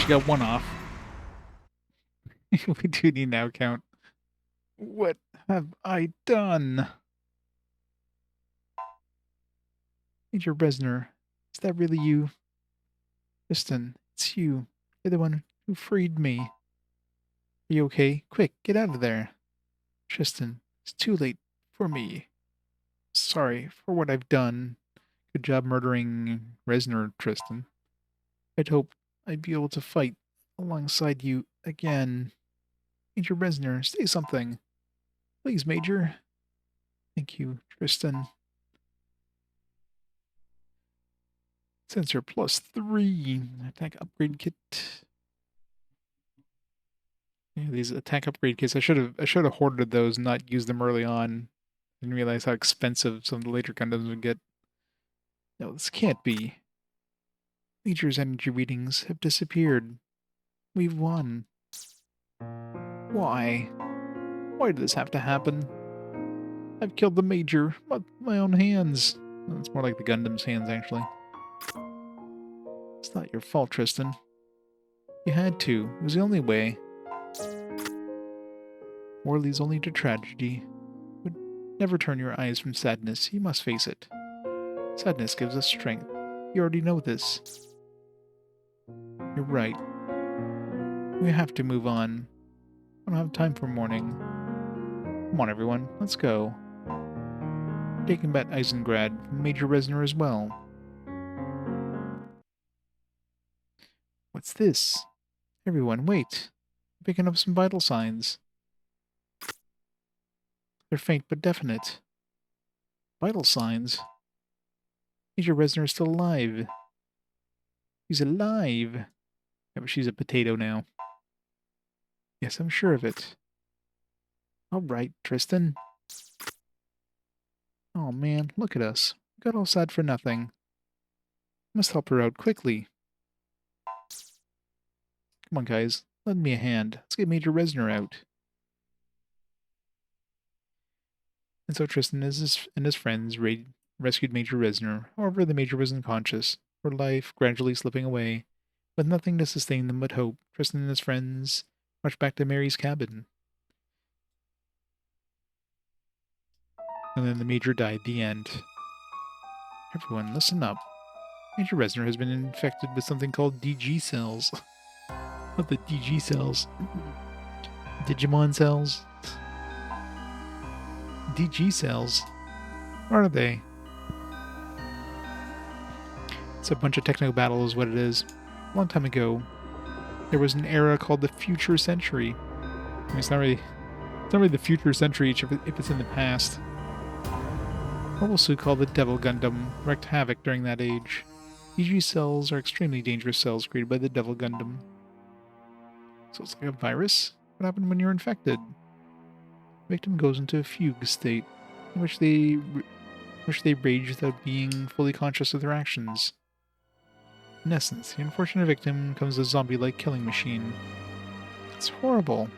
Got one off. We do need now count. What have I done? Major Bresner, is that really you? Tristan, it's you. You're the one who freed me. Are you okay? Quick, get out of there. Tristan, it's too late for me. Sorry for what I've done. Good job murdering Resner, Tristan. I'd hoped I'd be able to fight alongside you again. Major Resner, say something. Please, Major. Thank you, Tristan. Sensor +3. Attack upgrade kit. Yeah, these attack upgrade kits. I should have hoarded those and not used them early on. Didn't realize how expensive some of the later Gundams would get. No, this can't be. Major's energy readings have disappeared. We've won. Why? Why did this have to happen? I've killed the Major with my own hands. Well, it's more like the Gundam's hands, actually. It's not your fault, Tristan. You had to. It was the only way. War leads only to tragedy. But never turn your eyes from sadness. You must face it. Sadness gives us strength. You already know this. You're right. We have to move on. I don't have time for mourning. Come on, everyone. Let's go. Taking back Eisengrad, Major Resner as well. What's this? Everyone, wait. I'm picking up some vital signs. They're faint but definite. Vital signs? Major Resner is still alive. She's alive. Yeah, but she's a potato now. Yes, I'm sure of it. All right, Tristan. Oh man, look at us. We got all sad for nothing. Must help her out quickly. Come on, guys. Lend me a hand. Let's get Major Resner out. And so Tristan and his friends rescued Major Resner. However, the Major was unconscious, her life gradually slipping away. With nothing to sustain them but hope, Tristan and his friends marched back to Mary's cabin. And then the Major died. The end. Everyone, listen up. Major Resner has been infected with something called DG cells. What the DG cells? Digimon cells? DG cells? What are they? It's a bunch of techno battle is what it is. A long time ago, there was an era called the Future Century. I mean, it's not really the Future Century if it's in the past. What also called the Devil Gundam wreaked havoc during that age. DG cells are extremely dangerous cells created by the Devil Gundam. So it's like a virus? What happened when you're infected? The victim goes into a fugue state, in which they rage without being fully conscious of their actions. In essence, the unfortunate victim becomes a zombie-like killing machine. It's horrible.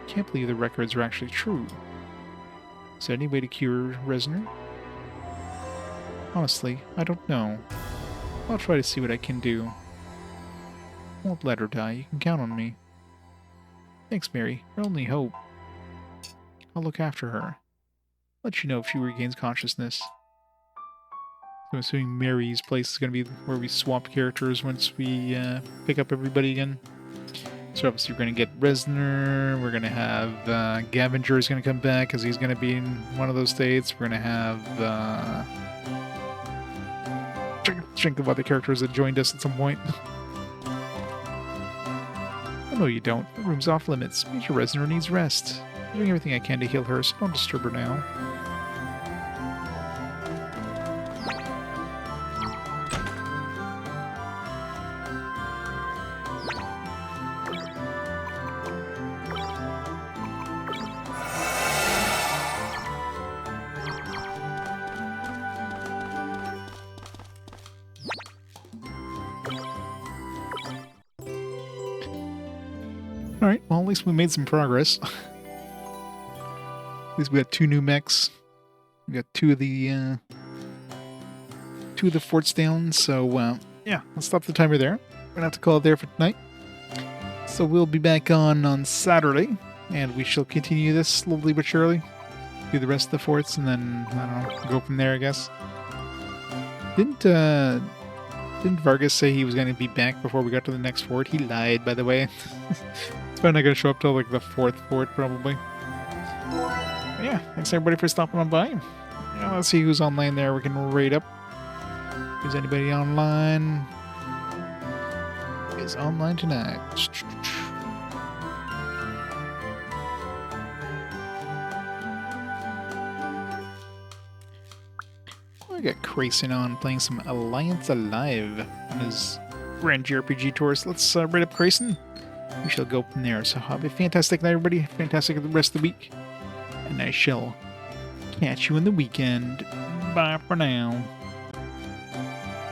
I can't believe the records are actually true. Is there any way to cure Resner? Honestly, I don't know. I'll try to see what I can do. Won't let her die. You can count on me. Thanks, Mary. Our only hope. I'll look after her. Let you know if she regains consciousness. I'm assuming Mary's place is going to be where we swap characters once we pick up everybody again. So obviously we're going to get Resner. We're going to have Gavinger is going to come back because he's going to be in one of those states. We're going to have strength of other characters that joined us at some point. Oh, no, you don't. The room's off limits. Major Reznor needs rest. I'm doing everything I can to heal her, so don't disturb her now. Alright, well, at least we made some progress. At least we got 2 new mechs. We got 2 of the forts down, so, yeah, let's stop the timer there. We're gonna have to call it there for tonight. So we'll be back on Saturday, and we shall continue this slowly but surely. Do the rest of the forts, and then, I don't know, go from there, I guess. Didn't Vargas say he was going to be back before we got to the next fort? He lied, by the way. It's probably not going to show up till like the 4th fort, probably. But yeah, thanks everybody for stopping on by. Yeah, let's see who's online there we can raid up. Is anybody online? Is online tonight. I got Grayson on playing some Alliance Alive on his Grand JRPG tours. Let's raid up Grayson. We shall go from there. So have a fantastic night, everybody. Fantastic the rest of the week. And I shall catch you in the weekend. Bye for now.